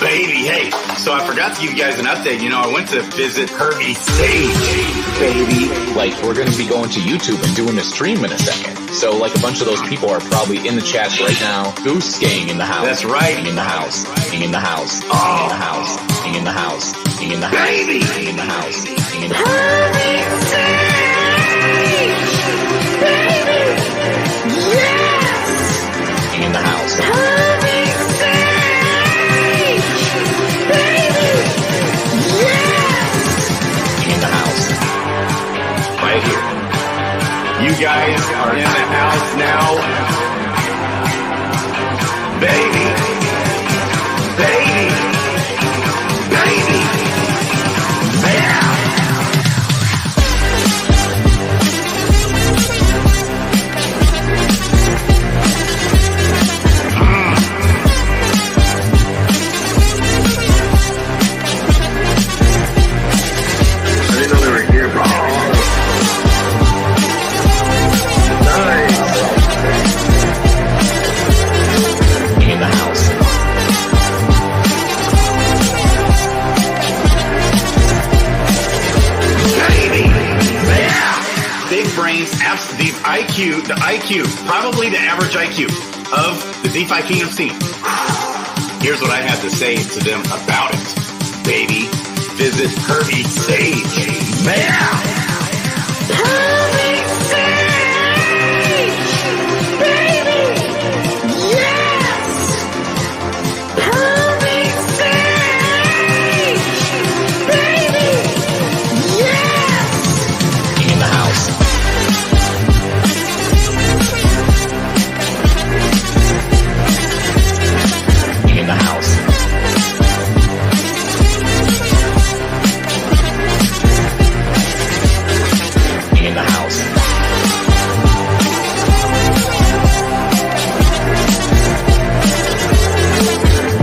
Baby, hey, so I forgot to give you guys an update. You know, I went to visit Kirby's stage, baby. Like, we're going to be going to YouTube and doing a stream in a second. So, like, a bunch of those people are probably in the chats right now. Goose gang in the house. That's right. In the house. In the house. Oh. In the house. In the house. In the house. Baby. In the house. In the Kirby's stage, baby. Yes. In the house. Kirby's stage, baby. Yes. In the house. Right here. You guys are in the house now. Baby. Baby. Baby. Yeah. I didn't know they were here, bro. In the house. Baby. Yeah. Big brains, the IQ, probably the average IQ of the DeFi Kingdom scene. Here's what I have to say to them about it. Baby, visit Kirby's stage. Yeah. Kirby's stage, baby. Yes. Kirby's stage, baby. Yes. In the house. In the house. In the house.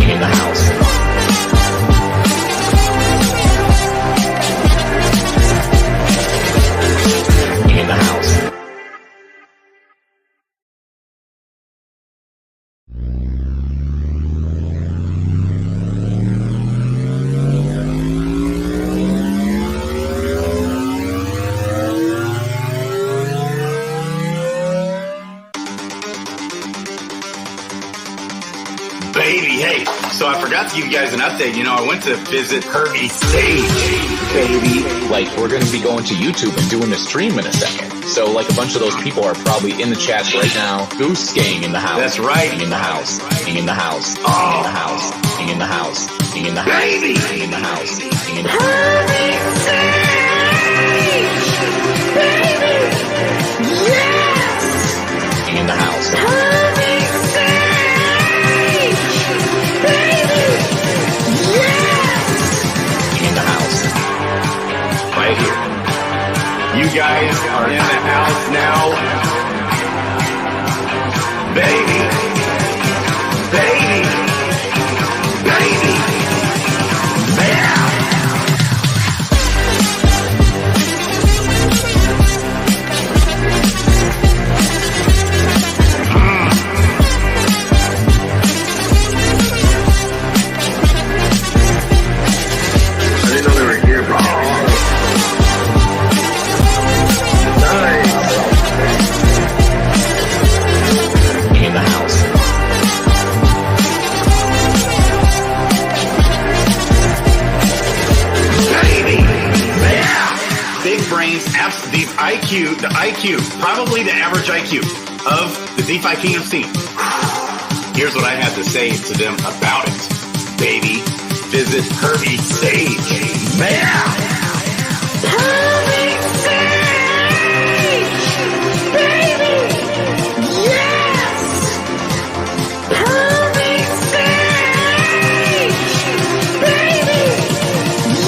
In the house. In the house. Baby, hey, so I forgot to give you guys an update. You know, I went to visit Kirby's stage, baby. Like, we're going to be going to YouTube and doing a stream in a second. So, like, a bunch of those people are probably in the chats right now. Goose gang in the house. That's right. In the house. In the house. Oh. In the house. In the house. In the house. Baby. In the house. In the house. Kirby's stage, baby. Yes. In the house. Kirby's stage, baby. Yes. In the house. Right here. You guys are in the house now. Baby. Baby. Baby. Yeah. I didn't know they were here, bro. In the house. Baby. Yeah. Big brains, the IQ, probably the average IQ of the DeFi Kingdom scene. Here's what I have to say to them about it. Baby, visit Kirby's stage. Yeah. Kirby's stage, baby. Yes. Kirby's stage, baby.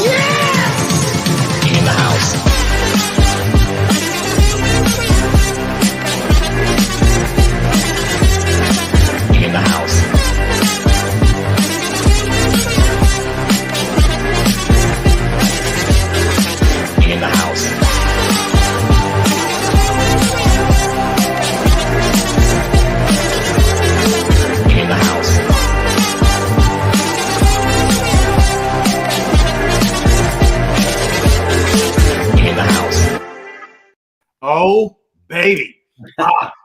Yes. In the house. In the house. baby.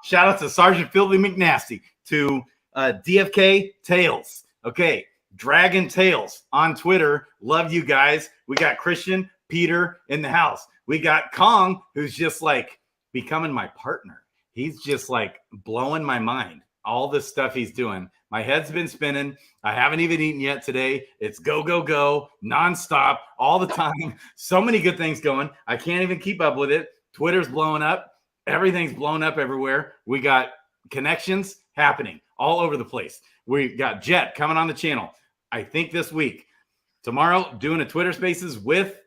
Shout out to Sergeant Filthy McNasty, to DFK Tails. Okay, Dragon Tails on Twitter. Love you guys. We got Kristian, Peter in the house. We got Kong, who's just like becoming my partner. He's just like blowing my mind. All the stuff he's doing. My head's been spinning. I haven't even eaten yet today. It's go, go, go, nonstop, all the time. So many good things going. I can't even keep up with it. Twitter's blowing up. Everything's blown up everywhere. We got connections happening all over the place. We got Jet coming on the channel, I think this week. Tomorrow, doing a Twitter Spaces with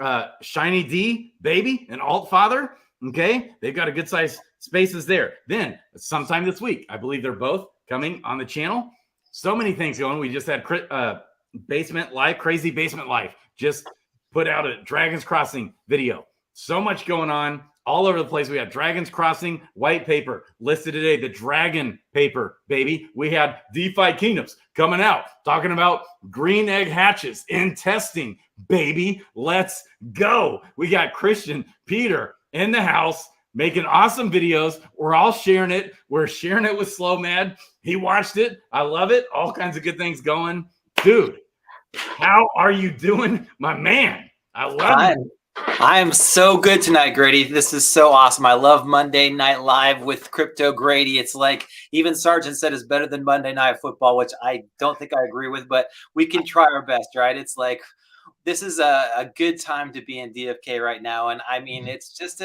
ChainID, baby, and Altfather. Okay, they've got a good size spaces there. Then sometime this week, I believe they're both coming on the channel. So many things going. We just had Basement Life, Crazy Basement Life, just put out a Dragons Crossing video. So much going on all over the place. We had Dragons Crossing white paper listed today, the Dragon paper, baby. We had DeFi Kingdoms coming out, talking about green egg hatches in testing, baby. Let's go. We got Kristian, Peter in the house, making awesome videos. We're all sharing it. We're sharing it with Slow Mad. He watched it. I love it. All kinds of good things going. Dude, how are you doing, my man? I love you. I am so good tonight, Grady. This is so awesome. I love Monday Night Live with Crypto Grady. It's like even Sergeant said it's better than Monday Night Football, which I don't think I agree with, but we can try our best, right? It's like this is a good time to be in DFK right now. And I mean, it's just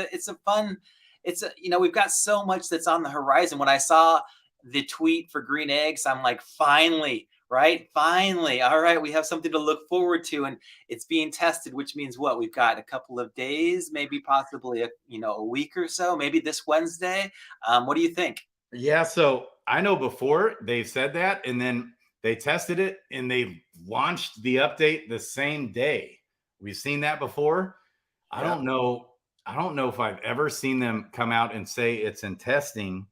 we've got so much that's on the horizon. When I saw the tweet for green eggs, I'm like, finally, right? Finally. All right. We have something to look forward to, and it's being tested, which means what? We've got a couple of days, maybe possibly a week or so, maybe this Wednesday. What do you think? Yeah. So I know before they said that, and then they tested it and they launched the update the same day. We've seen that before. I don't know if I've ever seen them come out and say it's in testing,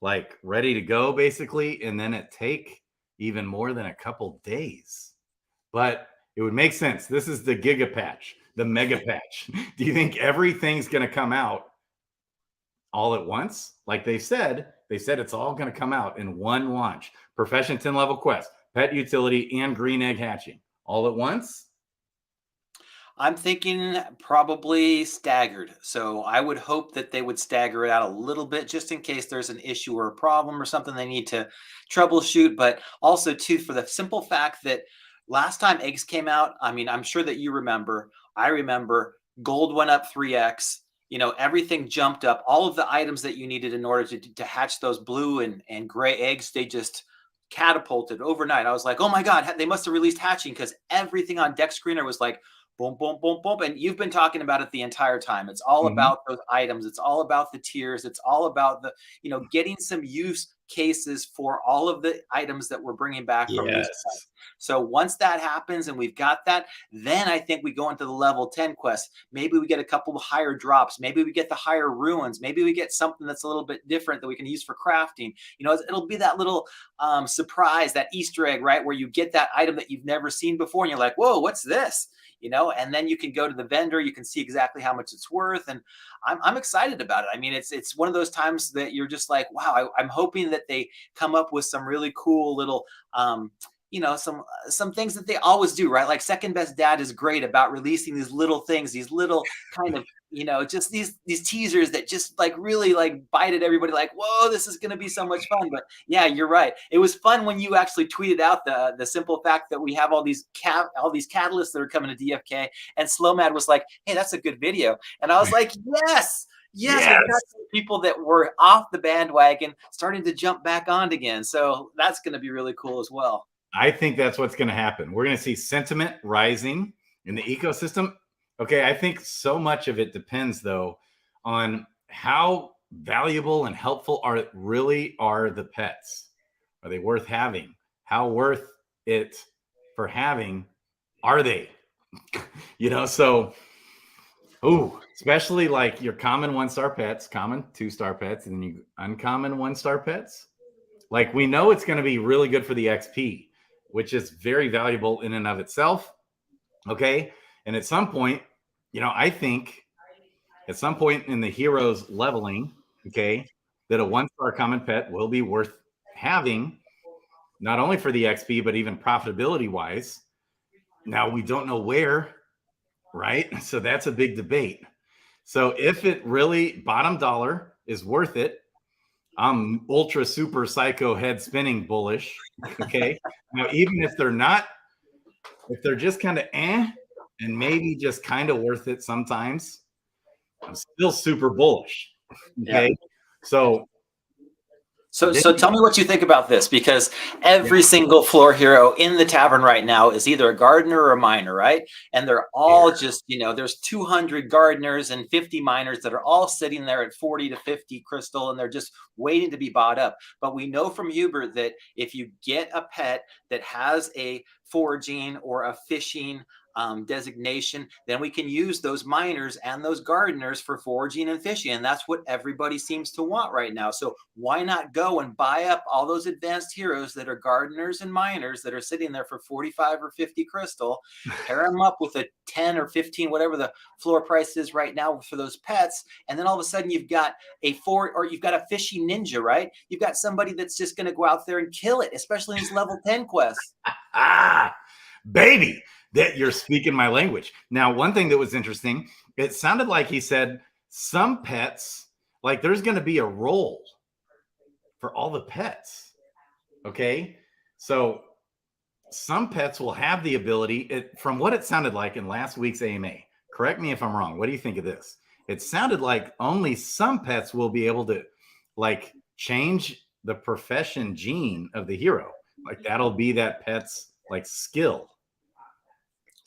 like ready to go, basically, and then it take even more than a couple days. But it would make sense. This is the giga patch, the mega patch. Do you think everything's going to come out all at once? Like they said it's all going to come out in one launch. Profession 10 level quest, pet utility, and green egg hatching all at once? I'm thinking probably staggered. So I would hope that they would stagger it out a little bit just in case there's an issue or a problem or something they need to troubleshoot. But also, too, for the simple fact that last time eggs came out, I mean, I'm sure that you remember, I remember gold went up 3x. Everything jumped up. All of the items that you needed in order to hatch those blue and gray eggs, they just catapulted overnight. I was like, oh my God, they must have released hatching, because everything on Deck Screener was like, boom, boom, boom, boom. And you've been talking about it the entire time. It's all about those items. It's all about the tiers. It's all about the, getting some use cases for all of the items that we're bringing back from this time. So once that happens and we've got that, then I think we go into the level 10 quest. Maybe we get a couple of higher drops. Maybe we get the higher ruins. Maybe we get something that's a little bit different that we can use for crafting. It'll be that little surprise, that Easter egg, right? Where you get that item that you've never seen before and you're like, whoa, what's this? And then you can go to the vendor, you can see exactly how much it's worth. And I'm excited about it. I mean, it's one of those times that you're just like, wow, I'm hoping that they come up with some really cool little, some things that they always do, right? Like Second Best Dad is great about releasing these little things, these little kind of, just these teasers that just like really like bite at everybody, like, whoa, this is going to be so much fun. But yeah, you're right. It was fun when you actually tweeted out the simple fact that we have all these catalysts that are coming to DFK, and Slow Mad was like, hey, that's a good video. And I was like, yes. We've got people that were off the bandwagon starting to jump back on again. So that's going to be really cool as well. I think that's what's going to happen. We're going to see sentiment rising in the ecosystem. Okay, I think so much of it depends, though, on how valuable and helpful are the pets. Are they worth having? How worth it for having are they? Especially like your common 1-star pets, common 2-star pets, and then you uncommon 1-star pets. Like, we know it's going to be really good for the XP, which is very valuable in and of itself. Okay. And at some point, I think at some point in the heroes leveling, okay, that a 1-star common pet will be worth having, not only for the XP, but even profitability wise. Now we don't know where, right? So that's a big debate. So if it really bottom dollar is worth it, I'm ultra super psycho head spinning bullish. Okay. Now, even if they're not, if they're just kind of and maybe just kind of worth it sometimes, I'm still super bullish. Okay. Yeah. So tell me what you think about this, because every single floor hero in the tavern right now is either a gardener or a miner, right? And they're all just, there's 200 gardeners and 50 miners that are all sitting there at 40 to 50 crystal, and they're just waiting to be bought up. But we know from Hubert that if you get a pet that has a foraging or a fishing designation, then we can use those miners and those gardeners for foraging and fishing. And that's what everybody seems to want right now. So why not go and buy up all those advanced heroes that are gardeners and miners that are sitting there for 45 or 50 crystal, pair them up with a 10 or 15, whatever the floor price is right now for those pets. And then all of a sudden you've got you've got a fishing ninja, right? You've got somebody that's just going to go out there and kill it, especially in these level 10 quests. Baby, that you're speaking my language. Now, one thing that was interesting, it sounded like he said some pets, like there's going to be a role for all the pets. Okay. So some pets will have the ability, from what it sounded like in last week's AMA, correct me if I'm wrong. What do you think of this? It sounded like only some pets will be able to like change the profession gene of the hero. Like that'll be that pet's like skill.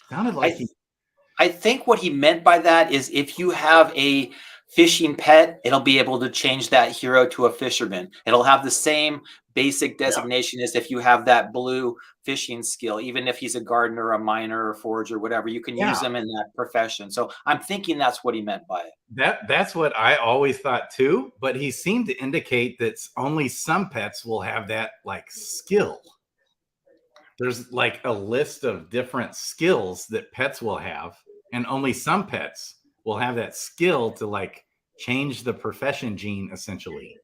Sounded like I think what he meant by that is if you have a fishing pet, it'll be able to change that hero to a fisherman. It'll have the same basic designation as if you have that blue fishing skill, even if he's a gardener, a miner, a forager, whatever, you can use them in that profession. So I'm thinking that's what he meant by it. That's what I always thought too, but he seemed to indicate that only some pets will have that like skill. There's like a list of different skills that pets will have, and only some pets will have that skill to like change the profession gene essentially.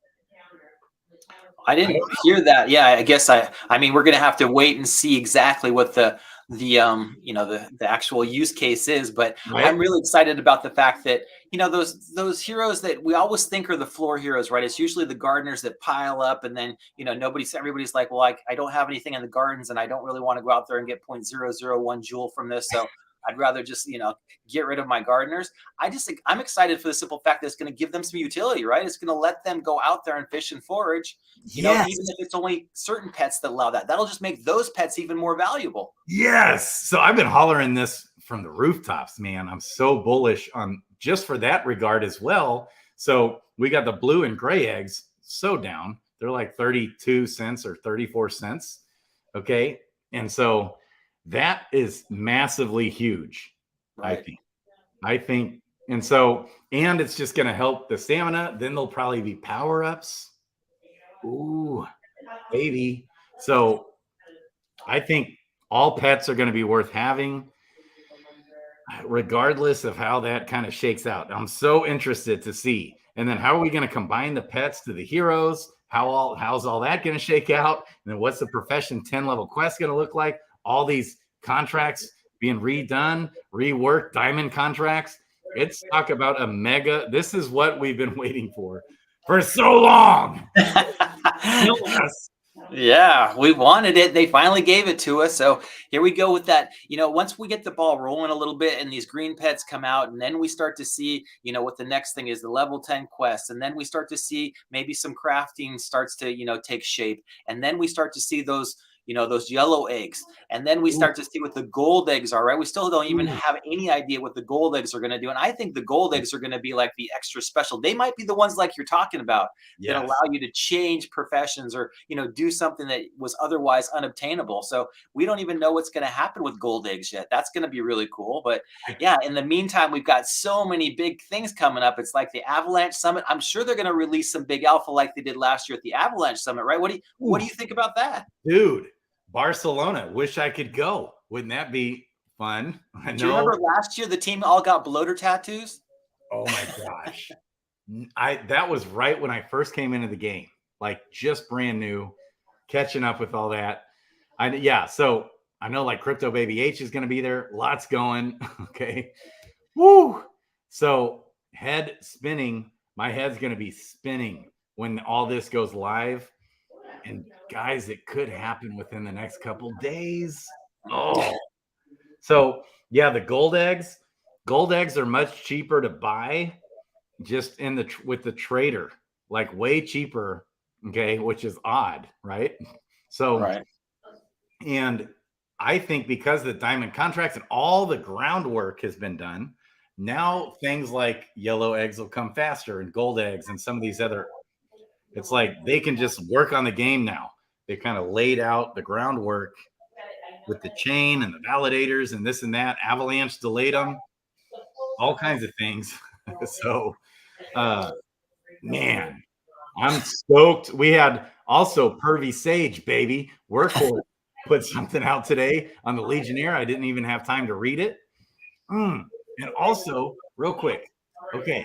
I didn't hear that. Yeah, I guess I mean, we're going to have to wait and see exactly what the actual use case is, but right. I'm really excited about the fact that, those heroes that we always think are the floor heroes, right? It's usually the gardeners that pile up, and then, everybody's like, well, I don't have anything in the gardens and I don't really want to go out there and get 0.001 joule from this. So I'd rather just, get rid of my gardeners. I'm excited for the simple fact that it's going to give them some utility, right? It's going to let them go out there and fish and forage, even if it's only certain pets that allow that. That'll just make those pets even more valuable. Yes. So I've been hollering this from the rooftops, man. I'm so bullish on just for that regard as well. So we got the blue and gray eggs so down. They're like 32 cents or 34 cents. Okay. And so that is massively huge, right. I think. And so, and it's just going to help the stamina. Then there'll probably be power-ups. Ooh, baby. So I think all pets are going to be worth having, regardless of how that kind of shakes out. I'm so interested to see. And then how are we going to combine the pets to the heroes? How's all that going to shake out? And then what's the profession 10 level quest going to look like? All these contracts being redone, reworked, diamond contracts. It's talk about a mega. This is what we've been waiting for so long. Yeah, we wanted it. They finally gave it to us. So here we go with that. Once we get the ball rolling a little bit and these green pets come out, and then we start to see, what the next thing is, the level 10 quest. And then we start to see maybe some crafting starts to, take shape. And then we start to see those yellow eggs. And then we start to see what the gold eggs are, right? We still don't even have any idea what the gold eggs are going to do. And I think the gold eggs are going to be like the extra special. They might be the ones like you're talking about that allow you to change professions or, do something that was otherwise unobtainable. So we don't even know what's going to happen with gold eggs yet. That's going to be really cool. But yeah, in the meantime, we've got so many big things coming up. It's like the Avalanche Summit. I'm sure they're going to release some big alpha like they did last year at the Avalanche Summit, right? What do you think about that? Dude, Barcelona, wish I could go. Wouldn't that be fun? Do you remember last year the team all got bloater tattoos? Oh my gosh. That was right when I first came into the game, like just brand new, catching up with all that. So I know like Crypto Baby H is going to be there. Lots going. Okay. Woo. So head spinning. My head's going to be spinning when all this goes live. And guys, it could happen within the next couple days. Oh, so yeah, the gold eggs are much cheaper to buy just with the trader, like way cheaper. Okay, which is odd, right? So, Right. and I think because the diamond contracts and all the groundwork has been done, now things like yellow eggs will come faster and gold eggs and some of these other, it's like they can just work on the game now. They kind of laid out the groundwork with the chain and the validators and this and that. Avalanche delayed them, all kinds of things. So, man, I'm stoked. We had also Pervy Sage, baby. Workhorse put something out today on the Legionnaire. I didn't even have time to read it. And also, real quick, okay,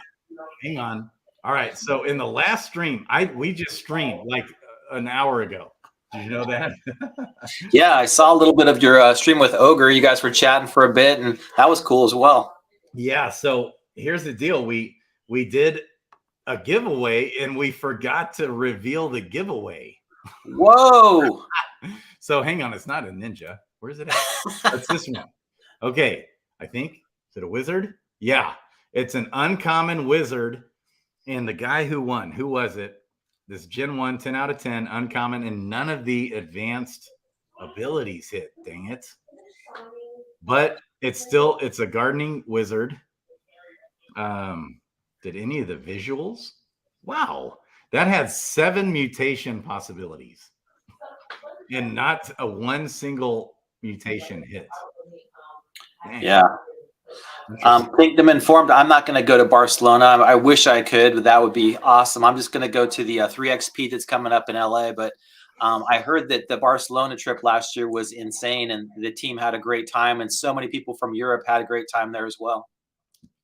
hang on. All right, so in the last stream, we just streamed like an hour ago. Did you know that? Yeah, I saw a little bit of your stream with Ogre. You guys were chatting for a bit, and that was cool as well. Yeah, so here's the deal. We did a giveaway, and we forgot to reveal the giveaway. Whoa. So hang on, it's not a ninja. Where's it at? That's this one. Okay, I think. Is it a wizard? Yeah, it's an uncommon wizard. And the guy who won, who was it? This Gen 1, 10 out of 10, uncommon, and none of the advanced abilities hit. Dang it. But it's a gardening wizard. Did any of the visuals? Wow. That had 7 mutation possibilities. And not a one single mutation hit. Dang. Yeah. Keep them informed. I'm not going to go to Barcelona. I wish I could, but that would be awesome. I'm just going to go to the 3XP that's coming up in LA. But I heard that the Barcelona trip last year was insane, and the team had a great time, and so many people from Europe had a great time there as well.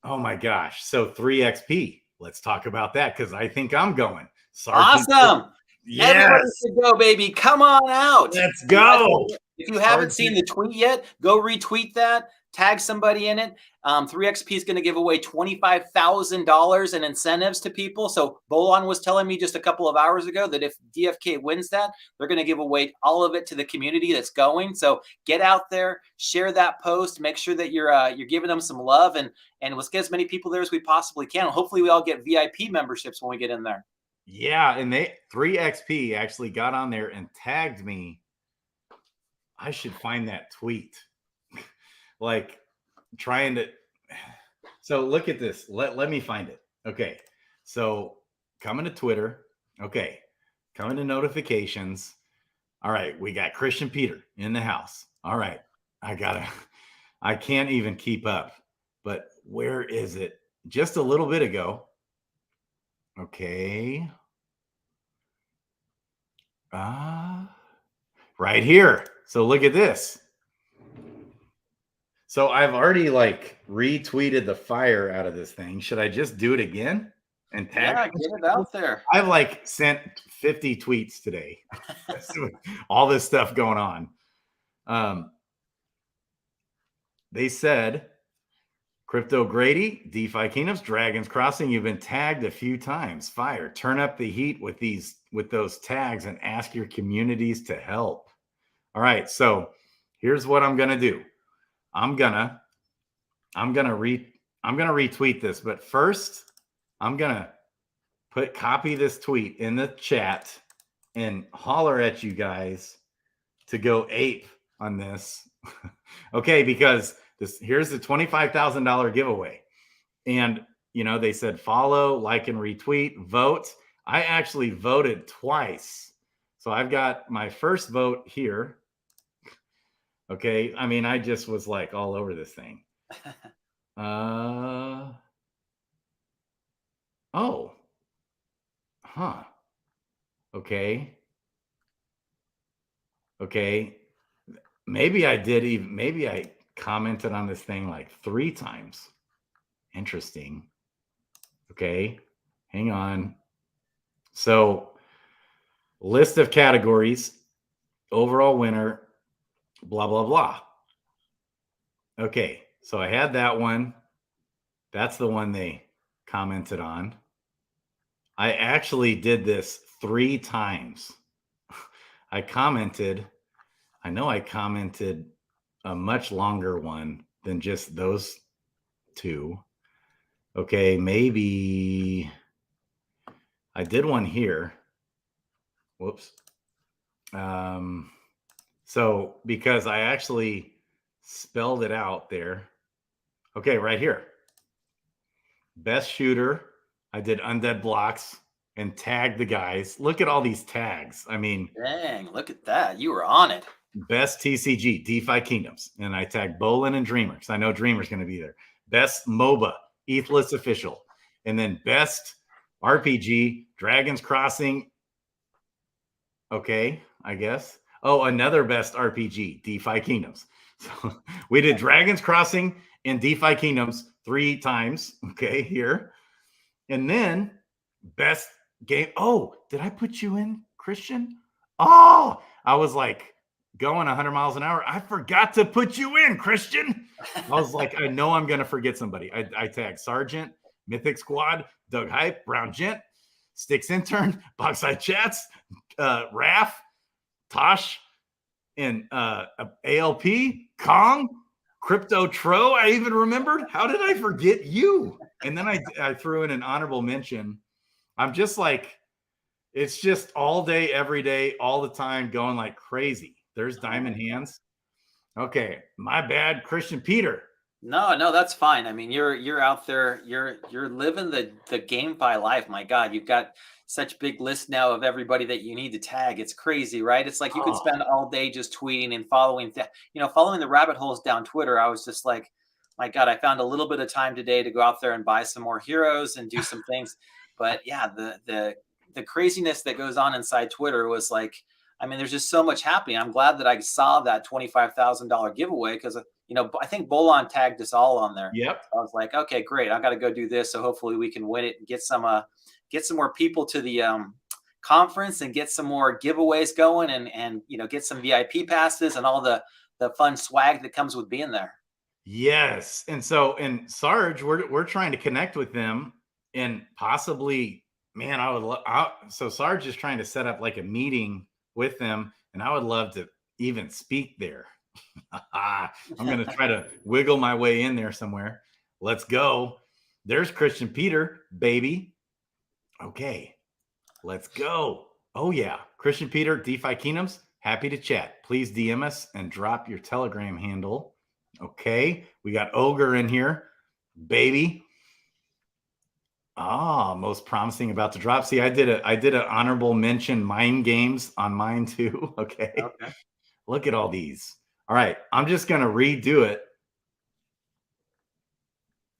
Oh my gosh. So 3XP. Let's talk about that because I think I'm going. Sergeant. Awesome. Yes. Everybody should go, baby. Come on out. Let's go. If you haven't seen the tweet yet, go retweet that. Tag somebody in it. 3XP is going to give away $25,000 in incentives to people. So Bolon was telling me just a couple of hours ago that if DFK wins that, they're going to give away all of it to the community that's going. So get out there, share that post, make sure that you're giving them some love, and let's get as many people there as we possibly can. Hopefully, we all get VIP memberships when we get in there. Yeah, and 3XP actually got on there and tagged me. I should find that tweet. Like trying to. So look at this. Let me find it. Okay. So coming to Twitter. Okay. Coming to notifications. All right. We got Kristian Peter in the house. All right. I can't even keep up. But where is it? Just a little bit ago. Okay. Right here. So look at this. So I've already like retweeted the fire out of this thing. Should I just do it again and tag? Yeah, get it out there. I've like sent 50 tweets today. All this stuff going on. They said, Crypto Grady, DeFi Kingdoms, Dragons Crossing, you've been tagged a few times. Fire. Turn up the heat with those tags and ask your communities to help. All right. So here's what I'm gonna do. I'm gonna retweet this, but first I'm gonna copy this tweet in the chat and holler at you guys to go ape on this. Okay, because here's the $25,000 giveaway. And they said follow, like, and retweet, vote. I actually voted twice. So I've got my first vote here. Okay. I mean, I just was like all over this thing. Oh. Huh. Okay. Okay. Maybe I commented on this thing like 3 times. Interesting. Okay, hang on. So list of categories, overall winner, blah, blah, blah. Okay, so I had that one. That's the one they commented on. I actually did this 3 times. I know I commented a much longer one than just those 2. Okay, maybe I did one here. Whoops. So because I actually spelled it out there. Okay, right here. Best shooter. I did undead blocks and tagged the guys. Look at all these tags. I mean, dang, look at that. You were on it. best TCG, DeFi Kingdoms. And I tagged Bolin and Dreamer because I know Dreamer's going to be there. Best MOBA, Ethless Official. And then best RPG, Dragons Crossing. Okay, I guess. Oh, another best RPG, DeFi Kingdoms. So we did Dragons Crossing and DeFi Kingdoms 3 times. Okay, here. And then best game. Oh, did I put you in, Kristian? Oh, I was like going 100 miles an hour. I forgot to put you in, Kristian. I was like, I know I'm going to forget somebody. I tagged Sergeant, Mythic Squad, Doug Hype, Brown Gent, Sticks Intern, Boxside Chats, Raph, Tosh, and ALP, Kong, Crypto Tro. I even remembered. How did I forget you? And then I threw in an honorable mention. I'm just like, it's just all day, every day, all the time, going like crazy. There's Diamond Hands. Okay, my bad, Kristian Peter. No, that's fine. I mean, you're out there, you're living the GameFi life. My God, you've got such big list now of everybody that you need to tag. It's crazy, right? It's like you could spend all day just tweeting and following the rabbit holes down Twitter. I was just like, my God, I found a little bit of time today to go out there and buy some more heroes and do some things. But yeah, the craziness that goes on inside Twitter was like, I mean, there's just so much happening. I'm glad that I saw that $25,000 giveaway because I think Bolon tagged us all on there. Yep. I was like, okay, great. I got to go do this. So hopefully we can win it and get some more people to the conference and get some more giveaways going and get some VIP passes and all the fun swag that comes with being there. Yes. And Sarge, we're trying to connect with them and possibly, man, so Sarge is trying to set up like a meeting with them, and I would love to even speak there. I'm going to try to wiggle my way in there somewhere. Let's go. There's Kristian Peter, baby. Okay, let's go. Oh, yeah. Kristian Peter, DeFi Kingdoms, happy to chat. Please DM us and drop your Telegram handle. Okay, we got Ogre in here, baby. Most promising about to drop. See, I did an honorable mention Mind Games on mine too. Okay. Look at all these. All right, I'm just going to redo it.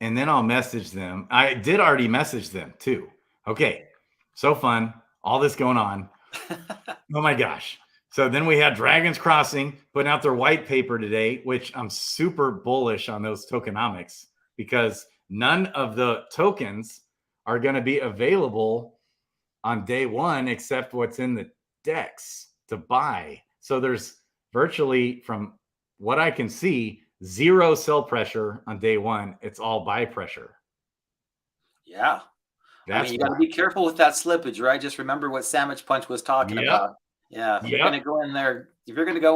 And then I'll message them. I did already message them too. Okay, so fun. All this going on. Oh my gosh. So then we had Dragons Crossing putting out their white paper today, which I'm super bullish on those tokenomics because none of the tokens are going to be available on day one except what's in the decks to buy. So there's virtually, from what I can see, 0 sell pressure on day one. It's all buy pressure. Yeah. You got to be careful with that slippage, right? Just remember what Sandwich Punch was talking about. Yeah. If you're going to go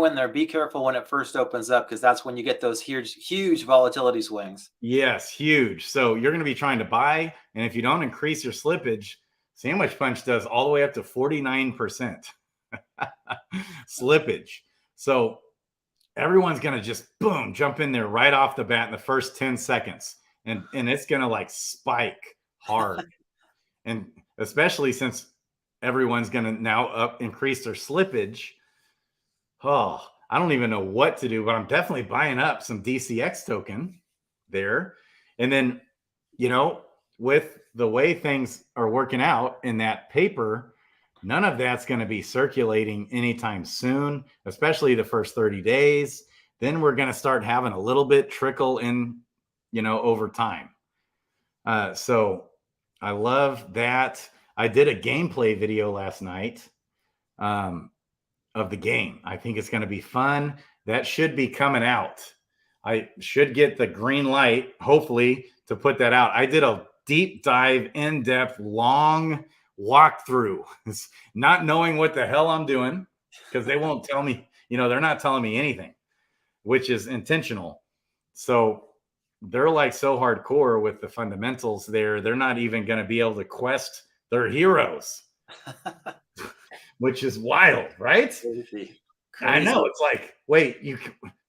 in there, be careful when it first opens up because that's when you get those huge volatility swings. Yes, huge. So you're going to be trying to buy, and if you don't increase your slippage, Sandwich Punch does all the way up to 49% slippage. So everyone's going to just boom, jump in there right off the bat in the first 10 seconds. And it's going to like spike hard. And especially since everyone's going to now increase their slippage. Oh, I don't even know what to do, but I'm definitely buying up some DCX token there. And then, with the way things are working out in that paper, none of that's going to be circulating anytime soon, especially the first 30 days. Then we're going to start having a little bit trickle in, over time. So I love that. I did a gameplay video last night of the game. I think it's going to be fun. That should be coming out. I should get the green light, hopefully, to put that out. I did a deep dive, in-depth, long walkthrough, not knowing what the hell I'm doing, because they won't tell me, they're not telling me anything, which is intentional. So they're like so hardcore with the fundamentals there. They're not even going to be able to quest their heroes, which is wild, right? Crazy. I know. It's like, wait,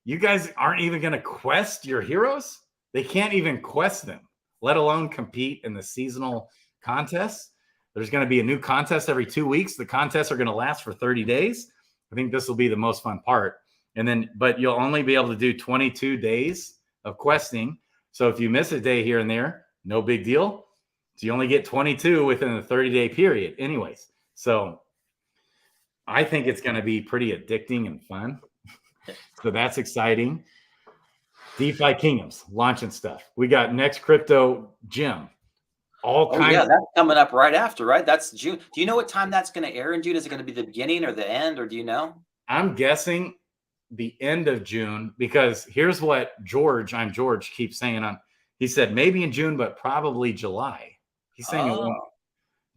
you guys aren't even going to quest your heroes? They can't even quest them, let alone compete in the seasonal contests. There's going to be a new contest every 2 weeks. The contests are going to last for 30 days. I think this will be the most fun part. And then, but you'll only be able to do 22 days of questing. So if you miss a day here and there, no big deal. So you only get 22 within a 30-day period anyways. So I think it's going to be pretty addicting and fun. So that's exciting. DeFi Kingdoms, launching stuff. We got next crypto gym. All kinds. Yeah, that's coming up right after, right? That's June. Do you know what time that's going to air in June? Is it going to be the beginning or the end, or do you know? I'm guessing the end of June, because here's what George keeps saying he said maybe in June, but probably July. He's saying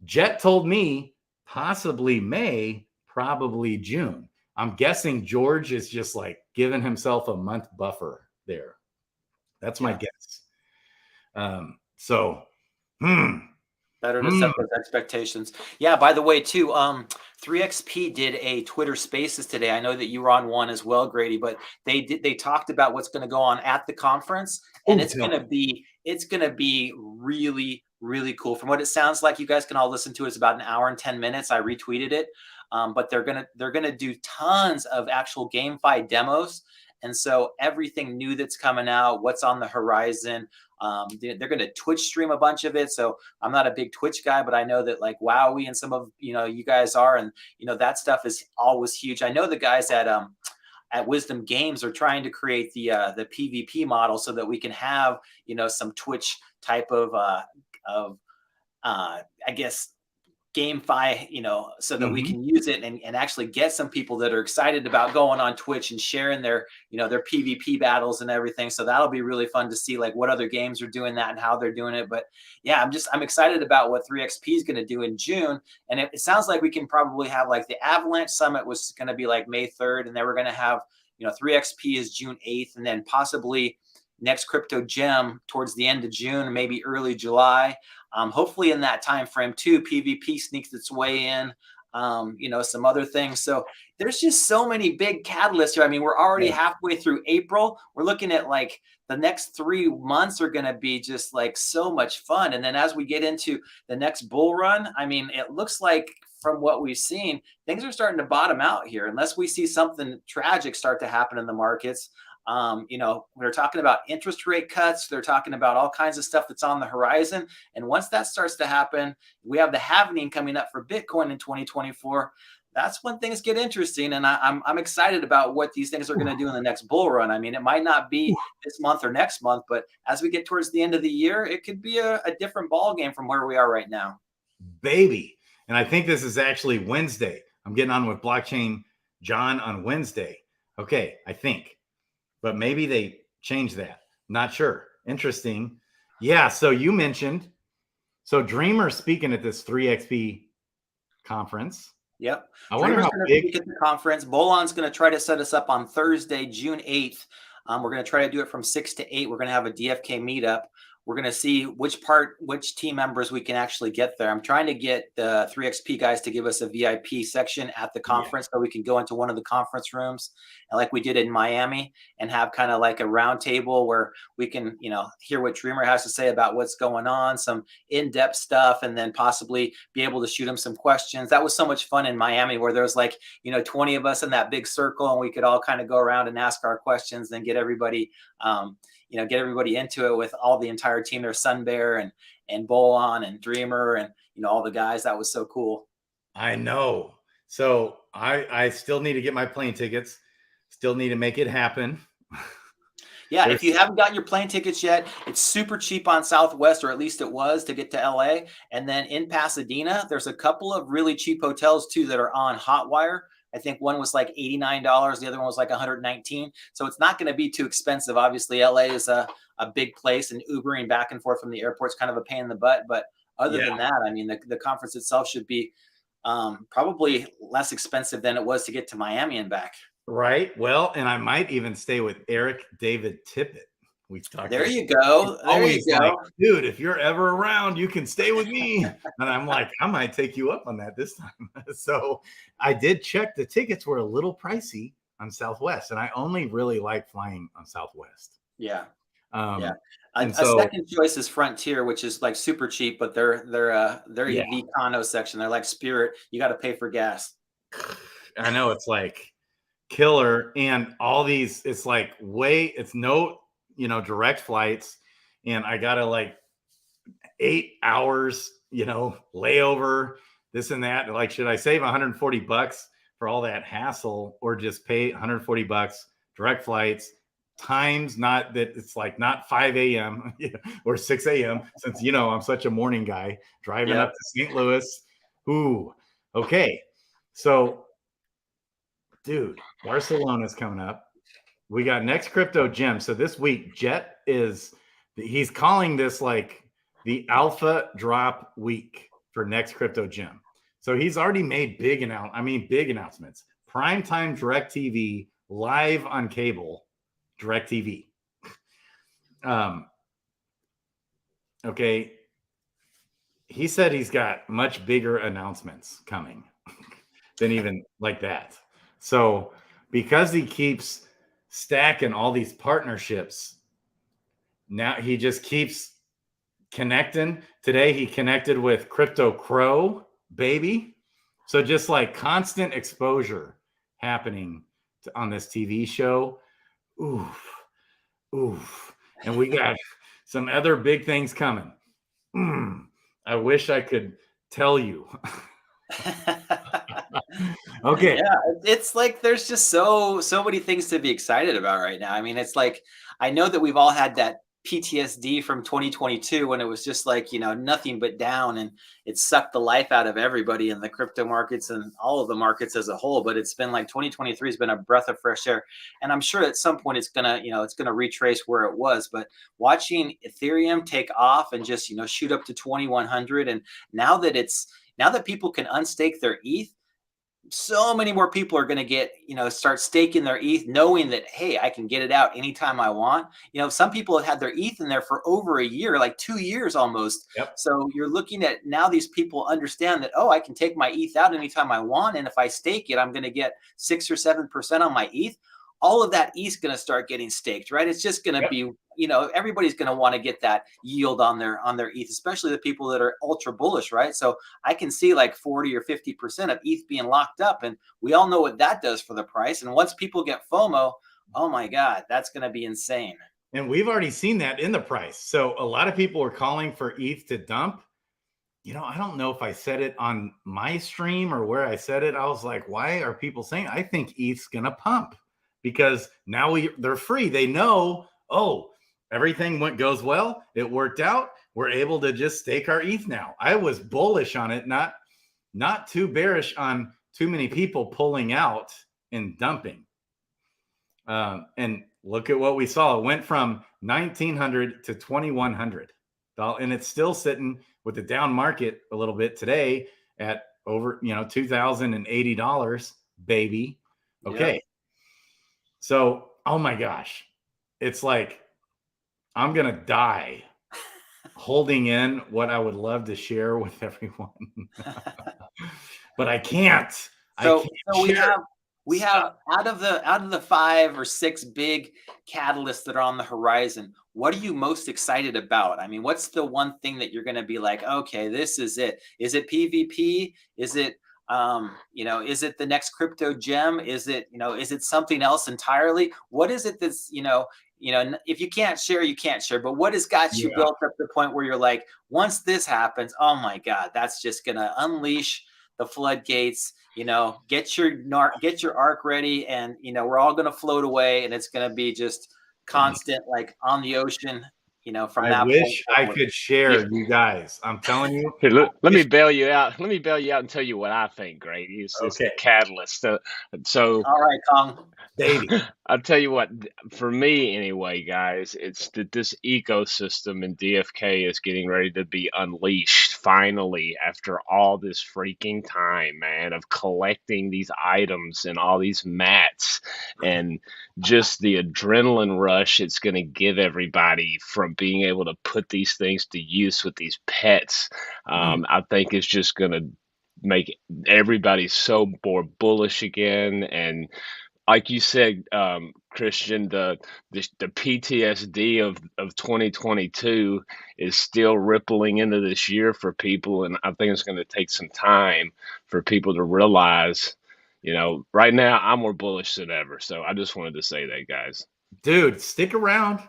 Jet told me possibly May, probably June. I'm guessing George is just like giving himself a month buffer there. That's my guess. Better to set those expectations. Yeah, by the way, too, 3XP did a Twitter Spaces today. I know that you were on one as well, Grady, but they talked about what's going to go on at the conference, and it's going to be really, really cool. From what it sounds like, you guys can all listen to it. It's about an hour and 10 minutes. I retweeted it. But they're gonna do tons of actual GameFi demos. And so everything new that's coming out, what's on the horizon, they're going to Twitch stream a bunch of it. So I'm not a big Twitch guy, but I know that like Wowie and some of you guys are, and that stuff is always huge. I know the guys at Wisdom Games are trying to create the PvP model so that we can have some Twitch type of I guess GameFi, so that we can use it and actually get some people that are excited about going on Twitch and sharing their PvP battles and everything. So that'll be really fun to see like what other games are doing that and how they're doing it. But yeah, I'm excited about what 3XP is going to do in June. And it sounds like we can probably have like the Avalanche Summit was going to be like May 3rd. And then we're going to have, 3XP is June 8th, and then possibly next crypto gem towards the end of June, maybe early July. Hopefully in that time frame too, PvP sneaks its way in, some other things. So there's just so many big catalysts here. I mean, we're already halfway through April. We're looking at like the next 3 months are going to be just like so much fun. And then as we get into the next bull run, I mean, it looks like from what we've seen, things are starting to bottom out here, unless we see something tragic start to happen in the markets. They're talking about interest rate cuts. They're talking about all kinds of stuff that's on the horizon. And once that starts to happen, we have the halvening coming up for Bitcoin in 2024. That's when things get interesting. And I'm excited about what these things are going to do in the next bull run. I mean, it might not be this month or next month, but as we get towards the end of the year, it could be a different ball game from where we are right now. Baby. And I think this is actually Wednesday. I'm getting on with Blockchain John on Wednesday. Okay, I think. But maybe they changed that. Not sure. Interesting. Yeah. So you mentioned, Dreamer's speaking at this 3XP conference. Yep. I wonder how big at the conference. Bolon's going to try to set us up on Thursday, June 8th. We're going to try to do it from 6 to 8. We're going to have a DFK meetup. We're going to see which team members we can actually get there. I'm trying to get the 3XP guys to give us a VIP section at the conference so we can go into one of the conference rooms, and like we did in Miami, and have kind of like a round table where we can, hear what Dreamer has to say about what's going on, some in-depth stuff, and then possibly be able to shoot him some questions. That was so much fun in Miami where there was like, 20 of us in that big circle, and we could all kind of go around and ask our questions, then get everybody, get everybody into it with all the entire team there, Sun Bear and Bolon and Dreamer and, all the guys. That was so cool. I know. So I still need to get my plane tickets. Still need to make it happen. Yeah, if you haven't gotten your plane tickets yet, it's super cheap on Southwest, or at least it was, to get to LA. And then in Pasadena, there's a couple of really cheap hotels too that are on Hotwire. I think one was like $89, the other one was like $119. So it's not going to be too expensive. Obviously, LA is a big place, and Ubering back and forth from the airport's kind of a pain in the butt. But other than that, I mean, the conference itself should be probably less expensive than it was to get to Miami and back. Right. Well, and I might even stay with Eric David Tippett. We talked. There you go. There you go. Like, dude, if you're ever around, you can stay with me. And I'm like, I might take you up on that this time. So I did check. The tickets were a little pricey on Southwest, and I only really like flying on Southwest. Yeah. Yeah. A second choice is Frontier, which is like super cheap, but they're the econo section. They're like Spirit. You got to pay for gas. I know, it's like killer, and all these, it's like it's no, direct flights, and I gotta like 8 hours, layover, this and that. Like, should I save $140 for all that hassle, or just pay $140 direct flights times, not that it's like not 5 a.m. or 6 a.m. since I'm such a morning guy driving up to St. Louis. Ooh, okay. So dude, Barcelona's coming up. We got next crypto gem. So this week, Jet he's calling this like the alpha drop week for next crypto gem. So he's already made big announcements. Primetime DirecTV, live on cable, DirecTV. Okay. He said he's got much bigger announcements coming than even like that. So because he keeps stacking all these partnerships, now he just keeps connecting. Today he connected with Crypto Crow, baby. So just like constant exposure happening on this TV show. Oof. And we got some other big things coming. I wish I could tell you. Okay. Yeah, it's like there's just so many things to be excited about right now. I mean, it's like, I know that we've all had that PTSD from 2022 when it was just like, nothing but down, and it sucked the life out of everybody in the crypto markets and all of the markets as a whole. But it's been like 2023 has been a breath of fresh air. And I'm sure at some point it's gonna retrace where it was. But watching Ethereum take off and just, shoot up to 2,100, and now that people can unstake their ETH, so many more people are going to get, start staking their ETH, knowing that, hey, I can get it out anytime I want. Some people have had their ETH in there for over a year, like 2 years almost. Yep. So you're looking at now these people understand that, I can take my ETH out anytime I want. And if I stake it, I'm going to get 6 or 7% on my ETH. All of that ETH is going to start getting staked, right? It's just going to be, everybody's going to want to get that yield on their ETH, especially the people that are ultra bullish, right? So I can see like 40 or 50% of ETH being locked up, and we all know what that does for the price. And once people get FOMO, oh my God, that's going to be insane. And we've already seen that in the price. So a lot of people are calling for ETH to dump. I don't know if I said it on my stream or where I said it. I was like, why are people saying? I think ETH's going to pump. Because now they're free. They know, everything goes well. It worked out. We're able to just stake our ETH now. I was bullish on it, not too bearish on too many people pulling out and dumping. And look at what we saw. It went from $1,900 to $2,100. And it's still sitting with the down market a little bit today at over, $2,080, baby. Okay. Yeah. So, oh my gosh, it's like I'm going to die holding in what I would love to share with everyone. But I can't. So we have out of the 5 or 6 big catalysts that are on the horizon, what are you most excited about? I mean, what's the one thing that you're going to be like, okay, this is it? Is it PvP? Is it is it the next crypto gem? Is it something else entirely? What is it that's, if you can't share, you can't share, but what has got you built up to the point where you're like, once this happens, oh my God, that's just going to unleash the floodgates, get your ARC ready, and, we're all going to float away, and it's going to be just constant, like on the ocean, from I that point wish I forward. could share, you guys. I'm telling you. Here, let me bail you out. Let me bail you out and tell you what I think, Grady. It's the Okay, catalyst. So All right, Kong. baby. I'll tell you what, for me anyway, guys, it's that this ecosystem in DFK is getting ready to be unleashed finally after all this freaking time, man, of collecting these items and all these mats and just the adrenaline rush it's going to give everybody from being able to put these things to use with these pets. I think it's just going to make everybody so more bullish again. And like you said, Kristian, the PTSD of 2022 is still rippling into this year for people, and I think it's going to take some time for people to realize, right now I'm more bullish than ever. So I just wanted to say that, guys. Dude, stick around.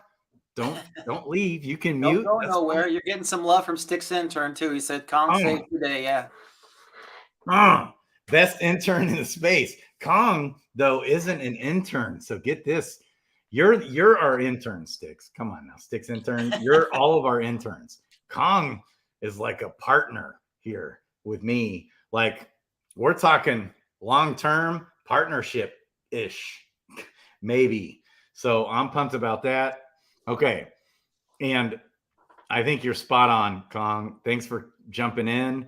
Don't leave. You can mute. Don't go That's nowhere. fine. You're getting some love from Sticks Intern too. He said, "Kong saved today." Yeah. Best intern in the space. Kong, though, isn't an intern. So get this. You're our intern, Sticks. Come on now, Sticks intern. You're all of our interns. Kong is like a partner here with me. Like, we're talking long-term partnership-ish, maybe. So I'm pumped about that. Okay. And I think you're spot on, Kong. Thanks for jumping in.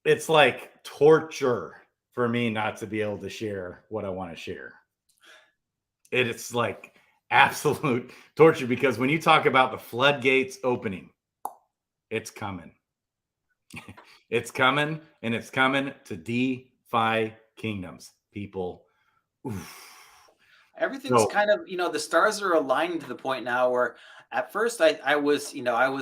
It's like torture for me not to be able to share what I want to share. It's like absolute torture, because when you talk about the floodgates opening, it's coming. It's coming, and it's coming to DeFi Kingdoms, people. Oof. Everything's kind of, the stars are aligning to the point now where at first I was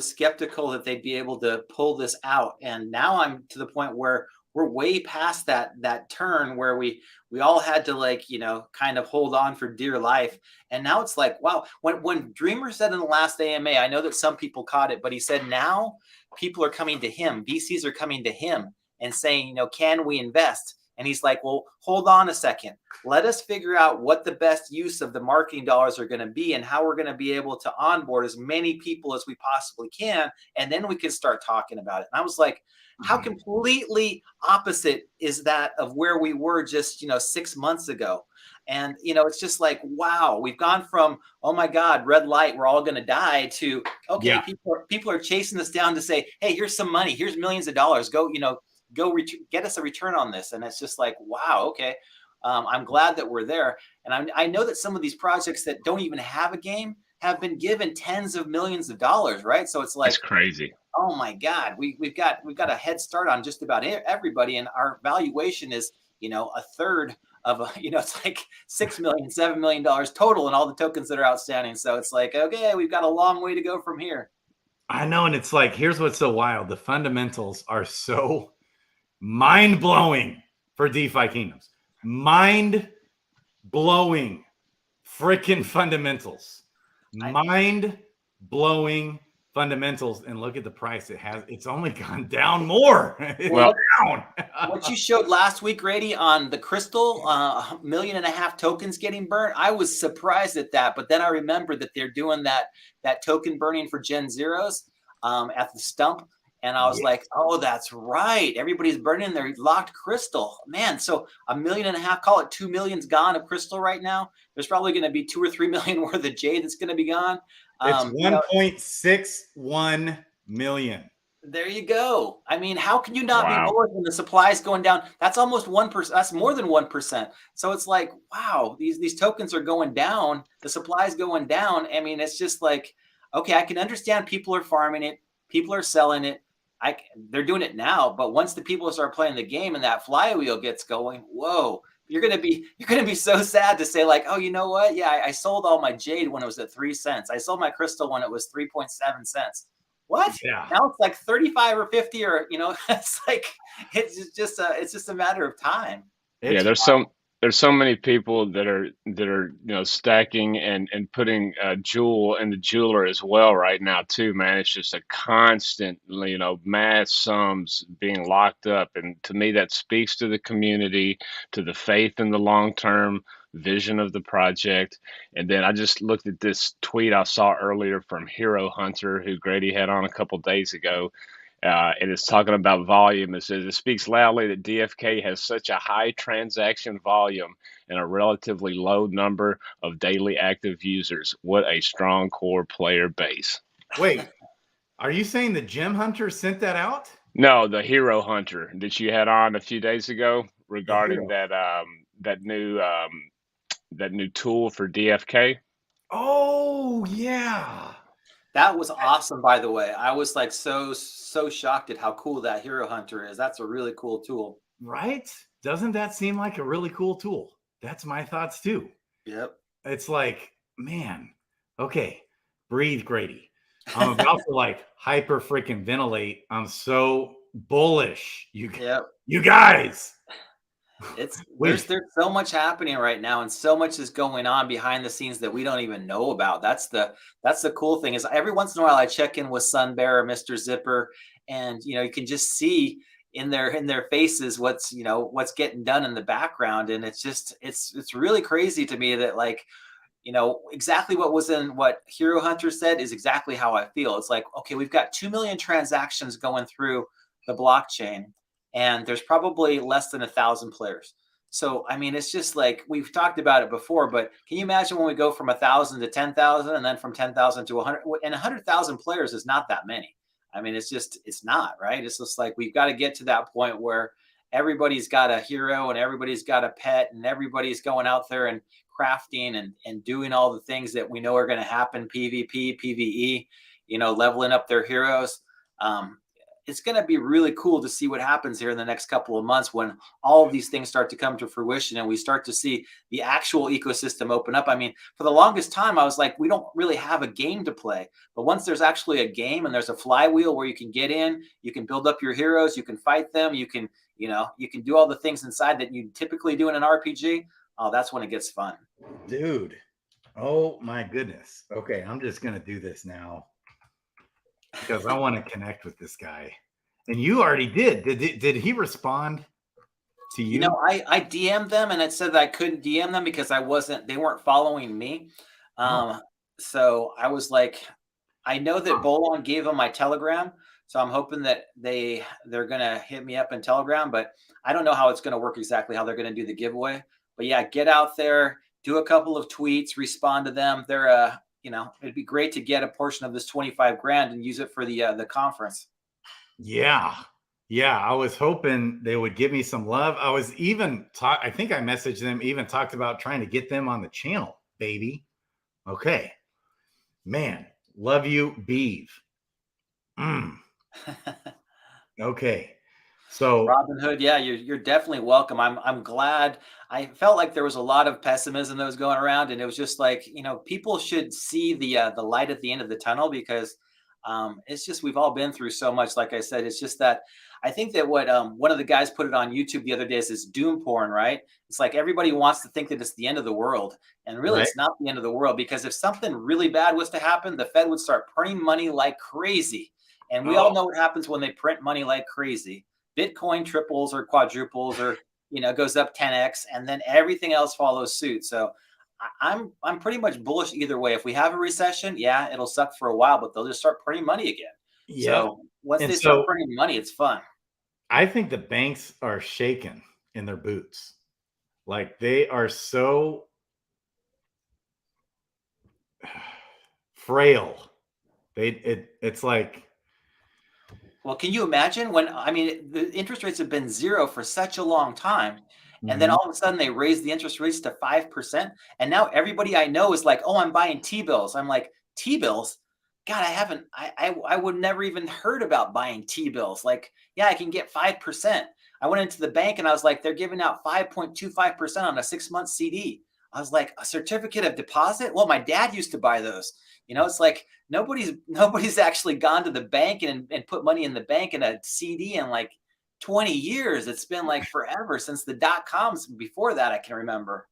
skeptical that they'd be able to pull this out. And now I'm to the point where we're way past that turn where we all had to kind of hold on for dear life. And now it's like, wow, when Dreamer said in the last AMA, I know that some people caught it, but he said now people are coming to him, VCs are coming to him and saying, can we invest? And he's like, well, hold on a second. Let us figure out what the best use of the marketing dollars are going to be and how we're going to be able to onboard as many people as we possibly can. And then we can start talking about it. And I was like, how completely opposite is that of where we were just, 6 months ago? And, it's just like, wow, we've gone from, oh my God, red light, we're all going to die, to, okay, yeah. People are chasing us down to say, hey, here's some money. Here's millions of dollars. Go, get us a return on this. And it's just like, wow, okay. I'm glad that we're there. And I know that some of these projects that don't even have a game have been given tens of millions of dollars, right? So it's like, it's crazy. Oh my God, we've got a head start on just about everybody. And our valuation is, a third of, it's like $6 million, $7 million total and all the tokens that are outstanding. So it's like, okay, we've got a long way to go from here. I know. And it's like, here's what's so wild. The fundamentals are so mind-blowing for DeFi Kingdoms. Mind-blowing freaking fundamentals. Mind-blowing fundamentals. And look at the price it has. It's only gone down more. Down. What you showed last week, Grady, on the crystal, 1.5 million tokens getting burnt, I was surprised at that. But then I remembered that they're doing that token burning for Gen Zeros at the stump. And I was like, oh, that's right. Everybody's burning their locked crystal. Man, so 1.5 million, call it 2 million's gone of crystal right now. There's probably going to be 2 or 3 million worth of jade that's going to be gone. It's 1.61 million. There you go. I mean, how can you not be bullish when the supply is going down? That's almost 1%. That's more than 1%. So it's like, wow, these tokens are going down. The supply is going down. I mean, it's just like, okay, I can understand people are farming it. People are selling it. They're doing it now, but once the people start playing the game and that flywheel gets going, whoa, you're gonna be so sad to say like, oh, you know what? Yeah, I sold all my jade when it was at 3 cents. I sold my crystal when it was 3.7 cents. What? Yeah. Now it's like 35 or 50, or it's like it's just a matter of time. There's so many people that are stacking and putting jewel in the jeweler as well right now too, man. It's just a constant mass sums being locked up, and to me that speaks to the community, to the faith in the long term vision of the project. And then I just looked at this tweet I saw earlier from Hero Hunter, who Grady had on a couple days ago. And it's talking about volume. It says it speaks loudly that DFK has such a high transaction volume and a relatively low number of daily active users. What a strong core player base. Wait, are you saying the Gem Hunter sent that out? No, the Hero Hunter that you had on a few days ago regarding that new tool for DFK. Oh yeah. That was awesome, by the way. I was like so shocked at how cool that Hero Hunter is. That's a really cool tool. Right? Doesn't that seem like a really cool tool? That's my thoughts too. Yep. It's like, man, okay, breathe, Grady. I'm about to like hyper freaking ventilate. I'm so bullish. You guys. There's so much happening right now, and so much is going on behind the scenes that we don't even know about. That's the cool thing, is every once in a while I check in with Sunbear or Mr. Zipper, and you can just see in their faces what's getting done in the background. And it's really crazy to me that exactly what Hero Hunter said is exactly how I feel. It's like, okay, we've got 2 million transactions going through the blockchain, and there's probably less than 1,000 players. So, I mean, it's just like, we've talked about it before, but can you imagine when we go from 1,000 to 10,000 and then from 10,000 to 100, and 100,000 players is not that many. I mean, it's not, right? It's just like, we've got to get to that point where everybody's got a hero and everybody's got a pet and everybody's going out there and crafting and doing all the things that we know are going to happen, PvP, PvE, leveling up their heroes. It's going to be really cool to see what happens here in the next couple of months when all of these things start to come to fruition and we start to see the actual ecosystem open up. I mean, for the longest time, I was like, we don't really have a game to play. But once there's actually a game and there's a flywheel where you can get in, you can build up your heroes, you can fight them, you can do all the things inside that you typically do in an RPG. Oh, that's when it gets fun. Dude. Oh my goodness. Okay, I'm just going to do this now, because I want to connect with this guy. And you already did. Did he respond to you? I DM'd them, and it said that I couldn't DM them because they weren't following me. So I was like, I know that Bolon gave them my Telegram, so I'm hoping that they're going to hit me up in Telegram, but I don't know how it's going to work exactly, how they're going to do the giveaway. But yeah, get out there, do a couple of tweets, respond to them. They're it'd be great to get a portion of this 25 grand and use it for the conference. Yeah. I was hoping they would give me some love. I was even I think I messaged them, even talked about trying to get them on the channel, baby. Okay. Man, love you, Beeve. Okay. So Robin Hood, yeah, you're definitely welcome. I'm glad. I felt like there was a lot of pessimism that was going around, and it was just like, people should see the light at the end of the tunnel, because it's just, we've all been through so much. Like I said, it's just that I think that what one of the guys put it on YouTube the other day is this doom porn, right? It's like everybody wants to think that it's the end of the world, and really It's not the end of the world, because if something really bad was to happen, the Fed would start printing money like crazy, and we all know what happens when they print money like crazy. Bitcoin triples or quadruples, or goes up 10x, and then everything else follows suit. So I'm pretty much bullish either way. If we have a recession, yeah, it'll suck for a while, but they'll just start printing money again. Yeah. So once they start printing money, it's fun. I think the banks are shaken in their boots. Like, they are so frail. It's like, well, can you imagine the interest rates have been zero for such a long time, and then all of a sudden they raise the interest rates to 5%, and now everybody I know is like, oh, I'm buying T-bills. I'm like, T-bills? God, I would never even heard about buying T-bills. Like, yeah, I can get 5%. I went into the bank and I was like, they're giving out 5.25% on a 6-month CD. I was like, a certificate of deposit? Well, my dad used to buy those. It's like nobody's actually gone to the bank and put money in the bank in a CD in like 20 years. It's been like forever since the .coms. Before that, I can remember.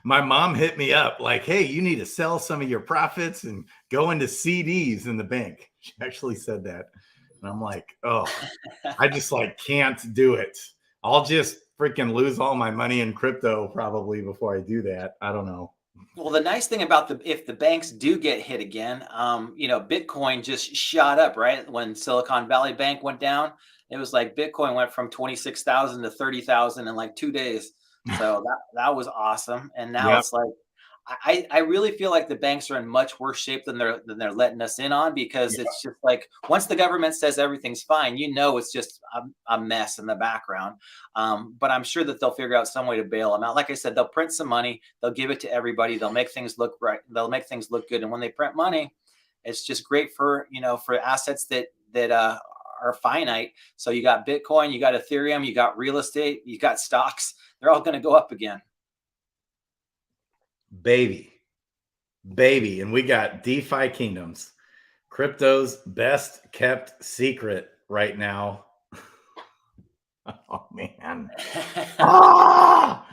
My mom hit me up like, hey, you need to sell some of your profits and go into CDs in the bank. She actually said that. And I'm like, oh, I just can't do it. I'll just freaking lose all my money in crypto probably before I do that. I don't know. Well, the nice thing about if the banks do get hit again, Bitcoin just shot up, right? When Silicon Valley Bank went down, it was like Bitcoin went from 26,000 to 30,000 in like 2 days. So that was awesome. And now Yep. it's like, I really feel like the banks are in much worse shape than they're letting us in on, because it's just like, once the government says everything's fine, it's just a mess in the background. But I'm sure that they'll figure out some way to bail them out. Like I said, they'll print some money, they'll give it to everybody, they'll make things look right, they'll make things look good. And when they print money, it's just great for assets that are finite. So you got Bitcoin, you got Ethereum, you got real estate, you got stocks. They're all going to go up again. Baby. And we got DeFi Kingdoms, crypto's best kept secret right now. Oh man. I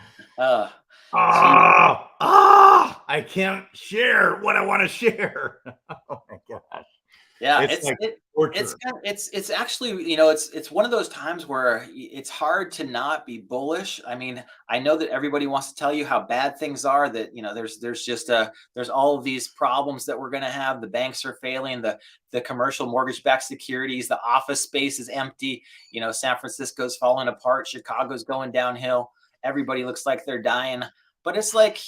can't share what I want to share. Oh my gosh. Yeah, it's actually, it's one of those times where it's hard to not be bullish. I mean, I know that everybody wants to tell you how bad things are, that there's all of these problems that we're going to have. The banks are failing, the commercial mortgage-backed securities, the office space is empty. San Francisco's falling apart, Chicago's going downhill. Everybody looks like they're dying. But it's like,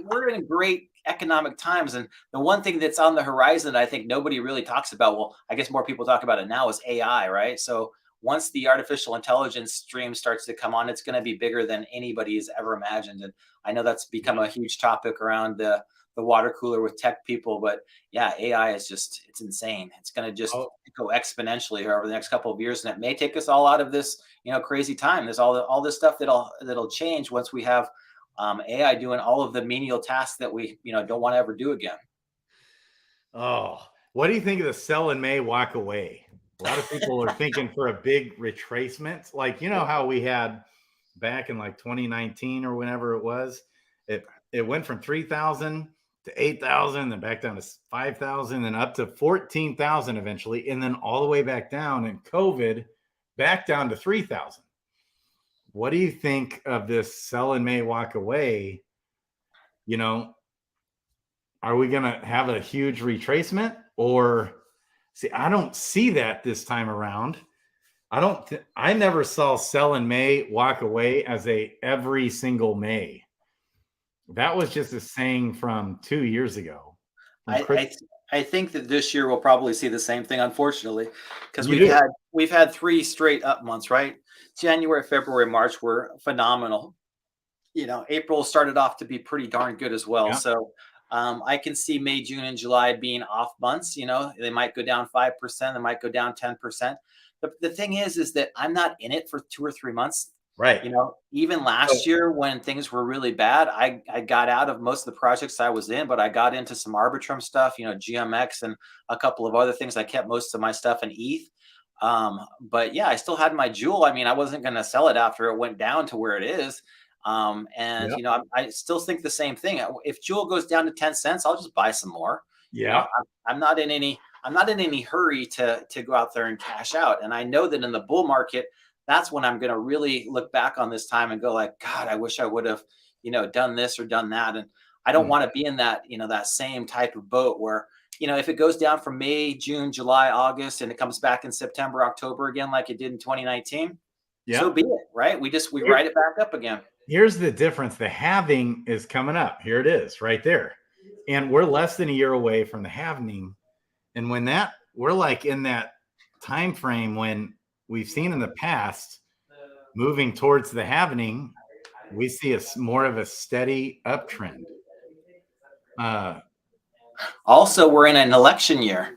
we're in great economic times. And the one thing that's on the horizon, I think nobody really talks about, well, I guess more people talk about it now, is AI, right? So once the artificial intelligence stream starts to come on, it's going to be bigger than anybody has ever imagined. And I know that's become a huge topic around the water cooler with tech people. But yeah, AI is it's insane. It's going to just go exponentially over the next couple of years. And it may take us all out of this, crazy time. There's all this stuff that'll change once we have AI doing all of the menial tasks that we don't want to ever do again. Oh, what do you think of the sell in May, walk away? A lot of people are thinking for a big retracement, like how we had back in like 2019 or whenever it was. It went from 3,000 to 8,000, then back down to 5,000, then up to 14,000 eventually, and then all the way back down in COVID, back down to 3,000. What do you think of this sell in May, walk away? Are we going to have a huge retracement? Or see, I don't see that this time around. I never saw sell in May, walk away as every single May. That was just a saying from 2 years ago. I think that this year we'll probably see the same thing, unfortunately, because we've had 3 straight up months, right? January, February, March were phenomenal. April started off to be pretty darn good as well. Yeah. So I can see May, June, and July being off months. They might go down 5%, they might go down 10%. But the thing is that I'm not in it for 2 or 3 months. Right. Even last year when things were really bad, I got out of most of the projects I was in, but I got into some Arbitrum stuff, GMX and a couple of other things. I kept most of my stuff in ETH. But yeah, I still had my Jewel. I mean, I wasn't going to sell it after it went down to where it is. I still think the same thing. If Jewel goes down to 10 cents, I'll just buy some more. Yeah. I'm not in any hurry to go out there and cash out. And I know that in the bull market, that's when I'm going to really look back on this time and go like, God, I wish I would have, done this or done that. And I don't want to be in that, that same type of boat where, if it goes down from May, June, July, August, and it comes back in September, October again, like it did in 2019, so be it, right? We ride it back up again. Here's the difference. The halving is coming up. Here it is right there. And we're less than a year away from the halving. And when we're like in that time frame when we've seen in the past moving towards the halving, we see more of a steady uptrend. Also, we're in an election year.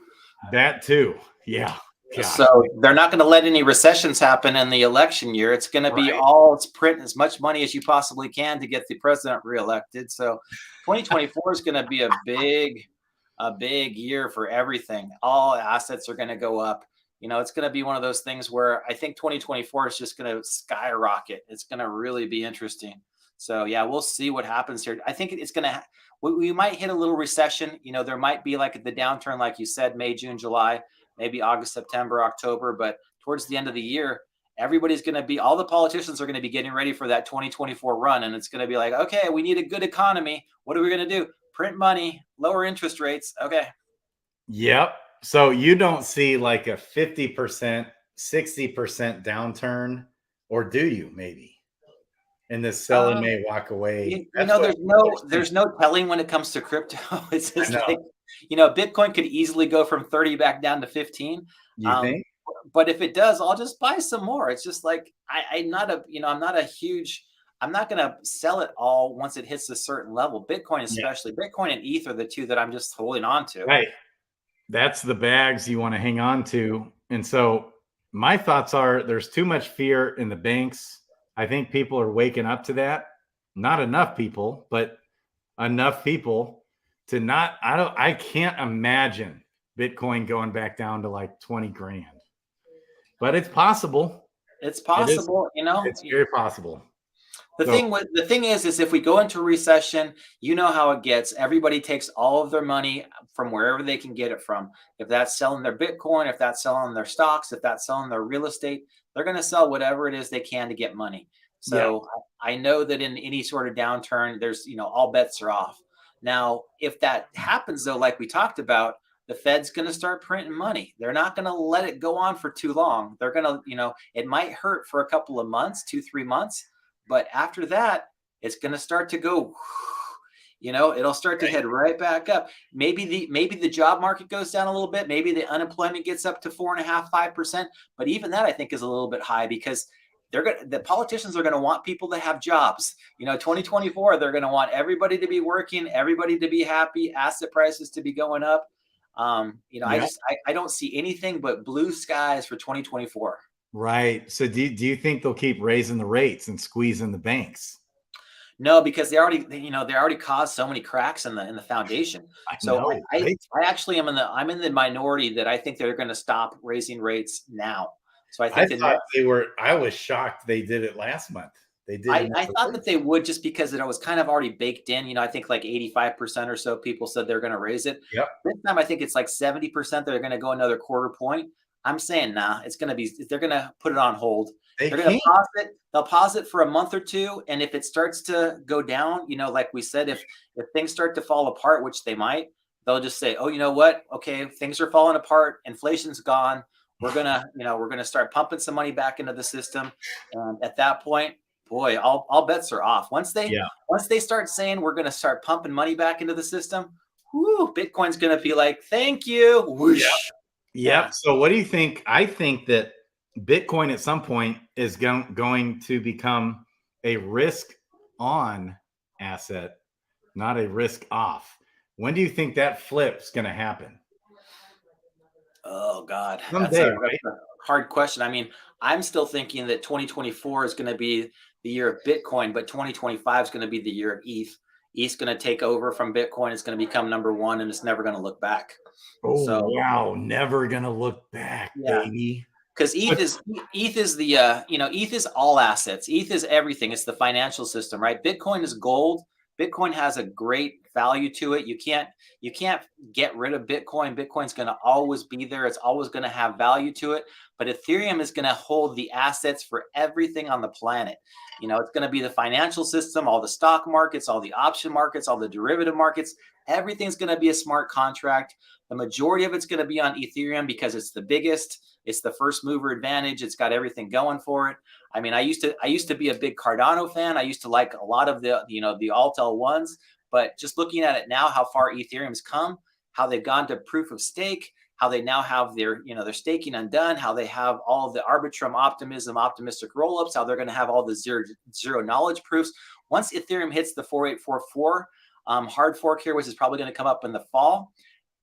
That too. Yeah. So they're not going to let any recessions happen in the election year. It's going to be it's print as much money as you possibly can to get the president reelected. So 2024 is going to be a big year for everything. All assets are going to go up. It's going to be one of those things where I think 2024 is just going to skyrocket. It's going to really be interesting. So yeah, we'll see what happens here. I think it's going to, we might hit a little recession. There might be like the downturn, like you said, May, June, July, maybe August, September, October, but towards the end of the year, everybody's going to be, all the politicians are going to be getting ready for that 2024 run. And it's going to be like, okay, we need a good economy. What are we going to do? Print money, lower interest rates. Okay. Yep. So you don't see like a 50%, 60% downturn, or do you maybe? And the selling may walk away. There's no telling when it comes to crypto. It's just like, Bitcoin could easily go from 30 back down to 15. You think? But if it does, I'll just buy some more. It's just like, I'm not going to sell it all once it hits a certain level. Bitcoin, especially Bitcoin and ETH are the two that I'm just holding on to. Right. That's the bags you want to hang on to. And so my thoughts are there's too much fear in the banks. I think people are waking up to that. Not enough people, but enough people to not, I can't imagine Bitcoin going back down to like 20 grand, but it's possible. It's possible, it's very possible. The thing is if we go into a recession, you know how it gets. Everybody takes all of their money from wherever they can get it from. If that's selling their Bitcoin, if that's selling their stocks, if that's selling their real estate, they're going to sell whatever it is they can to get money. So I know that in any sort of downturn, there's, all bets are off. Now, if that happens, though, like we talked about, the Fed's going to start printing money. They're not going to let it go on for too long. They're going to, it might hurt for a couple of months, 2-3 months. But after that, it's going to start to go, it'll start to head right back up. Maybe the job market goes down a little bit. Maybe the unemployment gets up to 4.5%, 5%. But even that, I think, is a little bit high because the politicians are going to want people to have jobs. 2024, they're going to want everybody to be working, everybody to be happy, asset prices to be going up. I don't see anything but blue skies for 2024. Right. So do you think they'll keep raising the rates and squeezing the banks? No, because they already caused so many cracks in the foundation. I actually am I'm in the minority that I think they're going to stop raising rates now. So I think I was shocked they did it last month. They did. I thought that they would, just because it was kind of already baked in. I think like 85% or so people said they're going to raise it. Yep. This time I think it's like 70% they're going to go another quarter point. I'm saying they're going to put it on hold. They're going to pause it. They'll pause it for a month or two. And if it starts to go down, like we said, if things start to fall apart, which they might, they'll just say, oh, you know what? Okay, things are falling apart. Inflation's gone. We're going to start pumping some money back into the system. And at that point, boy, all bets are off. Once they start saying we're going to start pumping money back into the system, Bitcoin's going to be like, thank you. Whoosh. Yep. So what do you think? I think that Bitcoin at some point is going to become a risk on asset, not a risk off. When do you think that flip's going to happen? Oh, God. Someday, That's a hard question. I mean, I'm still thinking that 2024 is going to be the year of Bitcoin, but 2025 is going to be the year of ETH. ETH's going to take over from Bitcoin. It's going to become number one, and it's never going to look back. Wow. Never going to look back, baby. Because ETH is ETH is all assets. ETH is everything. It's the financial system, right? Bitcoin is gold. Bitcoin has a great value to it. You can't get rid of Bitcoin. Bitcoin's going to always be there. It's always going to have value to it. But Ethereum is going to hold the assets for everything on the planet. It's going to be the financial system, all the stock markets, all the option markets, all the derivative markets. Everything's going to be a smart contract. The majority of it's going to be on Ethereum because it's the biggest. It's the first mover advantage. It's got everything going for it. I mean, I used to be a big Cardano fan. I used to like a lot of the alt L1s, but just looking at it now, how far Ethereum's come, how they've gone to proof of stake, how they now have their staking undone, how they have all the Arbitrum optimism, optimistic rollups, how they're going to have all the zero knowledge proofs. Once Ethereum hits the 4844 hard fork here, which is probably going to come up in the fall,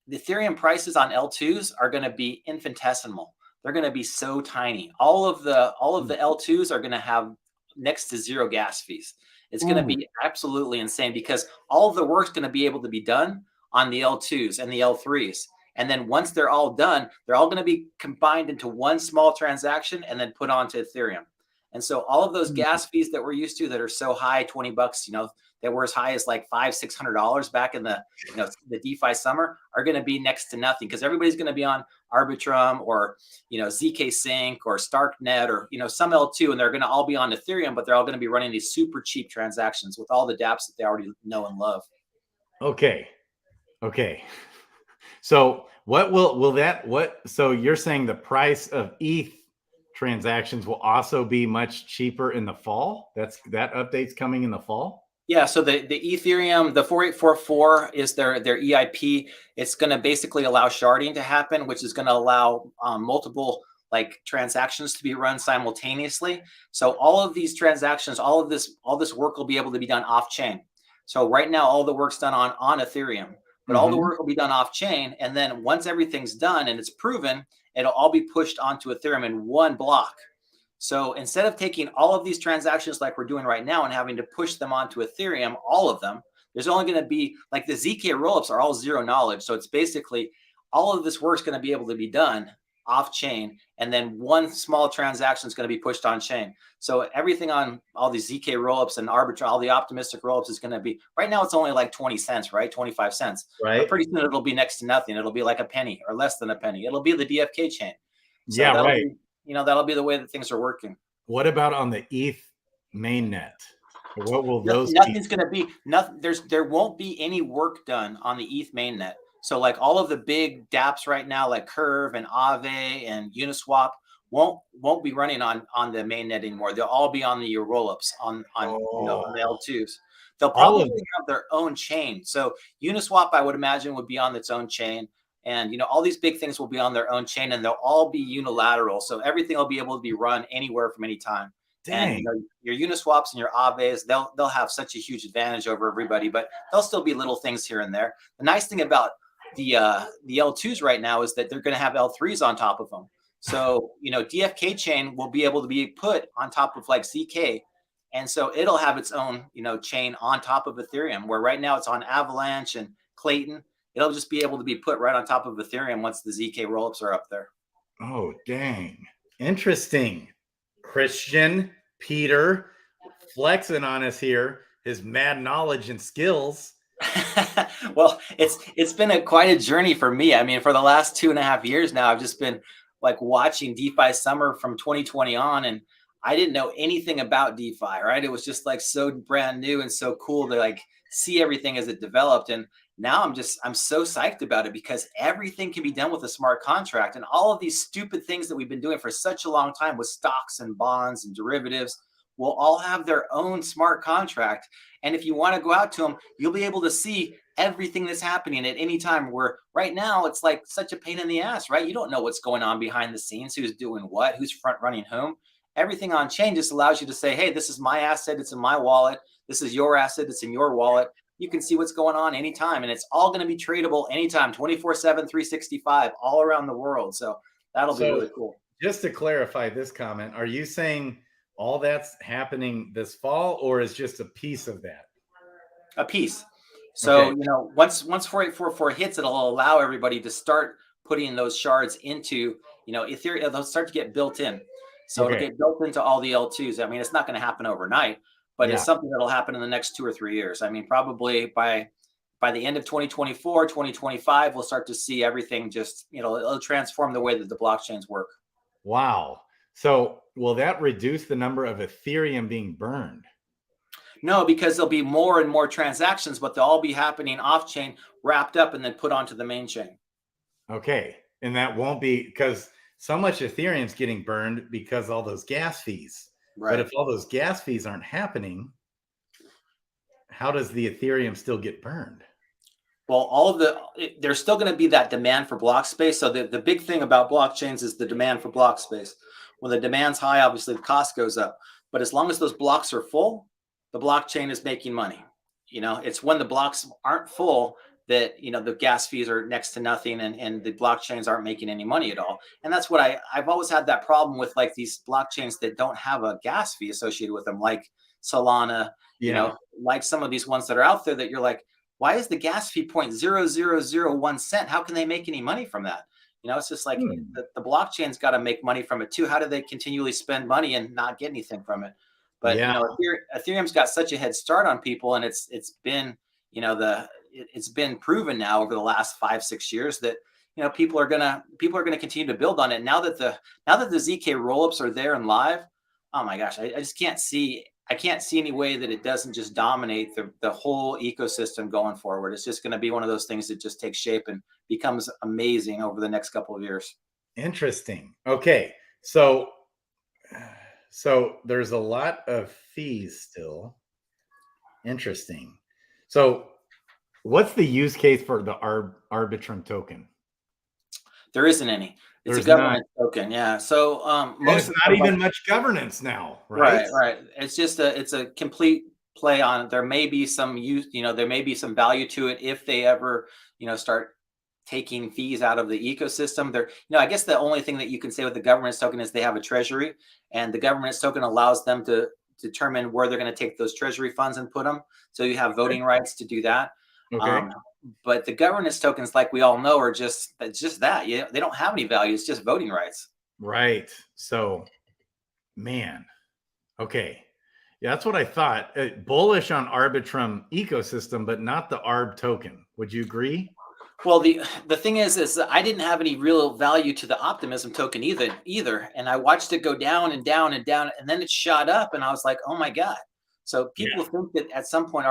the Ethereum prices on L2s are going to be infinitesimal. They're going to be so tiny. All of the L2s are going to have next to zero gas fees. It's going to be absolutely insane because all of the work's going to be able to be done on the L2s and the L3s. And then once they're all done, they're all going to be combined into one small transaction and then put onto Ethereum. And so all of those gas fees that we're used to that are so high, $20, that were as high as like $500-600 back in the the DeFi summer are going to be next to nothing, because everybody's going to be on Arbitrum or ZK Sync or Starknet or some L2, and they're going to all be on Ethereum, but they're all going to be running these super cheap transactions with all the dApps that they already know and love. Okay. So so you're saying the price of ETH transactions will also be much cheaper in the fall? That update's coming in the fall? Yeah, so the Ethereum, the 4844 is their EIP. It's going to basically allow sharding to happen, which is going to allow multiple transactions to be run simultaneously. So all of these transactions, all this work will be able to be done off chain. So right now, all the work's done on Ethereum, but all the work will be done off chain. And then once everything's done and it's proven, it'll all be pushed onto Ethereum in one block. So instead of taking all of these transactions like we're doing right now and having to push them onto Ethereum, all of them, there's only going to be like the ZK rollups are all zero knowledge. So it's basically all of this work's going to be able to be done off chain, and then one small transaction is going to be pushed on chain. So everything on all these ZK rollups and Arbitrum, all the optimistic rollups is going to be, right now it's only like 20 cents, right? 25 cents. Right. But pretty soon it'll be next to nothing. It'll be like a penny or less than a penny. It'll be the DFKChain. So yeah, right. That'll be the way that things are working. What about on the ETH mainnet? What will those nothing's going to be nothing. There won't be any work done on the ETH mainnet. So like all of the big dApps right now, like Curve and Aave and Uniswap, won't be running on the mainnet anymore. They'll all be on the rollups on the L2s. They'll probably have their own chain. So Uniswap, I would imagine, would be on its own chain. And all these big things will be on their own chain, and they'll all be unilateral. So everything will be able to be run anywhere from any time. Dang. And your Uniswaps and your Aaves, they'll have such a huge advantage over everybody, but there'll still be little things here and there. The nice thing about the L2s right now is that they're going to have L3s on top of them. So DFKChain will be able to be put on top of like ZK, and so it'll have its own chain on top of Ethereum, where right now it's on Avalanche and Klaytn. It'll just be able to be put right on top of Ethereum once the ZK rollups are up there. Oh, dang. Interesting. Kristian, Peter, flexing on us here, his mad knowledge and skills. Well, it's been quite a journey for me. I mean, for the last 2.5 years now, I've just been like watching DeFi summer from 2020 on, and I didn't know anything about DeFi, right? It was just like so brand new and so cool to like see everything as it developed. And now I'm so psyched about it, because everything can be done with a smart contract, and all of these stupid things that we've been doing for such a long time with stocks and bonds and derivatives will all have their own smart contract. And if you want to go out to them, you'll be able to see everything that's happening at any time, where right now it's like such a pain in the ass, right? You don't know what's going on behind the scenes, who's doing what, who's front running whom. Everything on chain just allows you to say, hey, this is my asset, it's in my wallet. This is your asset, it's in your wallet. You can see what's going on anytime, and it's all going to be tradable anytime, 24/7, 365, all around the world. So that'll be really cool. Just to clarify this comment, are you saying all that's happening this fall, or is just a piece of that? A piece. So, Okay. once 4844 hits, it'll allow everybody to start putting those shards into, Ethereum. They'll start to get built in. So it'll get built into all the L2s. I mean, it's not going to happen overnight, but it's something that'll happen in the next 2 or 3 years. I mean, probably by the end of 2024, 2025, we'll start to see everything just, it'll transform the way that the blockchains work. Wow. So will that reduce the number of Ethereum being burned? No, because there'll be more and more transactions, but they'll all be happening off chain, wrapped up, and then put onto the main chain. Okay. And that won't be, because so much Ethereum's getting burned because all those gas fees. Right. But if all those gas fees aren't happening, how does the Ethereum still get burned? Well, there's still going to be that demand for block space. So the big thing about blockchains is the demand for block space. When the demand's high, obviously the cost goes up. But as long as those blocks are full, the blockchain is making money. It's when the blocks aren't full that, the gas fees are next to nothing, and the blockchains aren't making any money at all. And that's what I've always had that problem with, like these blockchains that don't have a gas fee associated with them, like Solana, like some of these ones that are out there that you're like, why is the gas fee 0.0001 cent? How can they make any money from that? It's just like the blockchain's got to make money from it too. How do they continually spend money and not get anything from it? But Yeah. Ethereum's got such a head start on people, and it's been it's been proven now over the last 5-6 years that people are gonna continue to build on it. Now that the ZK rollups are there and live, oh my gosh, I just can't see any way that it doesn't just dominate the whole ecosystem going forward. It's just going to be one of those things that just takes shape and becomes amazing over the next couple of years. Interesting. Okay, so there's a lot of fees still. Interesting. So what's the use case for the Arbitrum token? There isn't any. It's a governance token, yeah. So most not even much governance now, right? Right. It's just it's a complete play on it. There may be some use, there may be some value to it if they ever, start taking fees out of the ecosystem. There, I guess the only thing that you can say with the governance token is they have a treasury, and the governance token allows them to determine where they're going to take those treasury funds and put them. So you have voting rights to do that. Okay. But the governance tokens, like we all know, are just that. Yeah, they don't have any value. It's just voting rights. Right. So, man. Okay. Yeah, that's what I thought. Bullish on Arbitrum ecosystem, but not the ARB token. Would you agree? Well, the thing is I didn't have any real value to the optimism token either, and I watched it go down and down and down, and then it shot up, and I was like, oh my god. So people think that at some point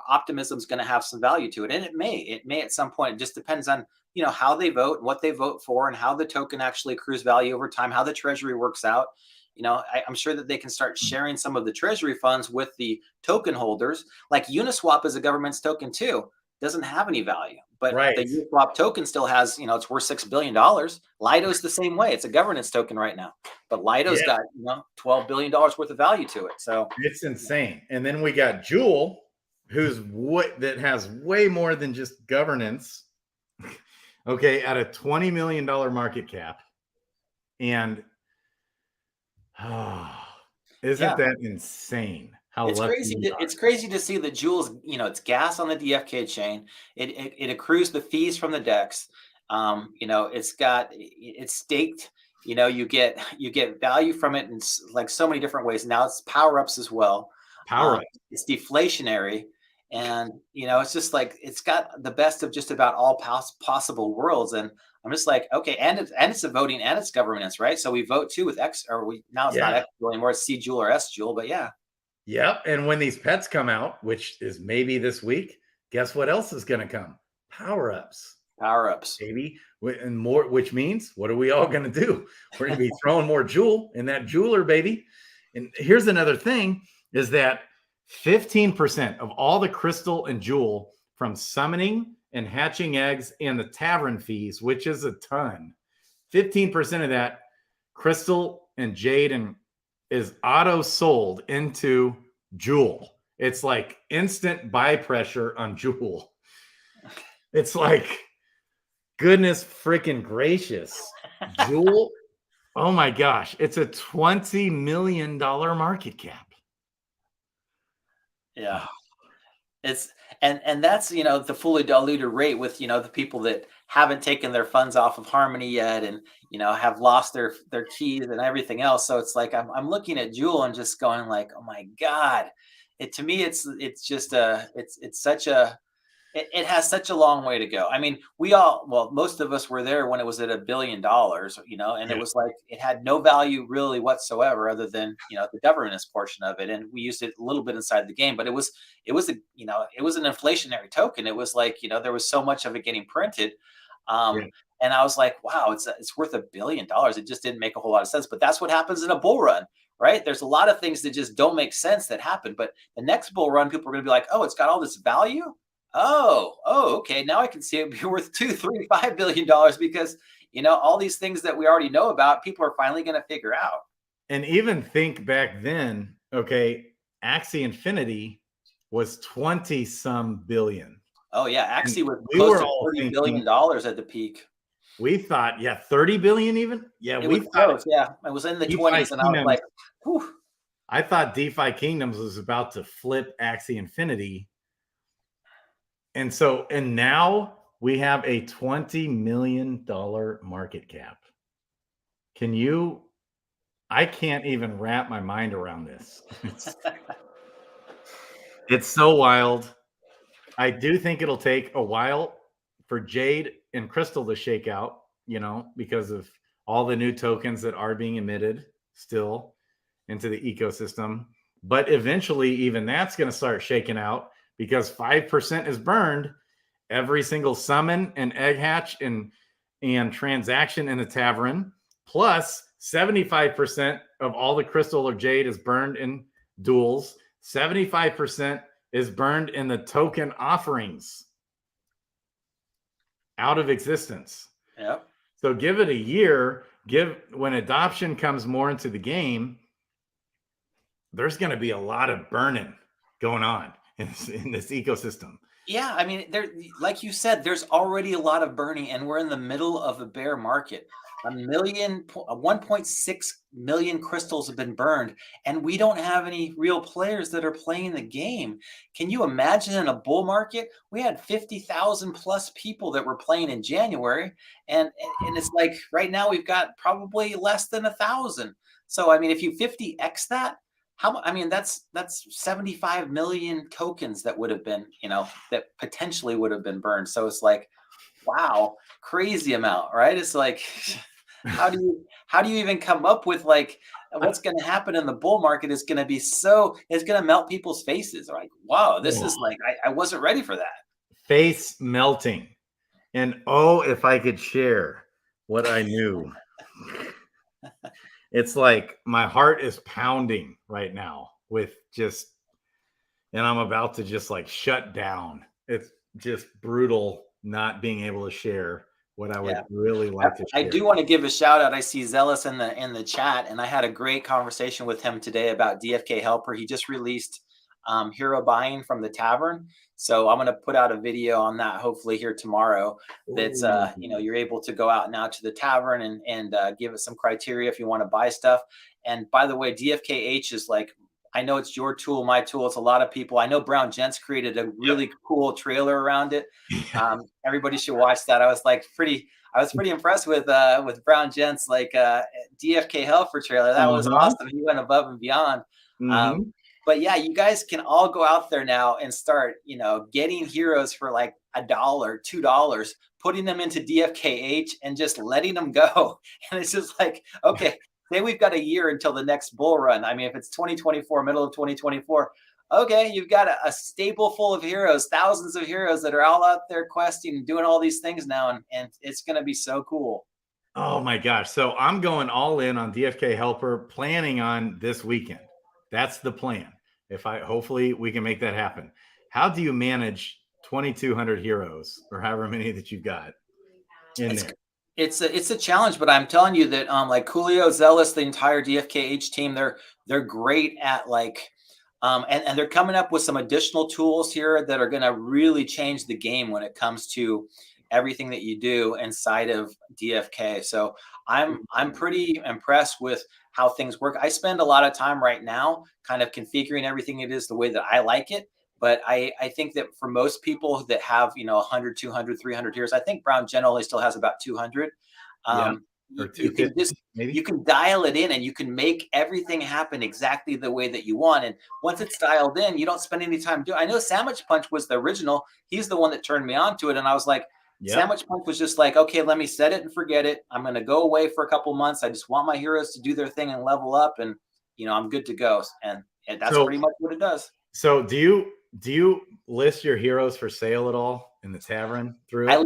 optimism is going to have some value to it, and it may at some point. It just depends on how they vote, what they vote for, and how the token actually accrues value over time, how the treasury works out. I'm sure that they can start sharing some of the treasury funds with the token holders. Like Uniswap is a government's token too, doesn't have any value, but the Uniswap token still has, it's worth $6 billion. Lido's the same way. It's a governance token right now, but Lido's got, $12 billion worth of value to it. So it's insane. And then we got Jewel, that has way more than just governance. Okay. At a $20 million market cap. And isn't that insane? It's crazy. It's crazy to see the Jewels. It's gas on the DFK chain. It accrues the fees from the DEX. It's staked. You get value from it in like so many different ways. Now it's power ups as well. It's deflationary, and it's just like it's got the best of just about all possible worlds. And I'm just like, okay, and it's a voting and it's governance, right? So we vote too with X, or now it's not X Jewel anymore. It's C Jewel or S Jewel, but yeah. Yep. And when these pets come out, which is maybe this week, guess what else is going to come? Power-ups. Power-ups. Baby. And more, which means, what are we all going to do? We're going to be throwing more Jewel in that jeweler, baby. And here's another thing, is that 15% of all the crystal and jewel from summoning and hatching eggs and the tavern fees, which is a ton, 15% of that crystal and jade and is auto sold into Jewel. It's like instant buy pressure on Jewel. It's like, goodness freaking gracious. Jewel, oh my gosh, it's a $20 million market cap. Yeah. It's and that's the fully diluted rate with the people that haven't taken their funds off of Harmony yet, and have lost their keys and everything else. So it's like I'm looking at Jewel and just going like, oh my god. To me it's such a it has such a long way to go. I mean, most of us were there when it was at $1 billion, and it was like it had no value really whatsoever other than the governance portion of it, and we used it a little bit inside the game, but it was an inflationary token. It was like there was so much of it getting printed, and I was like, wow, it's worth $1 billion. It just didn't make a whole lot of sense, but that's what happens in a bull run. Right? There's a lot of things that just don't make sense that happen, but the next bull run, people are going to be like, oh, it's got all this value. Oh, okay. Now I can see it be worth $2, $3, $5 billion because, all these things that we already know about, people are finally going to figure out. And even think back then, okay, Axie Infinity was 20 some billion. Oh yeah. Axie was close to $30 billion at the peak. We thought, 30 billion even? Yeah, we thought it was in the 20s, and I was like, whew. I thought DeFi Kingdoms was about to flip Axie Infinity. And now we have a $20 million market cap. I can't even wrap my mind around this. It's so wild. I do think it'll take a while for Jade and Crystal to shake out, because of all the new tokens that are being emitted still into the ecosystem. But eventually, even that's going to start shaking out because 5% is burned every single summon and egg hatch and transaction in the tavern. Plus, 75% of all the crystal or jade is burned in duels. 75% is burned in the token offerings out of existence. Yep. So give it a year. When adoption comes more into the game, there's going to be a lot of burning going on in this ecosystem. Yeah, I mean, like you said, there's already a lot of burning, and we're in the middle of a bear market. 1.6 million crystals have been burned, and we don't have any real players that are playing the game. Can you imagine in a bull market, we had 50,000 plus people that were playing in January, and it's like right now we've got probably less than 1,000. So I mean, if you 50x that, that's 75 million tokens that would have been, that potentially would have been burned. So it's like, wow, crazy amount, right? It's like, how do you even come up with like what's going to happen in the bull market is going to be it's going to melt people's faces. Like, wow, this is like, I wasn't ready for that. Face melting. And if I could share what I knew. It's like my heart is pounding right now and I'm about to just like shut down. It's just brutal not being able to share what I would really like to share. I do want to give a shout out. I see Zealous in the chat, and I had a great conversation with him today about DFK Helper. He just released hero buying from the tavern. So I'm going to put out a video on that hopefully here tomorrow. That's you're able to go out now to the tavern and give it some criteria if you want to buy stuff. And by the way, DFKH is like, I know it's your tool, my tool. It's a lot of people. I know Brown Gents created a really cool trailer around it. Everybody should watch that. I was pretty impressed with Brown Gents, like DFK Helper trailer. That was awesome. He went above and beyond. But yeah, you guys can all go out there now and start, getting heroes for like $1, $2, putting them into DFKH and just letting them go. And it's just like, okay, say we've got a year until the next bull run. I mean, if it's 2024, middle of 2024, okay, you've got a stable full of heroes, thousands of heroes that are all out there questing and doing all these things now. And it's going to be so cool. Oh my gosh. So I'm going all in on DFK Helper, planning on this weekend. That's the plan. Hopefully we can make that happen. How do you manage 2,200 heroes or however many that you've got in there? It's a challenge, but I'm telling you that like Coolio, Zealous, the entire DFKH team, they're great at like and they're coming up with some additional tools here that are going to really change the game when it comes to everything that you do inside of DFK. So I'm pretty impressed with how things work. I spend a lot of time right now kind of configuring everything it is the way that I like it. But I think that for most people that have, 100, 200, 300 heroes, I think Brown generally still has about 200. You can dial it in and you can make everything happen exactly the way that you want. And once it's dialed in, you don't spend any time doing. I know Sandwich Punch was the original. He's the one that turned me on to it. And I was like, Sandwich Punch was just like, okay, let me set it and forget it. I'm going to go away for a couple months. I just want my heroes to do their thing and level up, and I'm good to go. And that's pretty much what it does. So do you list your heroes for sale at all in the tavern through? I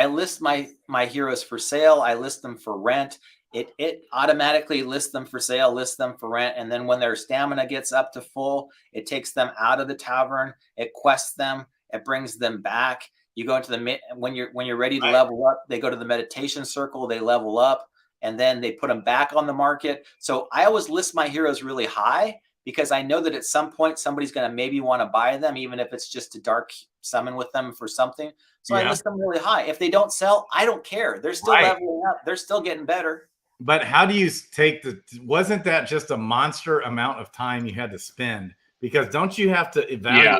list my heroes for sale. I list them for rent. It automatically lists them for sale, lists them for rent, and then when their stamina gets up to full, it takes them out of the tavern. It quests them. It brings them back. You go into when you're ready to level up, they go to the meditation circle, they level up, and then they put them back on the market. So I always list my heroes really high because I know that at some point somebody's going to maybe want to buy them, even if it's just a dark summon with them for something. So I list them really high. If they don't sell, I don't care. They're still leveling up. They're still getting better. But how do you wasn't that just a monster amount of time you had to spend? Because don't you have to evaluate? Yeah,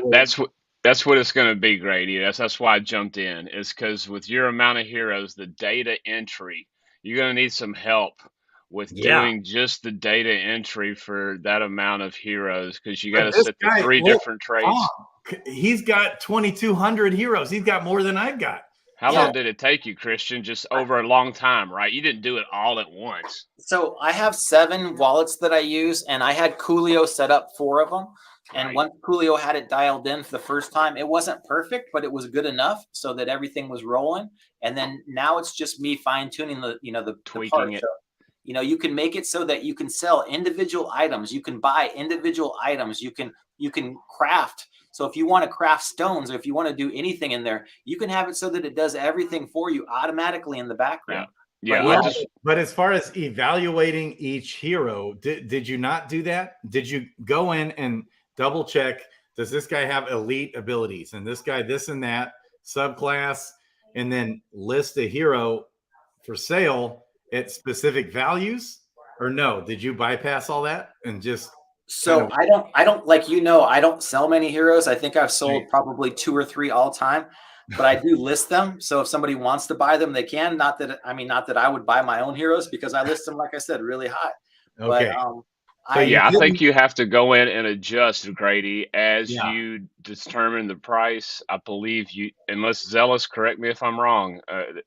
that's what it's going to be, Grady. That's why I jumped in, is because with your amount of heroes, the data entry, you're going to need some help with Yeah. doing just the data entry for that amount of heroes, because you got But to this set the guy, 3 look, different Tom, traits. he's got 2,200 heroes. He's got more than I've got. How Yeah. long did it take you, Kristian? Just over a long time, right? You didn't do it all at once. So I have 7 wallets that I use, and I had Coolio set up 4 of them. And Right. once Coolio had it dialed in for the first time, it wasn't perfect, but it was good enough so that everything was rolling. And then now it's just me fine tuning the Tweaking parts. it. So, you can make it so that you can sell individual items. You can buy individual items. You can craft. So if you want to craft stones, or if you want to do anything in there, you can have it so that it does everything for you automatically in the background. Yeah. But Yeah. But as far as evaluating each hero, did you not do that? Did you go in and double check? Does this guy have elite abilities, and this guy this and that subclass, and then list a hero for sale at specific values? Or no, did you bypass all that and just So kind of I don't like, I don't sell many heroes. I think I've sold Right. probably 2 or 3 all time, but I do list them. So if somebody wants to buy them, they can. Not that I would buy my own heroes, because I list them, like I said, really high. But okay? So you Yeah, I think didn't, you have to go in and adjust, Grady, as yeah. you determine the price. I believe you, unless Zealous, correct me if I'm wrong. I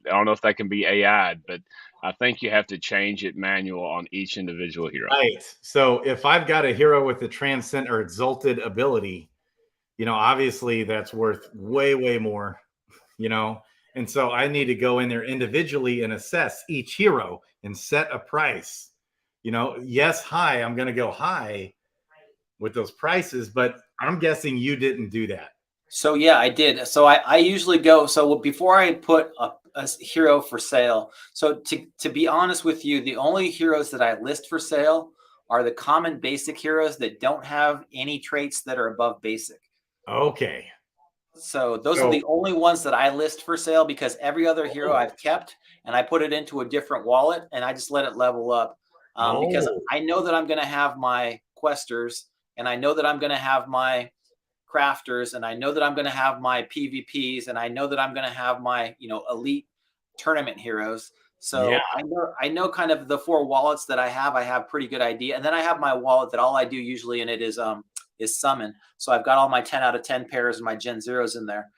don't know if that can be AI'd, but I think you have to change it manual on each individual hero. Right. So if I've got a hero with the transcend or exalted ability, obviously that's worth way, way more, and so I need to go in there individually and assess each hero and set a price. Yes, high. I'm going to go high with those prices, but I'm guessing you didn't do that. So yeah, I did. So I usually go. So before I put a hero for sale. So to be honest with you, the only heroes that I list for sale are the common basic heroes that don't have any traits that are above basic. Okay. So those are the only ones that I list for sale, because every other hero I've kept and I put it into a different wallet and I just let it level up. Because I know that I'm going to have my questers, and I know that I'm going to have my crafters, and I know that I'm going to have my PvPs, and I know that I'm going to have my, elite tournament heroes. So Yeah. I know kind of the 4 wallets that I have pretty good idea. And then I have my wallet that all I do usually in it is summon. So I've got all my 10 out of 10 pairs and my Gen Zeros in there,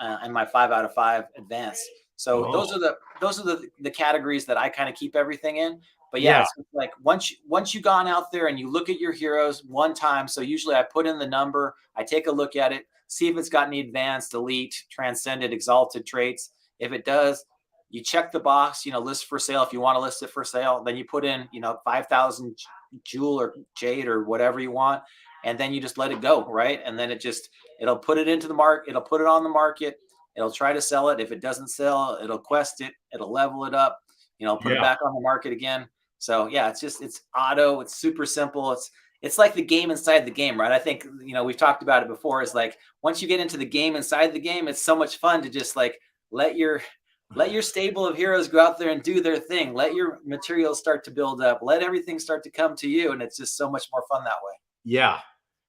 and my 5 out of 5 advanced. So those are the categories that I kind of keep everything in. But yeah, it's like once you've gone out there and you look at your heroes one time. So usually I put in the number, I take a look at it, see if it's got any advanced, elite, transcended, exalted traits. If it does, you check the box, list for sale. If you want to list it for sale, then you put in, 5,000 jewel or jade or whatever you want. And then you just let it go. Right. And then it'll put it into the market. It'll put it on the market. It'll try to sell it. If it doesn't sell, it'll quest it. It'll level it up, put it back on the market again. So yeah, it's auto. It's super simple. It's like the game inside the game, right? I think, we've talked about it before, is like, once you get into the game inside the game, it's so much fun to just like let your stable of heroes go out there and do their thing. Let your materials start to build up. Let everything start to come to you. And it's just so much more fun that way. Yeah.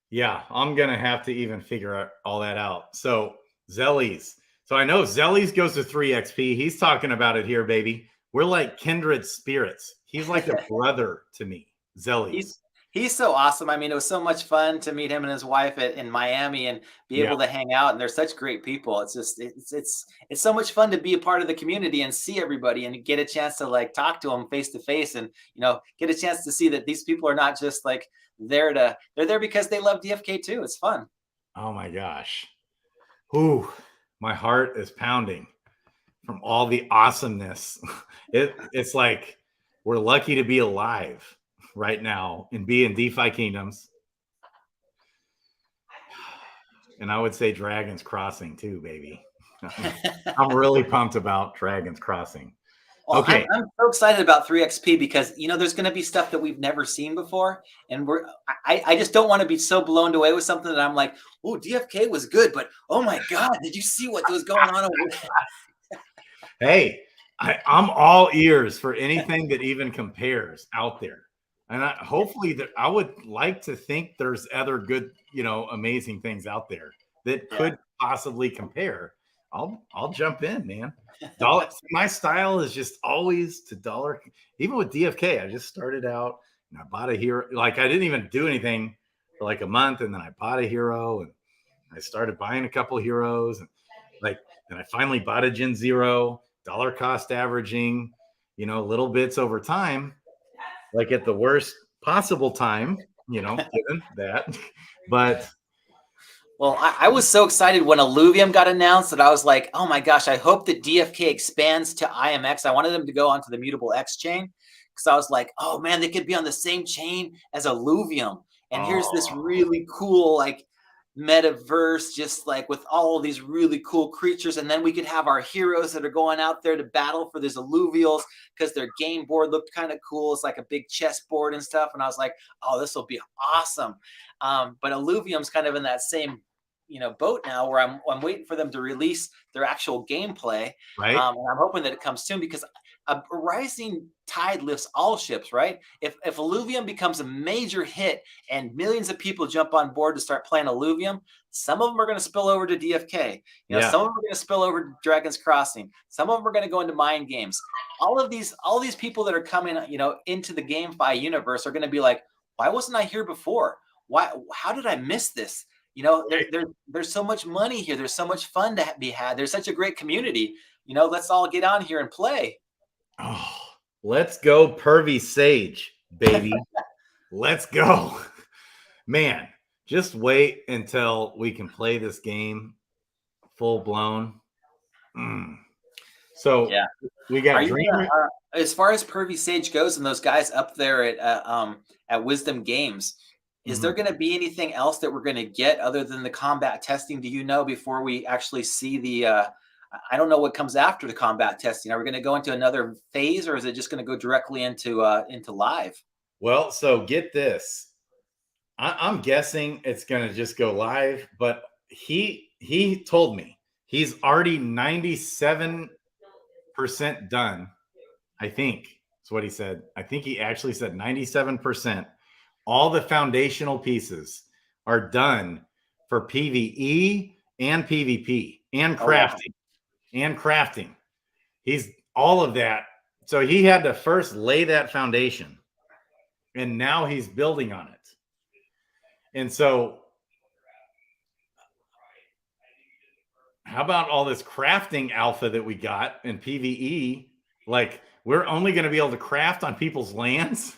Yeah. I'm going to have to even figure all that out. So Zellies. So I know Zellies goes to 3 XP. He's talking about it here, baby. We're like kindred spirits. He's like a brother to me, Zellies. He's so awesome. I mean, it was so much fun to meet him and his wife in Miami and be able to hang out. And they're such great people. It's just, it's so much fun to be a part of the community and see everybody and get a chance to like talk to them face to face, and, get a chance to see that these people are not just like they're there because they love DFK too. It's fun. Oh my gosh. Ooh, my heart is pounding from all the awesomeness. It's like we're lucky to be alive right now and be in DeFi Kingdoms. And I would say Dragon's Crossing too, baby. I'm really pumped about Dragon's Crossing. Well, Okay. I'm so excited about 3XP because, there's going to be stuff that we've never seen before. And I just don't want to be so blown away with something that I'm like, oh, DFK was good, but oh my God, did you see what was going on over there? Hey, I'm all ears for anything that even compares out there. And hopefully that I would like to think there's other good, amazing things out there that could possibly compare. I'll jump in, man. Dollar. My style is just always to dollar. Even with DFK, I just started out and I bought a hero. Like I didn't even do anything for like a month, and then I bought a hero, and I started buying a couple heroes, and like then I finally bought a Gen Zero, dollar cost averaging, little bits over time, like at the worst possible time, given that, but. Well, I was so excited when Illuvium got announced that I was like, oh my gosh, I hope that DFK expands to IMX. I wanted them to go onto the Mutable X chain because I was like, oh man, they could be on the same chain as Illuvium. And here's this really cool, like, metaverse, just like with all of these really cool creatures. And then we could have our heroes that are going out there to battle for these alluvials because their game board looked kind of cool. It's like a big chessboard and stuff. And I was like, oh, this will be awesome. But Illuvium's kind of in that same boat now where I'm waiting for them to release their actual gameplay. Right. And I'm hoping that it comes soon because a rising tide lifts all ships, right? If Illuvium becomes a major hit and millions of people jump on board to start playing Illuvium, some of them are going to spill over to DFK. Some of them are going to spill over to Dragon's Crossing. Some of them are going to go into mind games. All these people that are coming, into the GameFi universe are going to be like, why wasn't I here before? How did I miss this? There's so much money here. There's so much fun to be had. There's such a great community. Let's all get on here and play. Oh, let's go Pervy Sage, baby. Let's go. Man, just wait until we can play this game full blown. So yeah, we got as far as Pervy Sage goes and those guys up there at Wisdom Games. Is there going to be anything else that we're going to get other than the combat testing? Do you know before we actually see the? I don't know what comes after the combat testing. Are we going to go into another phase, or is it just going to go directly into live? Well, so get this. I'm guessing it's going to just go live, but he told me he's already 97% done. I think that's what he said. I think he actually said 97%. All the foundational pieces are done for PvE and PvP and crafting. He's all of that. So he had to first lay that foundation, and now he's building on it. And so how about all this crafting alpha that we got in PvE? Like, we're only going to be able to craft on people's lands.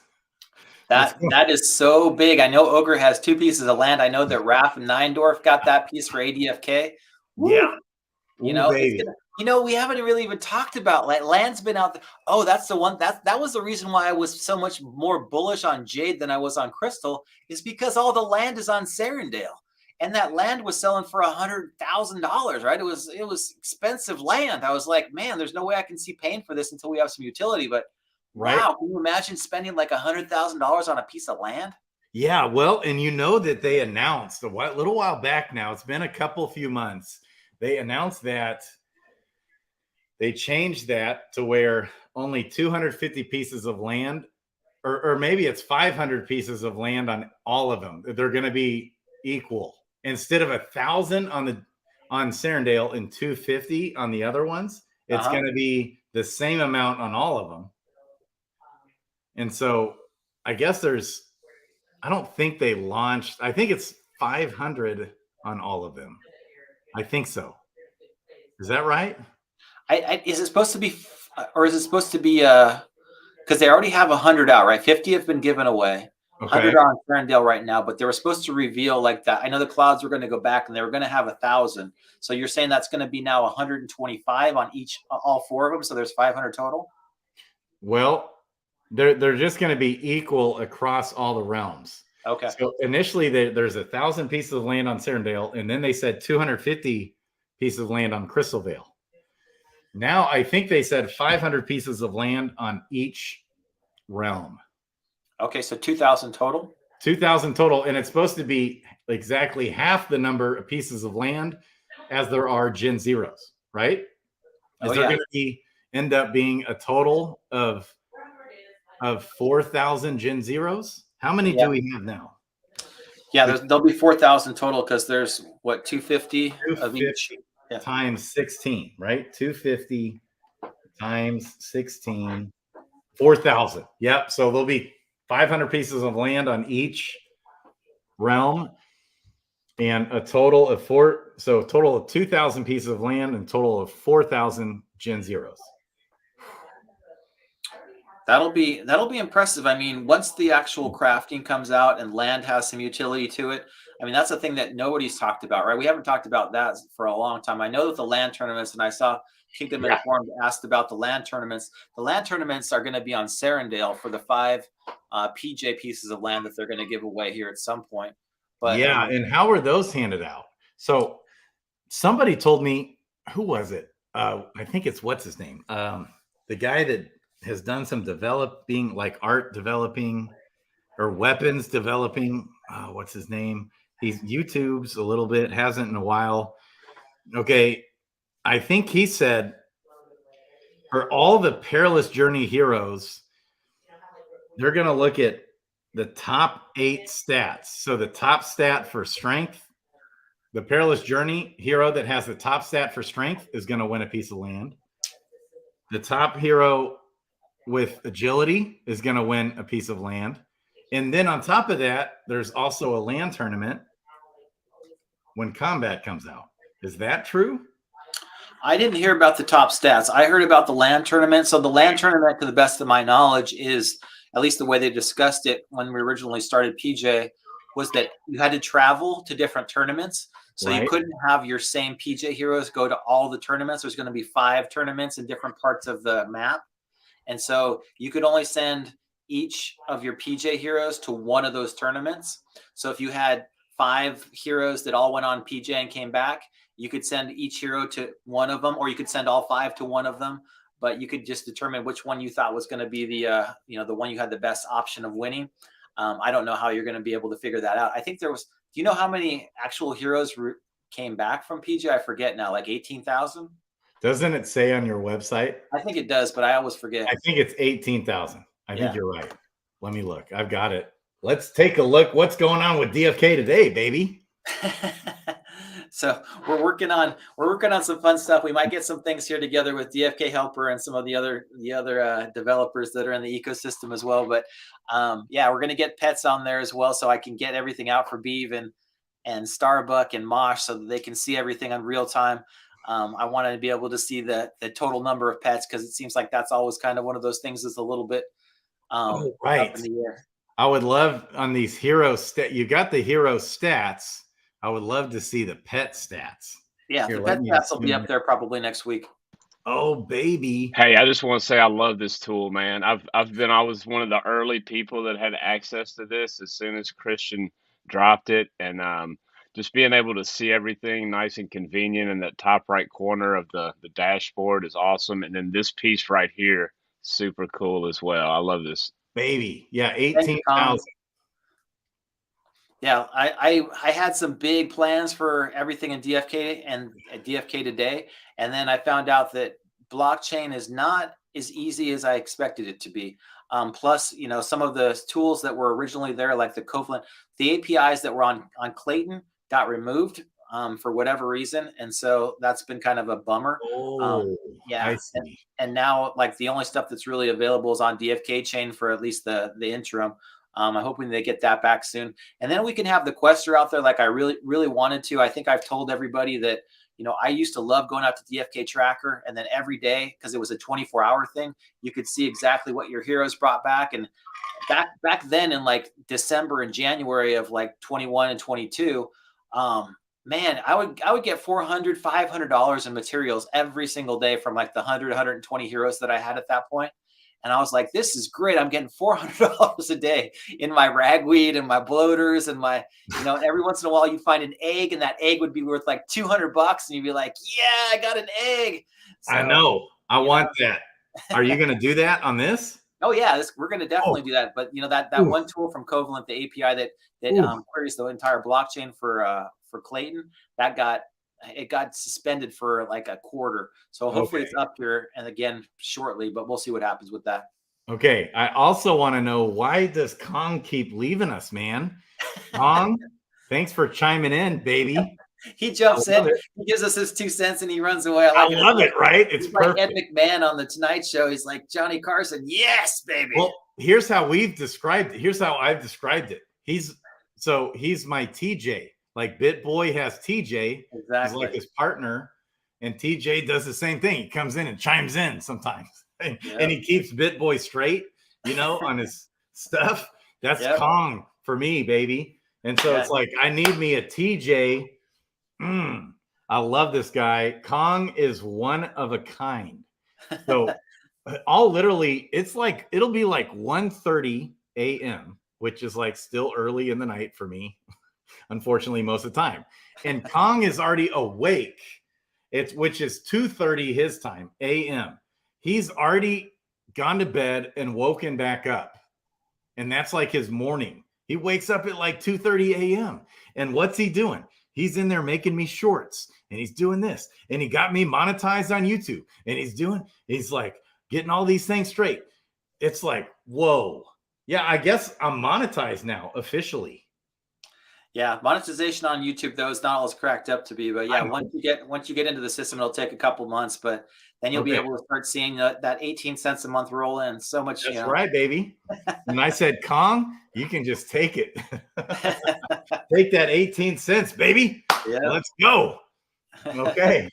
That is so big. I know Ogre has 2 pieces of land. I know that Raph and Neindorf got that piece for ADFK. Woo! Yeah. We haven't really even talked about land's been out there. Oh, that's the one. That was the reason why I was so much more bullish on Jade than I was on Crystal, is because all the land is on Serendale. And that land was selling for $100,000, right? It was expensive land. I was like, man, there's no way I can see paying for this until we have some utility. But right. Wow, can you imagine spending like $100,000 on a piece of land? Yeah, well, and that they announced a little while back now, it's been a few months, they announced that they changed that to where only 250 pieces of land, or maybe it's 500 pieces of land on all of them. They're going to be equal. Instead of 1,000 on Serendale and 250 on the other ones, it's going to be the same amount on all of them. And so I guess I don't think they launched. I think it's 500 on all of them. I think so. Is that right? Is it supposed to be, or is it supposed to be, because they already have 100 out, right? 50 have been given away. Okay. 100 are on Ferndale right now, but they were supposed to reveal like that. I know the clouds were going to go back and they were going to have 1,000. So you're saying that's going to be now 125 on all 4 of them. So there's 500 total. Well, they're just going to be equal across all the realms. Okay. So initially there's 1,000 pieces of land on Serendale, and then they said 250 pieces of land on Crystal Vale. Now I think they said 500 pieces of land on each realm. Okay, so 2,000 total? 2,000 total, and it's supposed to be exactly half the number of pieces of land as there are Gen Zeros, right? Is there going to end up being a total of 4,000 Gen Zeros? How many do we have now? Yeah, there'll be 4,000 total because there's, 250 of each? times 16, right? 250 times 16, 4,000. Yep. So there'll be 500 pieces of land on each realm, and a total of 2,000 pieces of land and total of 4,000 Gen Zeros. That'll be impressive. I mean, once the actual crafting comes out and land has some utility to it, I mean, that's the thing that nobody's talked about, right? We haven't talked about that for a long time. I know that the land tournaments, and I saw Kingdom Informed asked about the land tournaments. The land tournaments are going to be on Serendale for the 5 PJ pieces of land that they're going to give away here at some point. But yeah, and how are those handed out? So somebody told me, who was it? I think it's what's his name? The guy that has done some developing, like art developing or weapons developing. What's his name? He's YouTube's a little bit, hasn't in a while. Okay. I think he said for all the perilous journey heroes, they're going to look at the top 8 stats. So the top stat for strength, the perilous journey hero that has the top stat for strength is going to win a piece of land. The top hero with agility is going to win a piece of land. And then on top of that, there's also a land tournament when combat comes out. Is that true? I didn't hear about the top stats. I heard about the land tournament. So the land tournament, to the best of my knowledge, is, at least the way they discussed it when we originally started PJ, was that you had to travel to different tournaments. So you couldn't have your same PJ heroes go to all the tournaments. There's going to be 5 tournaments in different parts of the map. And so you could only send each of your PJ heroes to one of those tournaments. So if you had 5 heroes that all went on PJ and came back, you could send each hero to one of them, or you could send all 5 to one of them. But you could just determine which one you thought was going to be the the one you had the best option of winning. I don't know how you're going to be able to figure that out. I think there was. Do you know how many actual heroes came back from PJ? I forget now, like 18,000. Doesn't it say on your website? I think it does, but I always forget. I think it's 18,000. I think you're right. Let me look. I've got it. Let's take a look. What's going on with DFK today, baby? So we're working on some fun stuff. We might get some things here together with DFK Helper and some of the other developers that are in the ecosystem as well. But we're going to get pets on there as well, so I can get everything out for Beeve and Starbuck and Mosh, so that they can see everything on real time. I want to be able to see the total number of pets, because it seems like that's always kind of one of those things that's a little bit up in the air. I would love on these hero you got the hero stats. I would love to see the pet stats. Yeah, the pet stats will be up there probably next week. Oh, baby. Hey, I just want to say I love this tool, man. I was one of the early people that had access to this as soon as Kristian dropped it, and just being able to see everything nice and convenient in that top right corner of the dashboard is awesome. And then this piece right here, super cool as well. I love this. Baby. Yeah, 18,000. Yeah, I had some big plans for everything in DFK and at DFK today, and then I found out that blockchain is not as easy as I expected it to be. Plus, some of the tools that were originally there, like the Covalent, the APIs that were on Klaytn got removed for whatever reason, and so that's been kind of a bummer. I see. And now, like, the only stuff that's really available is on DFKChain for at least the interim. I'm hoping they get that back soon. And then we can have the Quester out there like I really, really wanted to. I think I've told everybody that, I used to love going out to DFK Tracker, and then every day, because it was a 24-hour thing, you could see exactly what your heroes brought back. And back then in like December and January of like 21 and 22, man, I would get $400, $500 in materials every single day from like the 100, 120 heroes that I had at that point. And I was like, this is great. I'm getting $400 a day in my ragweed and my bloaters and my, every once in a while you'd find an egg, and that egg would be worth like $200, and you'd be like, yeah, I got an egg. So, I know. I want that. Are you going to do that on this? Oh yeah, we're going to definitely do that. But that one tool from Covalent, the API that queries the entire blockchain for Klaytn, it got suspended for like a quarter. So hopefully it's up here and again shortly, but we'll see what happens with that. Okay. I also want to know, why does Kong keep leaving us, man? Kong, thanks for chiming in, baby. He jumps in, it. he gives us his 2 cents, and he runs away. I love it, right? It's He's like Ed perfect. McMahon on the Tonight Show. He's like Johnny Carson. Yes, baby. Well, here's how I've described it. He's my TJ. Like BitBoy has TJ. Exactly. He's like his partner, and TJ does the same thing. He comes in and chimes in sometimes, and he keeps BitBoy straight, on his stuff. That's Kong for me, baby. And so it's like, I need me a TJ. I love this guy. Kong is one of a kind. So it'll be like 1:30 a.m., which is like still early in the night for me, unfortunately, most of the time. And Kong is already awake, which is 2:30 his time, a.m. He's already gone to bed and woken back up. And that's like his morning. He wakes up at like 2:30 a.m. And what's he doing? He's in there making me shorts, and he's doing this, and he got me monetized on YouTube, and he's like getting all these things straight. It's like, whoa. Yeah, I guess I'm monetized now officially. Yeah, monetization on YouTube though is not all it's cracked up to be, but yeah, once you get into the system, it'll take a couple months, but then you'll be able to start seeing that 18 cents a month roll in. So much. That's right, baby. And I said, Kong, you can just take it. Take that 18 cents, baby. Yeah. Let's go. Okay.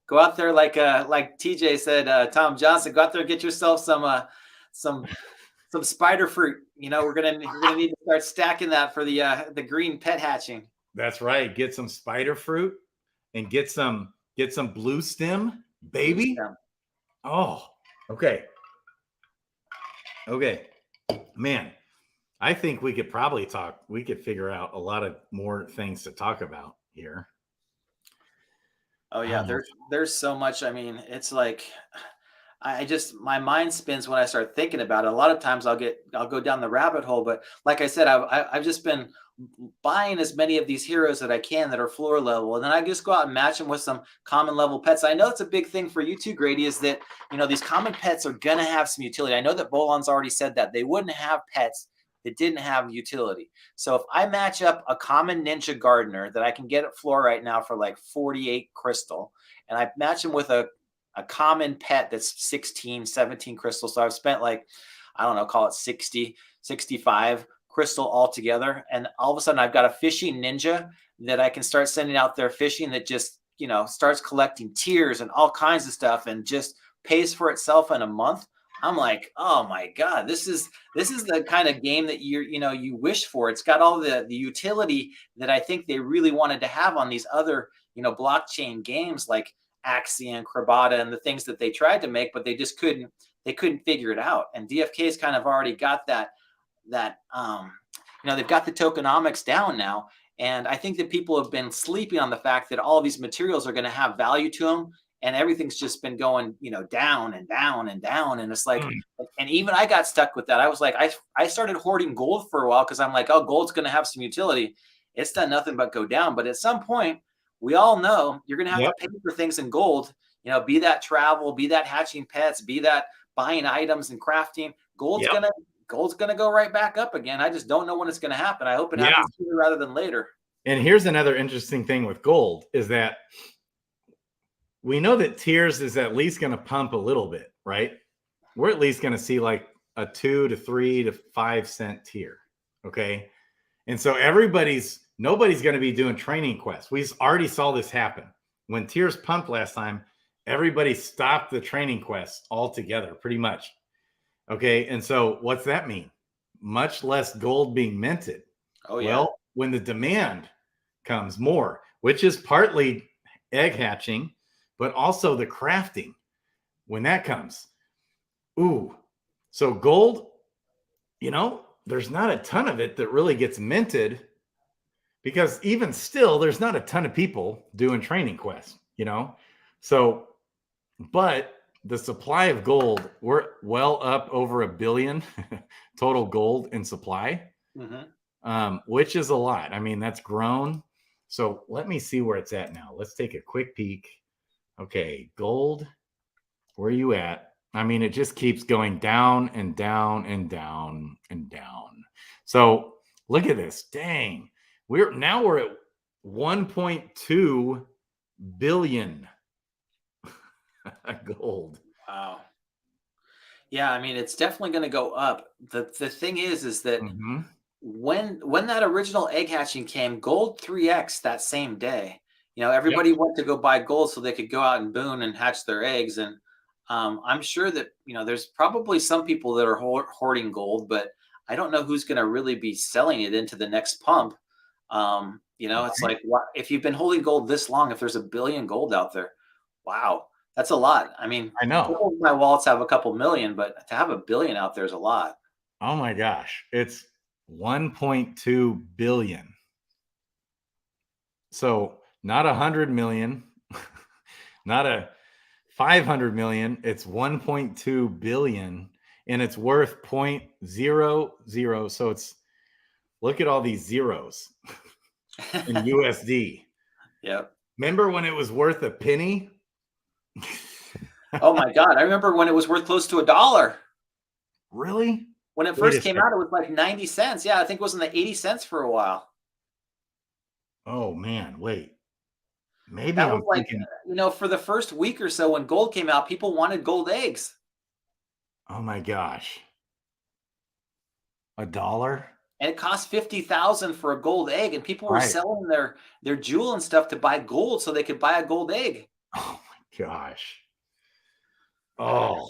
Go out there like TJ said, Tom Johnson, go out there and get yourself some spider fruit. We're gonna need to start stacking that for the green pet hatching. That's right. Get some spider fruit and get some blue stem, baby. Blue stem. Oh, okay. Okay. Man, I think we could probably figure out a lot of more things to talk about here. Oh yeah, there's so much. I mean, it's like my mind spins when I start thinking about it. A lot of times I'll go down the rabbit hole, but like I said, I've just been buying as many of these heroes that I can that are floor level, and then I just go out and match them with some common level pets. I know it's a big thing for you too, Grady, is that these common pets are gonna have some utility. I know that Bolon's already said that they wouldn't have pets that didn't have utility. So if I match up a common ninja gardener that I can get at floor right now for like 48 crystal, and I match him with a common pet that's 16, 17 crystal. So I've spent like, I don't know, call it 60, 65 crystal altogether. And all of a sudden I've got a fishing ninja that I can start sending out there fishing that just, starts collecting tiers and all kinds of stuff and just pays for itself in a month. I'm like, oh my God, this is the kind of game that you wish for. It's got all the utility that I think they really wanted to have on these other, blockchain games like Axion, Krabata, and the things that they tried to make, but they just couldn't figure it out. And DFK's kind of already got that they've got the tokenomics down now. And I think that people have been sleeping on the fact that all of these materials are going to have value to them. And everything's just been going, down and down and down. And it's like, and even I got stuck with that. I was like, I started hoarding gold for a while because I'm like, oh, gold's going to have some utility. It's done nothing but go down. But at some point, we all know you're going to have to pay for things in gold, be that travel, be that hatching pets, be that buying items and crafting. Gold's going to go right back up again. I just don't know when it's going to happen. I hope it happens sooner rather than later. And here's another interesting thing with gold is that we know that tiers is at least going to pump a little bit, right? We're at least going to see like a 2 to 3 to 5 cent tier. Okay. And so nobody's going to be doing training quests. We already saw this happen. When tiers pumped last time, everybody stopped the training quests altogether, pretty much. Okay. And so what's that mean? Much less gold being minted. Oh, yeah. Well, when the demand comes more, which is partly egg hatching, but also the crafting, when that comes. Ooh. So gold, there's not a ton of it that really gets minted, because even still, there's not a ton of people doing training quests, So, but the supply of gold, we're well up over 1 billion total gold in supply, which is a lot. I mean, that's grown. So let me see where it's at now. Let's take a quick peek. Okay, gold, where are you at? I mean, it just keeps going down and down and down and down. So look at this. Dang. We're at 1.2 billion gold. Wow. Yeah, I mean, it's definitely going to go up. The thing is that when that original egg hatching came, gold 3x that same day. Everybody went to go buy gold so they could go out and boon and hatch their eggs. And I'm sure that there's probably some people that are hoarding gold, but I don't know who's going to really be selling it into the next pump. It's like, if you've been holding gold this long, if there's 1 billion gold out there, wow, that's a lot. I mean, I know. a couple of my wallets have a couple million, but to have 1 billion out there is a lot. Oh my gosh. It's 1.2 billion. So not 100 million, not a 500 million. It's 1.2 billion, and it's worth 0.00. So it's, look at all these zeros in USD. Yep. Remember when it was worth a penny? Oh my God. I remember when it was worth close to $1. Really? When it first came out, it was like 90 cents. Yeah, I think it was in the 80 cents for a while. Oh man, wait. Maybe that I'm was like, thinking, for the first week or so when gold came out, people wanted gold eggs. oh my gosh. $1? And it cost 50,000 for a gold egg, and people were selling their jewel and stuff to buy gold so they could buy a gold egg. Oh my gosh. Oh,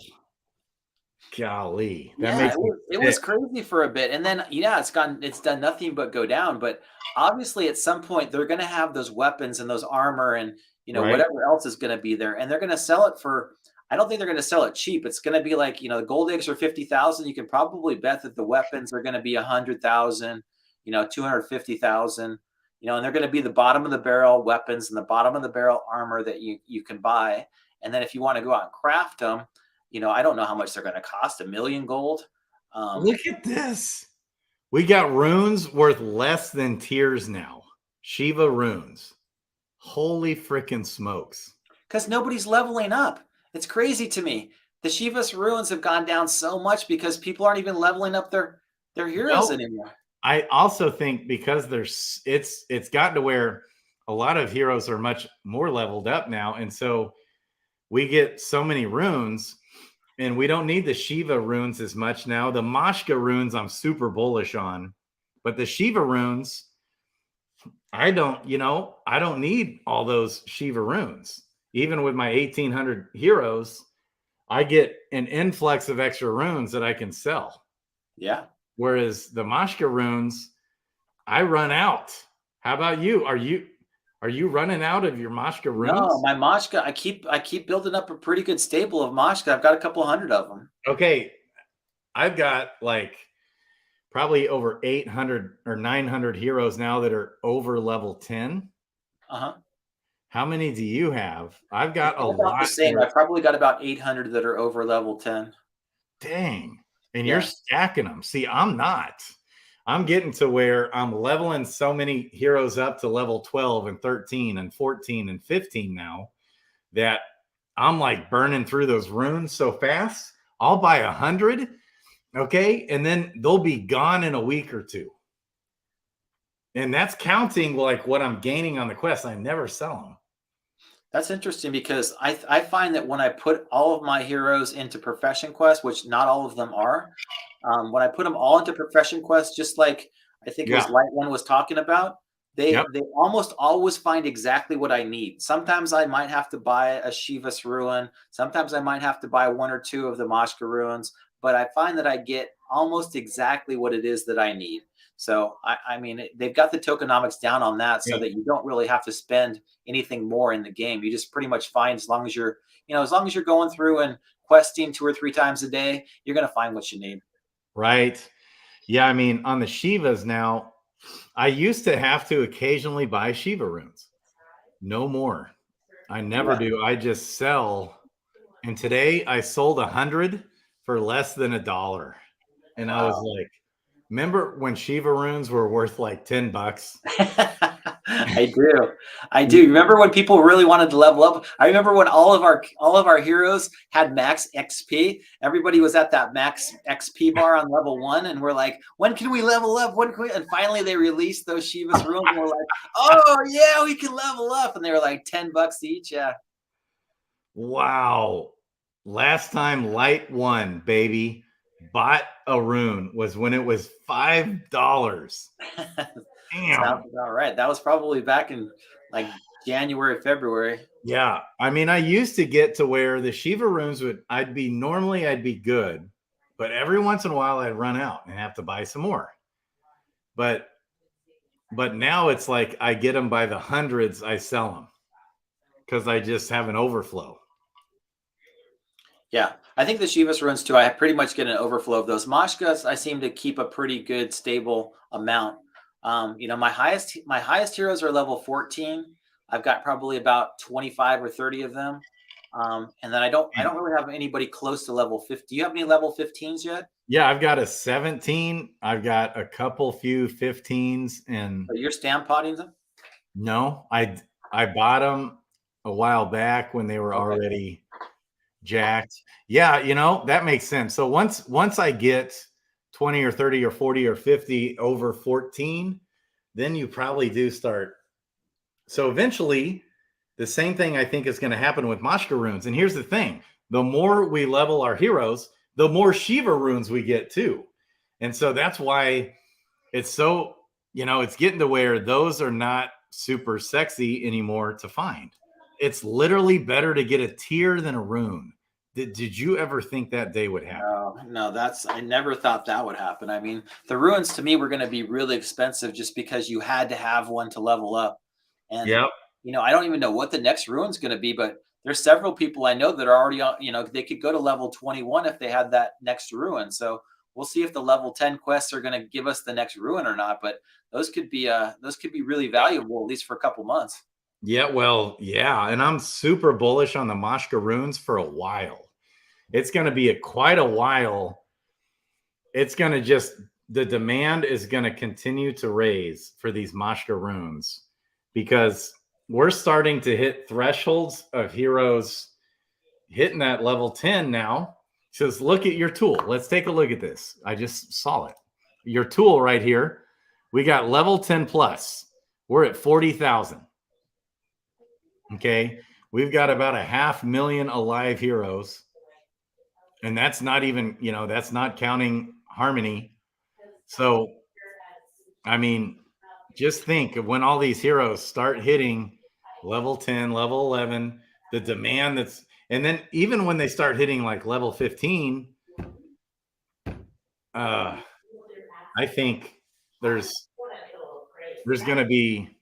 golly. It was crazy for a bit. And then, it's done nothing but go down. But obviously at some point they're going to have those weapons and those armor and, whatever else is going to be there. And they're going to sell it for, I don't think they're going to sell it cheap. It's going to be like, the gold eggs are 50,000. You can probably bet that the weapons are going to be 100,000, 250,000, and they're going to be the bottom of the barrel weapons and the bottom of the barrel armor that you can buy. And then if you want to go out and craft them, I don't know how much they're going to cost. 1 million gold. Look at this. We got runes worth less than tiers now. Shiva runes. Holy freaking smokes. Because nobody's leveling up. It's crazy to me. The Shiva's runes have gone down so much because people aren't even leveling up their heroes anymore. I also think because it's gotten to where a lot of heroes are much more leveled up now. And so we get so many runes, and we don't need the Shiva runes as much now. The Mashka runes I'm super bullish on, but the Shiva runes, I don't need all those Shiva runes. Even with my 1,800 heroes, I get an influx of extra runes that I can sell. Yeah. Whereas the Mashka runes, I run out. How about you? Are you running out of your Mashka runes? No, my Mashka, I keep building up a pretty good stable of Mashka. I've got a couple hundred of them. Okay. I've got like probably over 800 or 900 heroes now that are over level 10. Uh-huh. How many do you have? I've got a lot. The same. I probably got about 800 that are over level 10. Dang. And you're stacking them. See, I'm not. I'm getting to where I'm leveling so many heroes up to level 12 and 13 and 14 and 15 now that I'm like burning through those runes so fast. I'll buy 100. Okay. And then they'll be gone in a week or two. And that's counting like what I'm gaining on the quest. I never sell them. That's interesting because I find that when I put all of my heroes into profession quests, which not all of them are, when I put them all into profession quests, just like I think it was Light One was talking about, they almost always find exactly what I need. Sometimes I might have to buy a Shiva's ruin. Sometimes I might have to buy 1 or 2 of the Mashka ruins, but I find that I get almost exactly what it is that I need. So, I mean, they've got the tokenomics down on that so that you don't really have to spend anything more in the game. You just pretty much find, as long as you're going through and questing 2 or 3 times a day, you're going to find what you need. Right. Yeah. I mean, on the Shivas now, I used to have to occasionally buy Shiva runes. No more. I never do. I just sell. And today I sold 100 for less than $1. And I was like, remember when Shiva runes were worth like $10? I do. I do. Remember when people really wanted to level up? I remember when all of our heroes had max XP. Everybody was at that max XP bar on level 1, and we're like, when can we level up? When can we? And finally they released those Shivas runes, and we're like, oh yeah, we can level up. And they were like $10 each. Yeah. Wow. Last time Light won, baby, bought a rune was when it was $5. Damn. Sounds about right. That was probably back in like January, February. Yeah. I mean, I used to get to where the Shiva runes I'd be good, but every once in a while I'd run out and have to buy some more. But now it's like I get them by the hundreds, I sell them because I just have an overflow. Yeah, I think the Shivas runes too. I pretty much get an overflow of those. Mashkas, I seem to keep a pretty good stable amount. My highest heroes are level 14. I've got probably about 25 or 30 of them. And then I don't really have anybody close to level 50. Do you have any level 15s yet? Yeah, I've got a 17. I've got a few 15s, and So you're stamp potting them? no, I bought them a while back when they were already jacked. Yeah, that makes sense. So once I get 20 or 30 or 40 or 50 over 14, then you probably do start. So eventually the same thing I think is going to happen with Mashka runes. And here's the thing, the more we level our heroes, the more Shiva runes we get too. And so that's why it's so, it's getting to where those are not super sexy anymore to find. It's literally better to get a tier than a rune. Did you ever think that day would happen? No, I never thought that would happen. I mean, the runes to me were going to be really expensive just because you had to have one to level up. And, I don't even know what the next rune's going to be, but there's several people I know that are already on, they could go to level 21 if they had that next rune. So we'll see if the level 10 quests are going to give us the next rune or not, but those could be really valuable, at least for a couple months. Yeah, well, yeah. And I'm super bullish on the Mashka runes for a while. It's going to be quite a while. It's going to the demand is going to continue to raise for these Mashka runes because we're starting to hit thresholds of heroes hitting that level 10 now. Says, look at your tool. Let's take a look at this. I just saw it. Your tool right here. We got level 10 plus. We're at 40,000. Okay. We've got about 500,000 alive heroes. And that's not even, that's not counting Harmony. So, I mean, just think of when all these heroes start hitting level 10, level 11, the demand and then even when they start hitting like level 15, I think there's going to be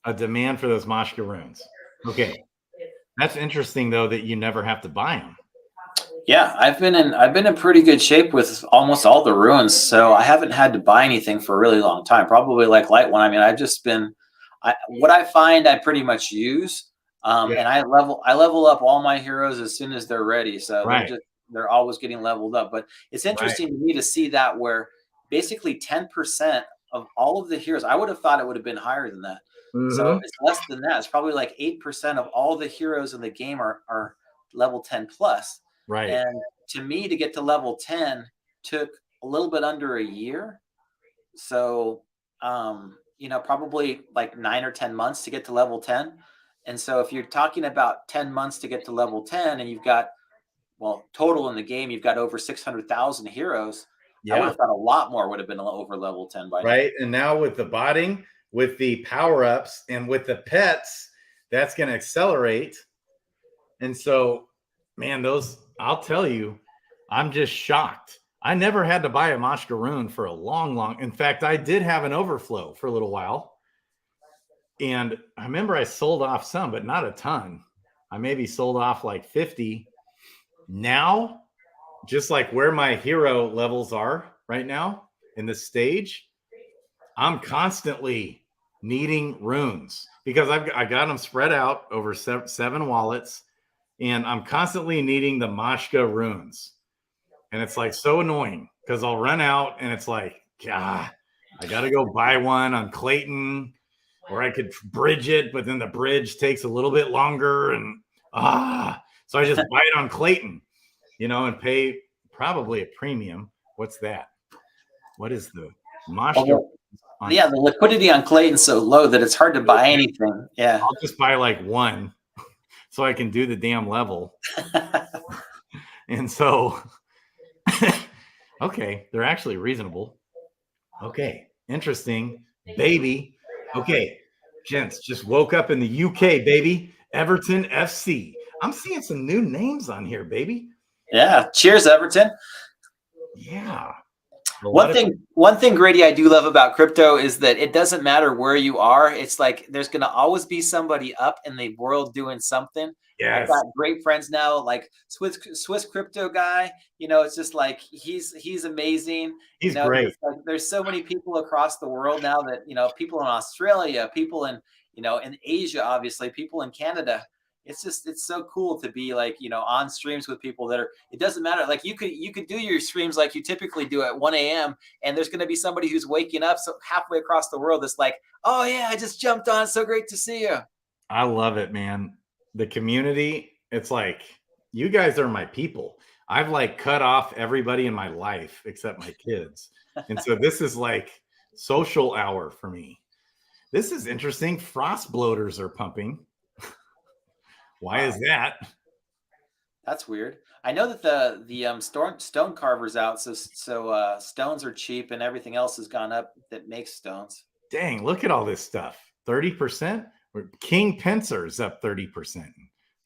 a demand for those Mashka runes. Okay. That's interesting though, that you never have to buy them. Yeah, I've been in pretty good shape with almost all the runes, so I haven't had to buy anything for a really long time. Probably like Light One. I mean, I've just been, what I find I pretty much use, and I level up all my heroes as soon as they're ready. So they're always getting leveled up. But it's interesting to me to see that where basically 10% of all of the heroes, I would have thought it would have been higher than that. Mm-hmm. So it's less than that. It's probably like 8% of all the heroes in the game are level 10 plus. Right. And to me, to get to level 10 took a little bit under a year. So, probably like 9 or 10 months to get to level 10. And so if you're talking about 10 months to get to level 10 and you've got, total in the game, you've got over 600,000 heroes. Yeah. I would have thought a lot more would have been over level 10 by now. Right. And now with the botting, with the power-ups and with the pets, that's going to accelerate. And so, man, I'll tell you, I'm just shocked. I never had to buy a Mashka rune for a long. In fact, I did have an overflow for a little while. And I remember I sold off some, but not a ton. I maybe sold off like 50. Now, just like where my hero levels are right now in this stage, I'm constantly needing runes because I got them spread out over 7 wallets. And I'm constantly needing the Mashka runes. And it's like so annoying because I'll run out and it's like, God, I got to go buy one on Klaytn. or I could bridge it, but then the bridge takes a little bit longer, and so I just buy it on Klaytn, and pay probably a premium. What's that? What is the Moshka? Yeah, the liquidity on Klaytn's so low that it's hard to buy anything. Yeah, I'll just buy like one so I can do the damn level. And so, okay, they're actually reasonable. Okay, interesting, baby. Okay, gents, just woke up in the UK, baby. Everton FC. I'm seeing some new names on here, baby. Yeah, cheers, Everton. Yeah. One thing, Grady, I do love about crypto is that it doesn't matter where you are. It's like there's going to always be somebody up in the world doing something. Yes. I've got great friends now, like Swiss crypto guy. It's just like he's amazing. He's great. There's so many people across the world now that people in Australia, people in in Asia, obviously, people in Canada. It's so cool to be like, on streams with people that it doesn't matter. Like you could do your streams like you typically do at 1 a.m. and there's going to be somebody who's waking up so halfway across the world that's like, oh yeah, I just jumped on. So great to see you. I love it, man. The community, it's like, you guys are my people. I've like cut off everybody in my life except my kids. And so this is like social hour for me. This is interesting. Frost bloaters are pumping. Why is that? That's weird. I know that the stone carver's out, so stones are cheap and everything else has gone up that makes stones. Dang, look at all this stuff. 30%. King Pincer's up 30%,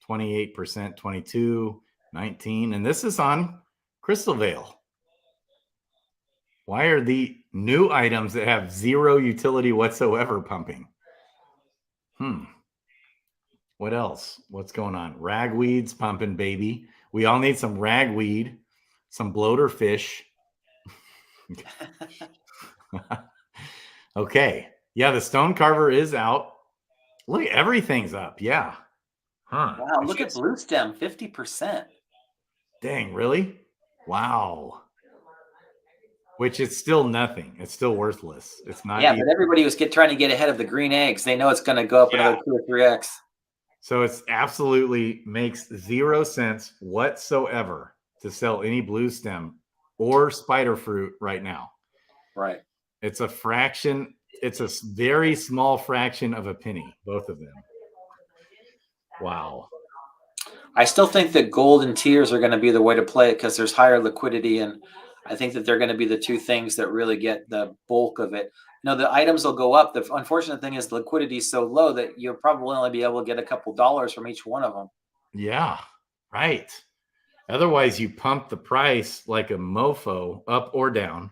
28%, 22, 19, and this is on Crystal Veil. Why are the new items that have zero utility whatsoever pumping? What else? What's going on? Ragweed's pumping, baby. We all need some ragweed, some bloater fish. Okay. Yeah, the stone carver is out. Look, everything's up. Yeah. Wow, look at Blue Stem, 50%. Dang, really? Wow. Which is still nothing. It's still worthless. It's not. Yeah, but everybody was trying to get ahead of the green eggs. They know it's going to go up another 2 or 3x. So it's absolutely makes 0 sense whatsoever to sell any blue stem or spider fruit right now. Right. It's a fraction. It's a very small fraction of a penny, both of them. Wow. I still think that gold and tiers are going to be the way to play it because there's higher liquidity, and I think that they're going to be the two things that really get the bulk of it. The items will go up. The unfortunate thing is the liquidity is so low that you'll probably only be able to get a couple dollars from each one of them. Yeah, right. Otherwise, you pump the price like a mofo up or down.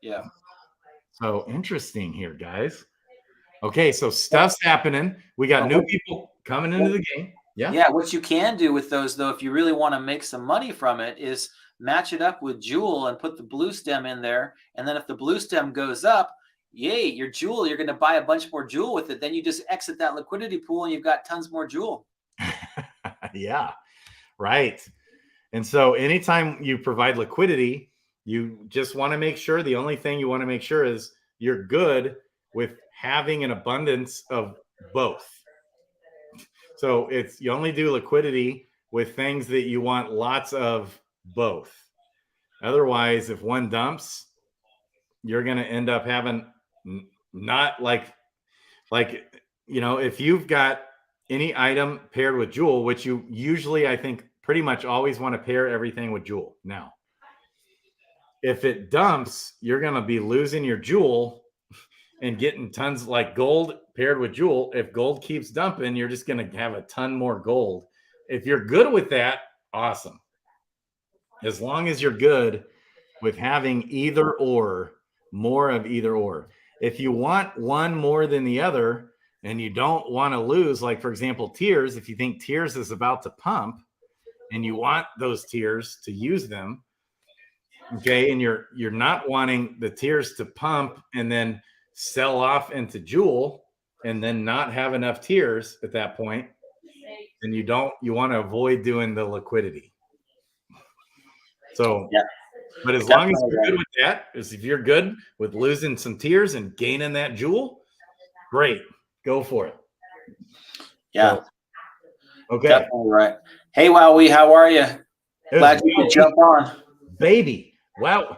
Yeah. So interesting here, guys. Okay, so stuff's happening. We got new people coming into the game. Yeah. Yeah. What you can do with those, though, if you really want to make some money from it, is match it up with Jewel and put the blue stem in there. And then if the blue stem goes up, yay, your Jewel, you're going to buy a bunch more Jewel with it. Then you just exit that liquidity pool and you've got tons more Jewel. Yeah, right. And so anytime you provide liquidity, you just want to make sure, the only thing you want to make sure is you're good with having an abundance of both. So you only do liquidity with things that you want lots of both. Otherwise, if one dumps, you're going to end up having not if you've got any item paired with Jewel, which you usually, I think, pretty much always want to pair everything with Jewel. Now, if it dumps, you're going to be losing your Jewel and getting tons, like gold paired with Jewel. If gold keeps dumping, you're just going to have a ton more gold. If you're good with that, awesome. As long as you're good with having either or, more of either or. If you want one more than the other and you don't want to lose, like for example, tiers, if you think tiers is about to pump and you want those tiers to use them, okay, and you're not wanting the tiers to pump and then sell off into Jewel and then not have enough tiers at that point, then you want to avoid doing the liquidity. So yeah. But as long as you're good with that, if you're good with losing some tiers and gaining that Jewel, great. Go for it. Yeah. So, okay. Definitely right. Hey, Wowie, how are you? Glad you could jump on. Baby. Wow.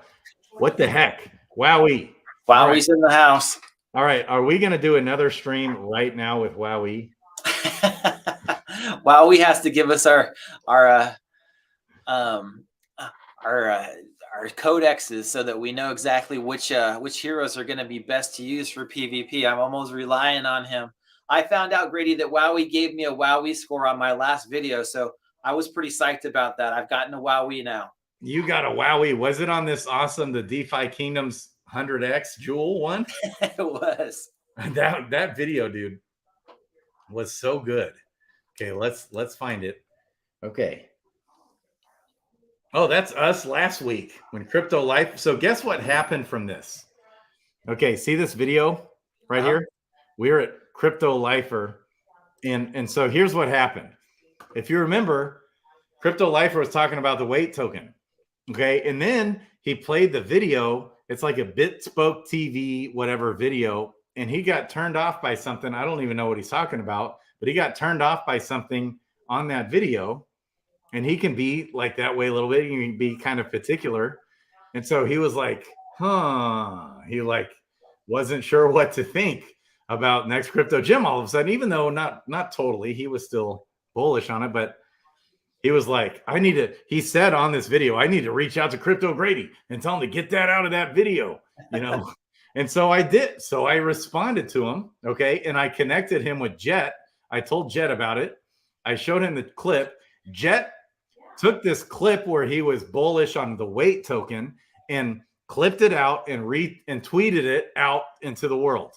What the heck? Wowie. Wowie's in the house. All right. Are we going to do another stream right now with Wowie? Wowie has to give us our codexes so that we know exactly which heroes are going to be best to use for PvP. I'm almost relying on him. I found out, Grady, that Wowie gave me a Wowie score on my last video, so I was pretty psyched about that. I've gotten a Wowie now. You got a Wowie. Was it on this awesome, the DeFi Kingdoms 100x Jewel one? It was. That video, dude, was so good. Okay, let's find it. Okay. Oh, that's us last week when Crypto Life. So guess what happened from this? Okay, see this video right here? We're at Crypto Lifer. And so here's what happened. If you remember, Crypto Lifer was talking about the weight token. Okay, and then he played the video. It's like a BitSpoke TV, whatever video, and he got turned off by something. I don't even know what he's talking about, but he got turned off by something on that video. And he can be like that way a little bit. He can be kind of particular. And so he was like, he like wasn't sure what to think about next crypto gym all of a sudden, even though not totally, he was still bullish on it, but he was like, he said on this video, I need to reach out to Crypto Grady and tell him to get that out of that video, you know? And so I did. So I responded to him. Okay. And I connected him with Jet. I told Jet about it. I showed him the clip. Jet took this clip where he was bullish on the weight token and clipped it out and tweeted it out into the world.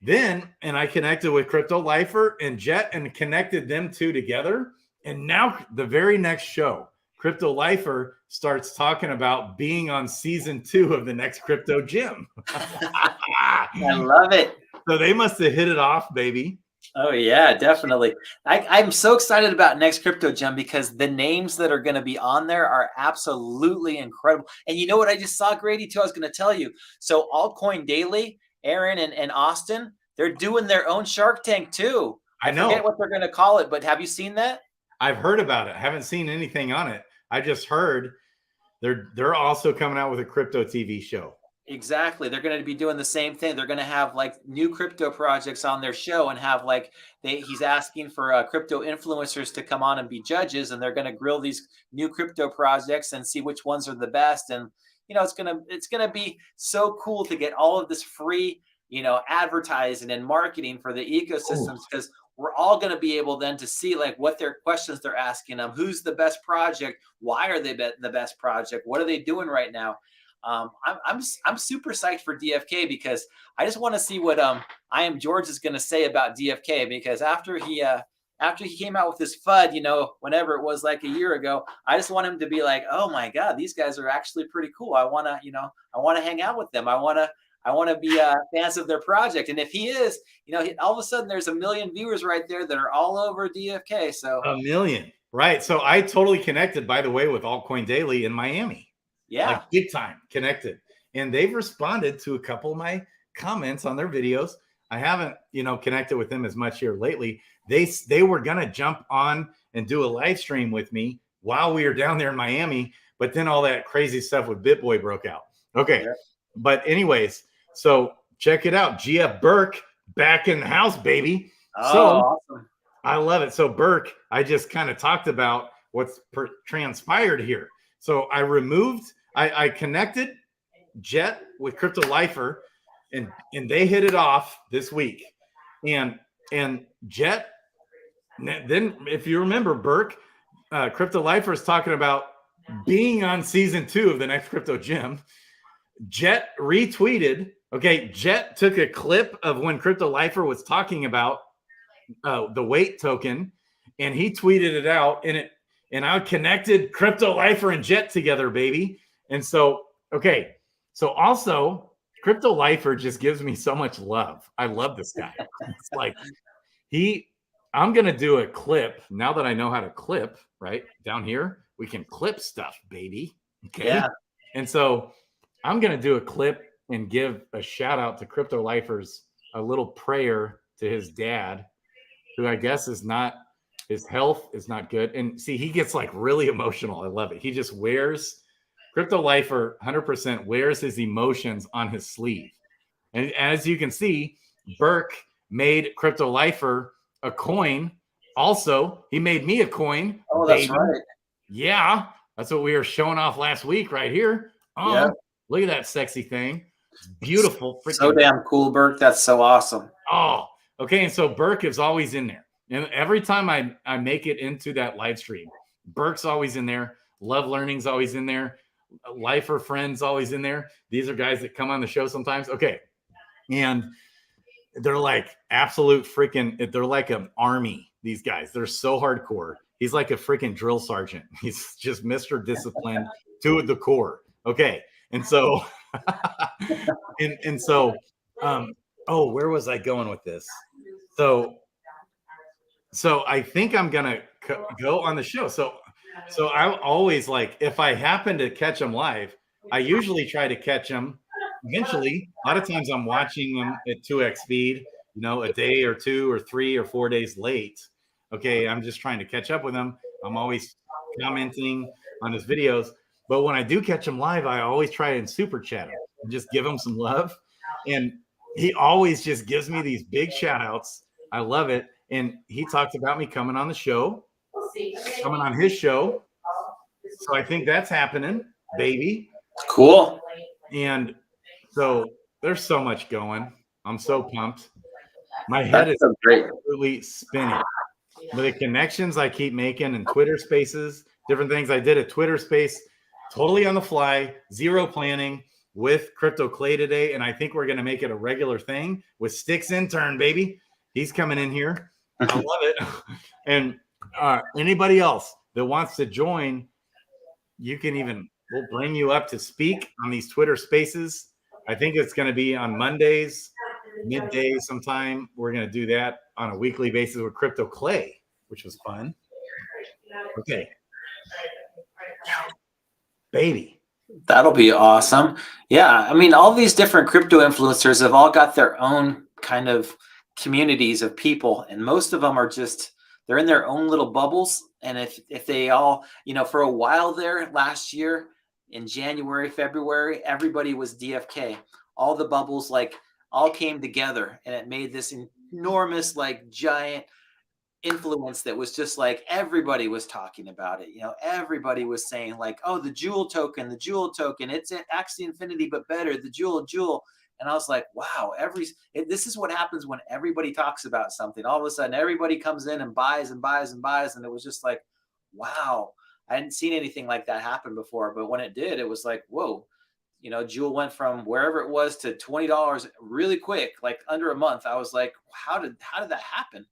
Then, and I connected with Crypto Lifer and Jet and connected them two together. And now the very next show, Crypto Lifer starts talking about being on season 2 of the next crypto gym. I love it. So they must have hit it off, baby. Oh yeah, definitely. I'm so excited about next crypto gem because the names that are going to be on there are absolutely incredible. And you know what I just saw, Grady, too? I was going to tell you. So Altcoin Daily, Aaron and Austin, they're doing their own Shark Tank too. I know. I forget what they're going to call it, but have you seen that? I've heard about it. I haven't seen anything on it. I just heard they're also coming out with a crypto TV show. Exactly. They're going to be doing the same thing. They're going to have like new crypto projects on their show and have like he's asking for crypto influencers to come on and be judges, and they're going to grill these new crypto projects and see which ones are the best. And you know, it's going to be so cool to get all of this free, you know, advertising and marketing for the ecosystems, because we're all going to be able then to see like what their questions they're asking them, who's the best project, why are they the best project, what are they doing right now. I'm super psyched for DFK because I just want to see what I Am George is going to say about DFK, because after he came out with this FUD, you know, whenever it was like a year ago, I just want him to be like, oh my God, these guys are actually pretty cool. I want to hang out with them. I want to be fans of their project. And if he is, you know, all of a sudden there's 1 million viewers right there that are all over DFK. So 1 million, right? So I totally connected, by the way, with Altcoin Daily in Miami. Yeah, like big time connected, and they've responded to a couple of my comments on their videos. I haven't, you know, connected with them as much here lately. They were gonna jump on and do a live stream with me while we were down there in Miami, but then all that crazy stuff with BitBoy broke out. Okay, yeah. But anyways, so check it out. GF Burke back in the house, baby. Oh, so awesome. I love it. So Burke, I just kind of talked about what's transpired here. So I connected Jet with Crypto Lifer, and they hit it off this week. And Jet, then if you remember, Burke, Crypto Lifer is talking about being on season 2 of the next crypto gym. Jet retweeted. Okay, Jet took a clip of when Crypto Lifer was talking about the weight token, and he tweeted it out, and I connected Crypto Lifer and Jet together, baby. And so, okay. So also, Crypto Lifer just gives me so much love. I love this guy. It's like I'm going to do a clip now that I know how to clip, right? Down here, we can clip stuff, baby. Okay. Yeah. And so I'm going to do a clip and give a shout out to Crypto Lifers, a little prayer to his dad, who I guess is not, his health is not good. And see, he gets like really emotional. I love it. He just wears, Crypto Lifer 100% wears his emotions on his sleeve. And as you can see, Burke made Crypto Lifer a coin. Also, he made me a coin. Oh, that's right. Yeah, that's what we were showing off last week right here. Oh, yeah. Look at that sexy thing. It's beautiful. So damn cool, Burke. That's so awesome. Oh, okay. And so Burke is always in there. And every time I make it into that live stream, Burke's always in there. Love Learning's always in there. Lifer Friends always in there. These are guys that come on the show sometimes. Okay. And they're like absolute freaking, they're like an army, these guys. They're so hardcore. He's like a freaking drill sergeant. He's just Mr. Discipline to the core. Okay. And so, oh, where was I going with this? So I think I'm going to go on the show. So I always like, if I happen to catch them live, I usually try to catch them eventually. A lot of times I'm watching them at 2x speed, a day or 2 or 3 or 4 days late. Okay. I'm just trying to catch up with them. I'm always commenting on his videos. But when I do catch him live, I always try and super chat him and just give him some love. And he always just gives me these big shout outs. I love it. And he talked about me coming on the show, coming on his show. So I think that's happening, baby. Cool. And so there's so much going. I'm so pumped. My head is absolutely spinning. With the connections I keep making in Twitter spaces, different things. I did a Twitter space totally on the fly, zero planning with Crypto Clay today. And I think we're going to make it a regular thing with Sticks intern, baby. He's coming in here. I love it. And anybody else that wants to join, we'll bring you up to speak on these Twitter spaces. I think it's going to be on Mondays, midday sometime. We're going to do that on a weekly basis with Crypto Clay, which was fun. Okay. Baby. That'll be awesome. Yeah. I mean, all these different crypto influencers have all got their own kind of communities of people. And most of them are they're in their own little bubbles. And if they all, for a while there last year in January, February, everybody was DFK. All the bubbles all came together and it made this enormous, giant influence that was just everybody was talking about it. Everybody was saying oh, the Jewel token, it's Axie Infinity, but better, the Jewel. And I was like, wow, this is what happens when everybody talks about something. All of a sudden, everybody comes in and buys and buys and buys. And it was just wow, I hadn't seen anything like that happen before. But when it did, it was whoa, Jewel went from wherever it was to $20 really quick, under a month. I was like, how did that happen?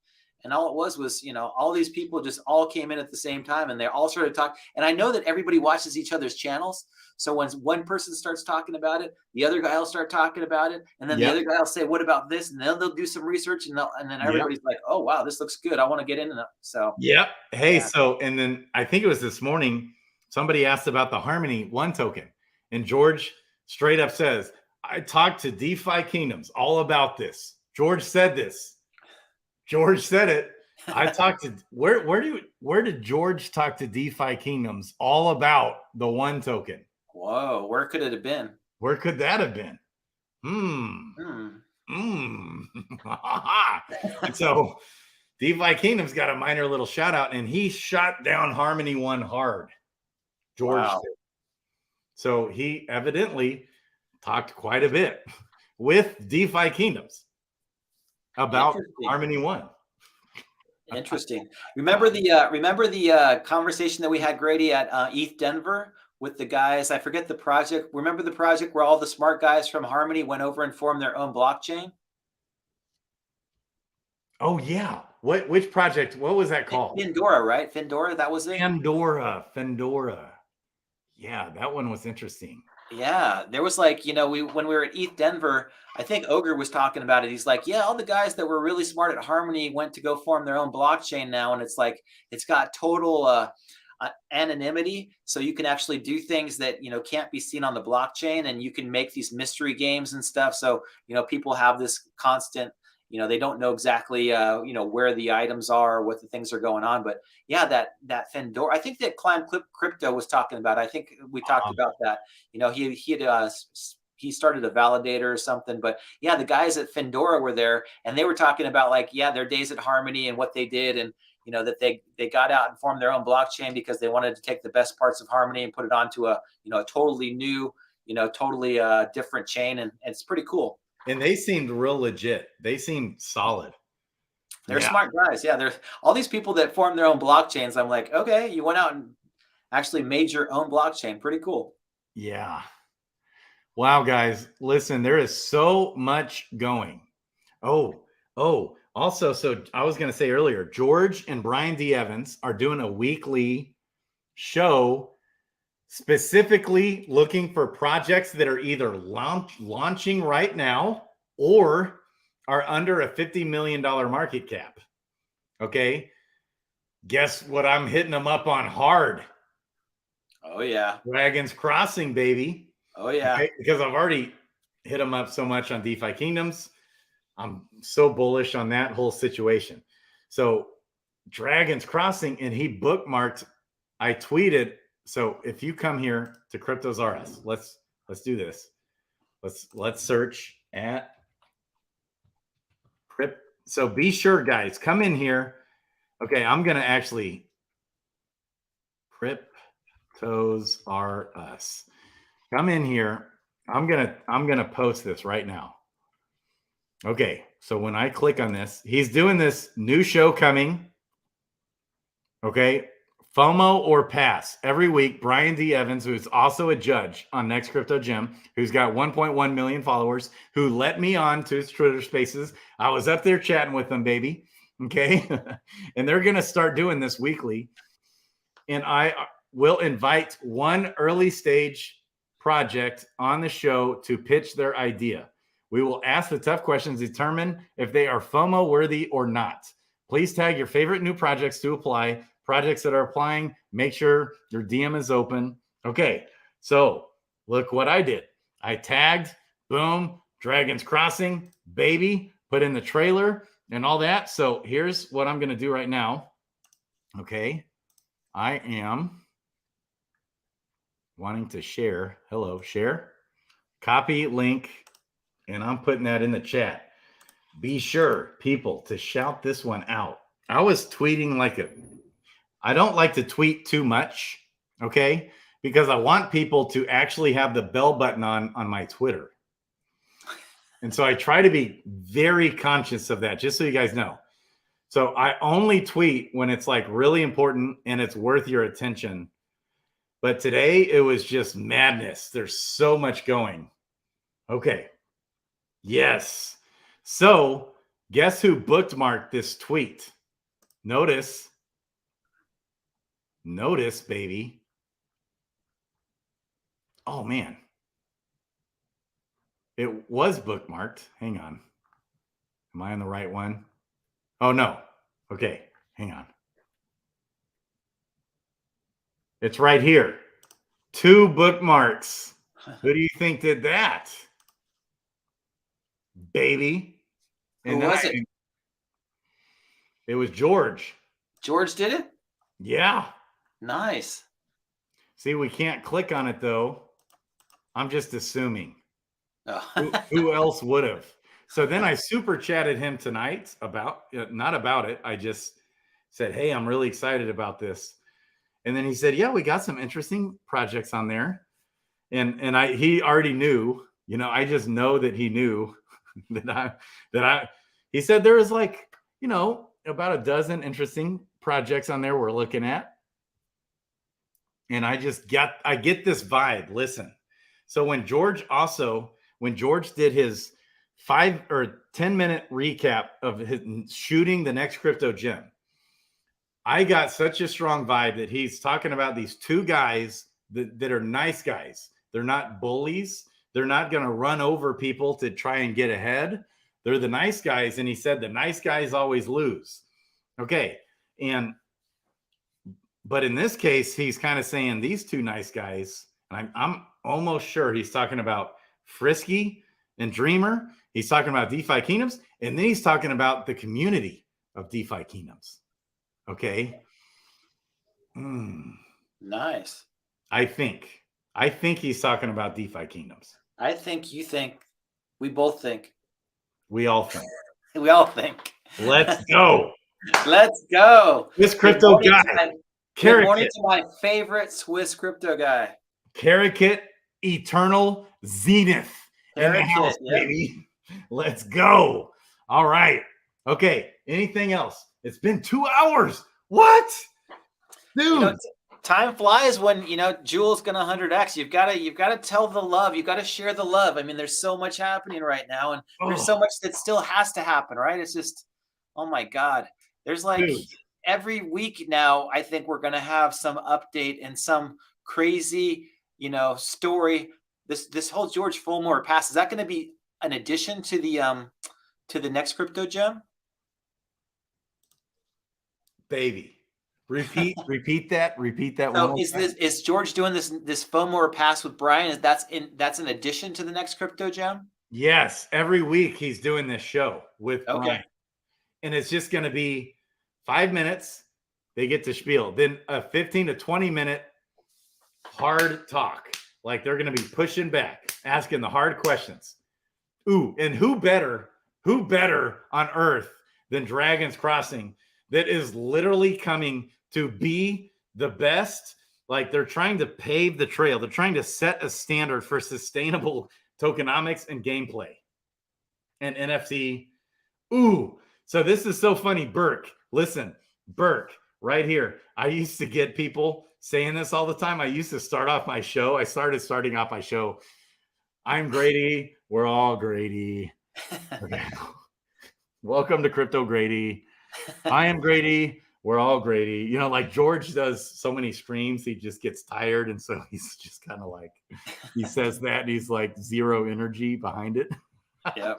And all it was, all these people just all came in at the same time and they all started talking. And I know that everybody watches each other's channels. So when one person starts talking about it, the other guy will start talking about it. And then the other guy will say, what about this? And then they'll do some research and then everybody's like, oh, wow, this looks good. I want to get into that. So, Hey, so, and then I think it was this morning, somebody asked about the Harmony 1 token. And George straight up says, I talked to DeFi Kingdoms all about this. George said this. George said it. I talked to where did George talk to DeFi Kingdoms all about the 1 token? Whoa, where could it have been? Where could that have been? And so DeFi Kingdoms got a minor little shout out and he shot down Harmony 1 hard. George did. So he evidently talked quite a bit with DeFi Kingdoms about Harmony 1. Interesting. Remember the conversation that we had, Grady, at ETH Denver with the guys? I forget the project. Remember the project where all the smart guys from Harmony went over and formed their own blockchain? Oh yeah. Which project? What was that called? Findora, right? Findora, that was it? Findora. Yeah, that one was interesting. Yeah, there was when we were at ETH Denver, I think Ogre was talking about it. He's like, yeah, all the guys that were really smart at Harmony went to go form their own blockchain now. And it's got total anonymity. So you can actually do things that, can't be seen on the blockchain, and you can make these mystery games and stuff. So, people have this constant, they don't know exactly, where the items are, or what the things are going on. But yeah, that Fendora, I think that Climb Crypto was talking about. I think we talked about that. He started a validator or something. But yeah, the guys at Fendora were there, and they were talking about like, yeah, their days at Harmony and what they did, and that they got out and formed their own blockchain because they wanted to take the best parts of Harmony and put it onto a totally new, totally different chain, and it's pretty cool. And they seemed real legit. They seemed solid. They're smart guys. Yeah, there's all these people that form their own blockchains. I'm like, okay, you went out and actually made your own blockchain. Pretty cool. Yeah. Wow, guys, listen, there is so much going. Also, so I was going to say earlier, George and Brian D. Evans are doing a weekly show specifically looking for projects that are either launching right now or are under a $50 million market cap. Okay. Guess what I'm hitting them up on hard? Oh, yeah. Dragons Crossing, baby. Oh, yeah. Okay? Because I've already hit them up so much on DeFi Kingdoms. I'm so bullish on that whole situation. So Dragons Crossing, and he bookmarked, I tweeted. So if you come here to Cryptos RS, let's do this. Let's search at Crypt. So be sure, guys, come in here. Okay, I'm gonna actually Cryptos RS. Come in here. I'm gonna post this right now. Okay, so when I click on this, he's doing this new show coming. Okay, FOMO or pass. Every week, Brian D. Evans, who's also a judge on Next Crypto Gym, who's got 1.1 million followers, who let me on to his Twitter Spaces. I was up there chatting with them, baby. Okay, and they're gonna start doing this weekly. And I will invite one early stage project on the show to pitch their idea. We will ask the tough questions, determine if they are FOMO worthy or not. Please tag your favorite new projects to apply. Projects that are applying, make sure your DM is open. Okay, so look what I did. I tagged, boom, Dragons Crossing, baby, put in the trailer and all that. So here's what I'm going to do right now. Okay, I am wanting to share. Hello, share, copy link. And I'm putting that in the chat. Be sure, people, to shout this one out. I was tweeting I don't like to tweet too much, okay? Because I want people to actually have the bell button on my Twitter. And so I try to be very conscious of that, just so you guys know. So I only tweet when it's like really important and it's worth your attention. But today it was just madness. There's so much going. Okay. Yes. So guess who bookmarked this tweet? Notice, baby. Oh, man. It was bookmarked. Hang on. Am I on the right one? Oh, no. Okay. Hang on. It's right here. 2 bookmarks. Who do you think did that? Baby. And who was it? It was George. George did it? Yeah. Nice. See, we can't click on it though. I'm just assuming. Oh. who else would have? So then I super chatted him tonight about, not about it. I just said, hey, I'm really excited about this. And then he said, yeah, we got some interesting projects on there. And he already knew, I just know that he knew he said there was about a dozen interesting projects on there we're looking at. And I get this vibe. Listen. So when George did his 5 or 10 minute recap of his shooting the Next Crypto Gym, I got such a strong vibe that he's talking about these 2 guys that are nice guys. They're not bullies. They're not going to run over people to try and get ahead. They're the nice guys. And he said the nice guys always lose. Okay. But in this case, he's kind of saying these 2 nice guys, and I'm almost sure he's talking about Frisky and Dreamer. He's talking about DeFi Kingdoms, And then he's talking about the community of DeFi Kingdoms. Okay. Nice. I think he's talking about DeFi Kingdoms. I think you think. We both think. We all think. We all think. Let's go. Let's go. This crypto guy. Good morning to my favorite Swiss crypto guy. Karakit Eternal Zenith in the house, baby. Let's go. All right. Okay. Anything else? It's been 2 hours. What? Dude. Time flies when Jules gonna 100x. You've got to tell the love. You've got to share the love. I mean, there's so much happening right now, and there's so much that still has to happen, right? It's just, oh my God. There's like every week now, I think we're gonna have some update and some crazy, story. This whole George Fulmore pass, is that gonna be an addition to the next crypto gem? Baby. Repeat that. So is George doing this Fulmore pass with Brian? That's an addition to the next crypto gem? Yes, every week he's doing this show with Brian. And it's just going to be 5 minutes. They get to spiel. Then a 15 to 20 minute hard talk. Like they're going to be pushing back, asking the hard questions. Ooh, and who better on earth than Dragons Crossing that is literally coming to be the best? Like they're trying to pave the trail. They're trying to set a standard for sustainable tokenomics and gameplay and NFT. Ooh, so this is so funny. Burke, listen, Burke, right here. I used to get people saying this all the time. I used to start off my show. I started starting off my show. I'm Grady. We're all Grady. Okay. Welcome to Crypto Grady. I am Grady. We're all Grady. Like George does so many streams, he just gets tired. And so he's just kind of like, he says that and he's like zero energy behind it. Yeah.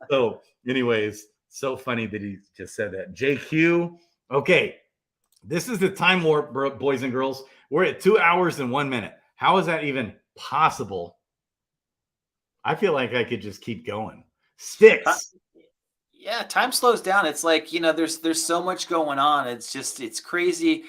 So anyways, so funny that he just said that. JQ. Okay. This is the time warp, boys and girls. We're at 2 hours and 1 minute. How is that even possible? I feel like I could just keep going. Sticks. Yeah, time slows down. It's like, there's so much going on. It's crazy.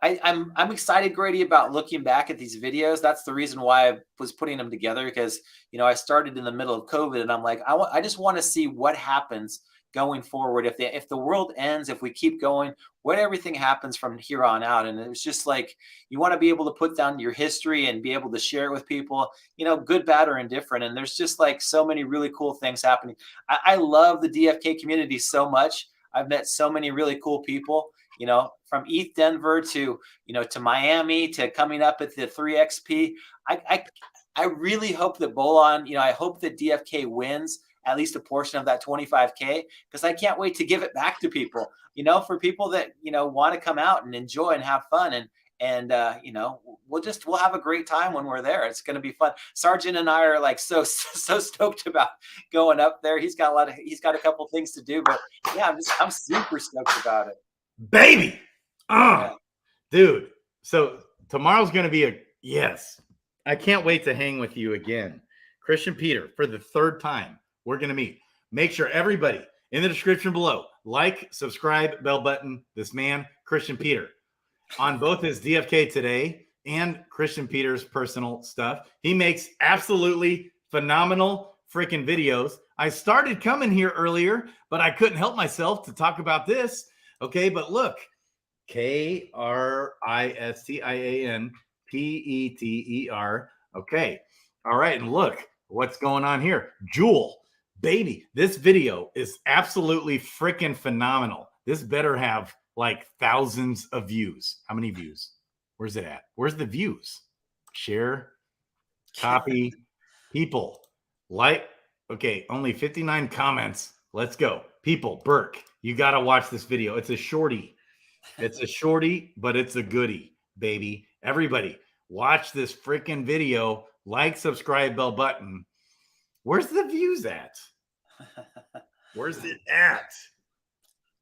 I'm excited, Grady, about looking back at these videos. That's the reason why I was putting them together, because, I started in the middle of COVID and I'm like, I just want to see what happens going forward. If the world ends, if we keep going, what everything happens from here on out. And it was just like, you want to be able to put down your history and be able to share it with people, good, bad, or indifferent. And there's just like so many really cool things happening. I love the DFK community so much. I've met so many really cool people, from ETH Denver to Miami to coming up at the 3XP. I really hope that Bolon, I hope that DFK wins at least a portion of that 25K, because I can't wait to give it back to people, for people that, want to come out and enjoy and have fun. And we'll have a great time when we're there. It's going to be fun. Sergeant and I are like so stoked about going up there. He's got a couple things to do, but yeah, I'm super stoked about it. Baby. Dude. So tomorrow's going to be yes. I can't wait to hang with you again. Kristian Peter, for the third time, we're going to meet. Make sure everybody in the description below, like, subscribe, bell button, this man, Kristian Peter, on both his DFK Today and Kristian Peter's personal stuff. He makes absolutely phenomenal freaking videos. I started coming here earlier, but I couldn't help myself to talk about this. Okay, but look, KRISTIANPETER. Okay, all right, and look what's going on here. Jewel. Baby, this video is absolutely freaking phenomenal. This better have like thousands of views. How many views? Where's it at? Where's the views? Share, copy, people, like. Okay, only 59 comments. Let's go. People, Burke, you got to watch this video. It's a shorty. It's a shorty, but it's a goodie, baby. Everybody, watch this freaking video. Like, subscribe, bell button. Where's the views at? Where's it at?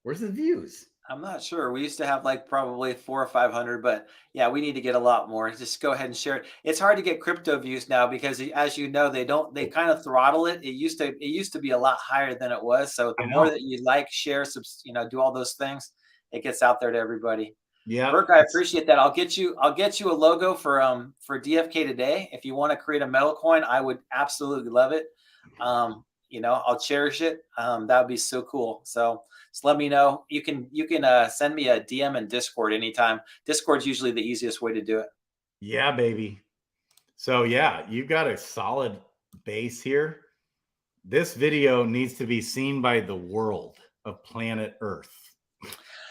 Where's the views? I'm not sure. We used to have like probably 400 or 500, but yeah, we need to get a lot more. Just go ahead and share it. It's hard to get crypto views now because, as you know, they kind of throttle it. It used to be a lot higher than it was. So the I more know. that you like, share, do all those things, it gets out there to everybody. Yeah. Burke, I appreciate that. I'll get you a logo for DFK today. If you want to create a metal coin, I would absolutely love it. I'll cherish it. That would be so cool. So just let me know. You can send me a DM in Discord anytime. Discord's usually the easiest way to do it. Yeah, baby. So yeah, you got a solid base here. This video needs to be seen by the world of planet Earth.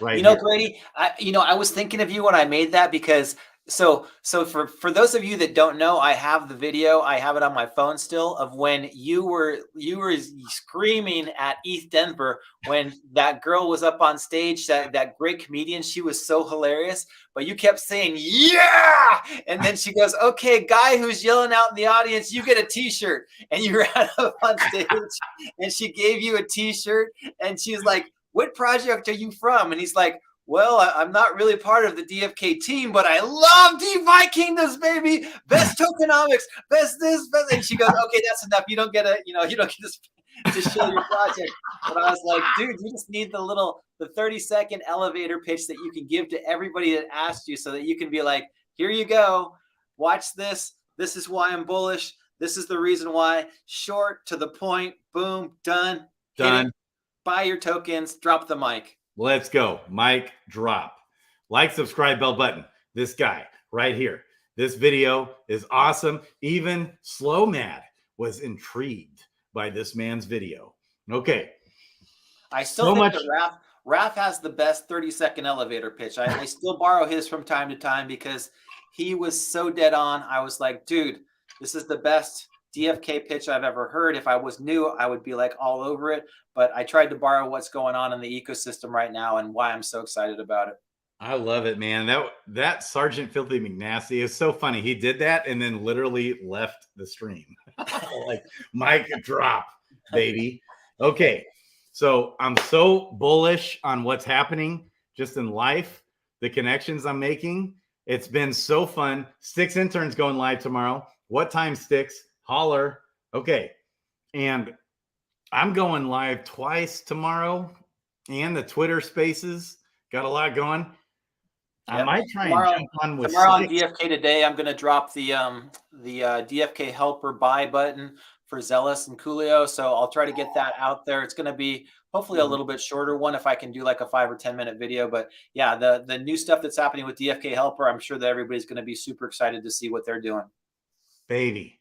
Right. Grady, I was thinking of you when I made that because for those of you that don't know, I have the video. I have it on my phone still of when you were screaming at East Denver when that girl was up on stage, that great comedian. She was so hilarious, but you kept saying, yeah. And then she goes, okay, guy who's yelling out in the audience, you get a t-shirt. And you ran up on stage and she gave you a t-shirt and she's like, what project are you from? And he's like, well, I'm not really part of the DFK team, but I love DeFi Kingdoms, baby. Best tokenomics, best this, best. And she goes, okay, that's enough. You don't get to show your project. But I was like, dude, you just need the 30-second elevator pitch that you can give to everybody that asked you so that you can be like, here you go. Watch this. This is why I'm bullish. This is the reason why. Short, to the point, boom, done. Done. Buy your tokens, drop the mic. Let's go. Mic drop. Like, subscribe, bell button. This guy right here. This video is awesome. Even Slow Mad was intrigued by this man's video. Okay. I still think that Raph has the best 30-second elevator pitch. I still borrow his from time to time because he was so dead on. I was like, dude, this is the best DFK pitch I've ever heard. If I was new, I would be like all over it. But I tried to borrow what's going on in the ecosystem right now and why I'm so excited about it. I love it, man. That Sergeant Filthy McNasty is so funny. He did that and then literally left the stream. Like, mic drop, baby. Okay. So I'm so bullish on what's happening just in life, the connections I'm making. It's been so fun. Sticks Intern's going live tomorrow. What time, Sticks? Holler. Okay. And I'm going live twice tomorrow, and the Twitter Spaces got a lot going. Yep. I might try and jump on with tomorrow on DFK today. I'm going to drop the DFK helper buy button for Zealous and Coolio. So I'll try to get that out there. It's going to be hopefully a little bit shorter one if I can do like a 5 or 10 minute video. But yeah, the new stuff that's happening with DFK helper, I'm sure that everybody's going to be super excited to see what they're doing. Baby,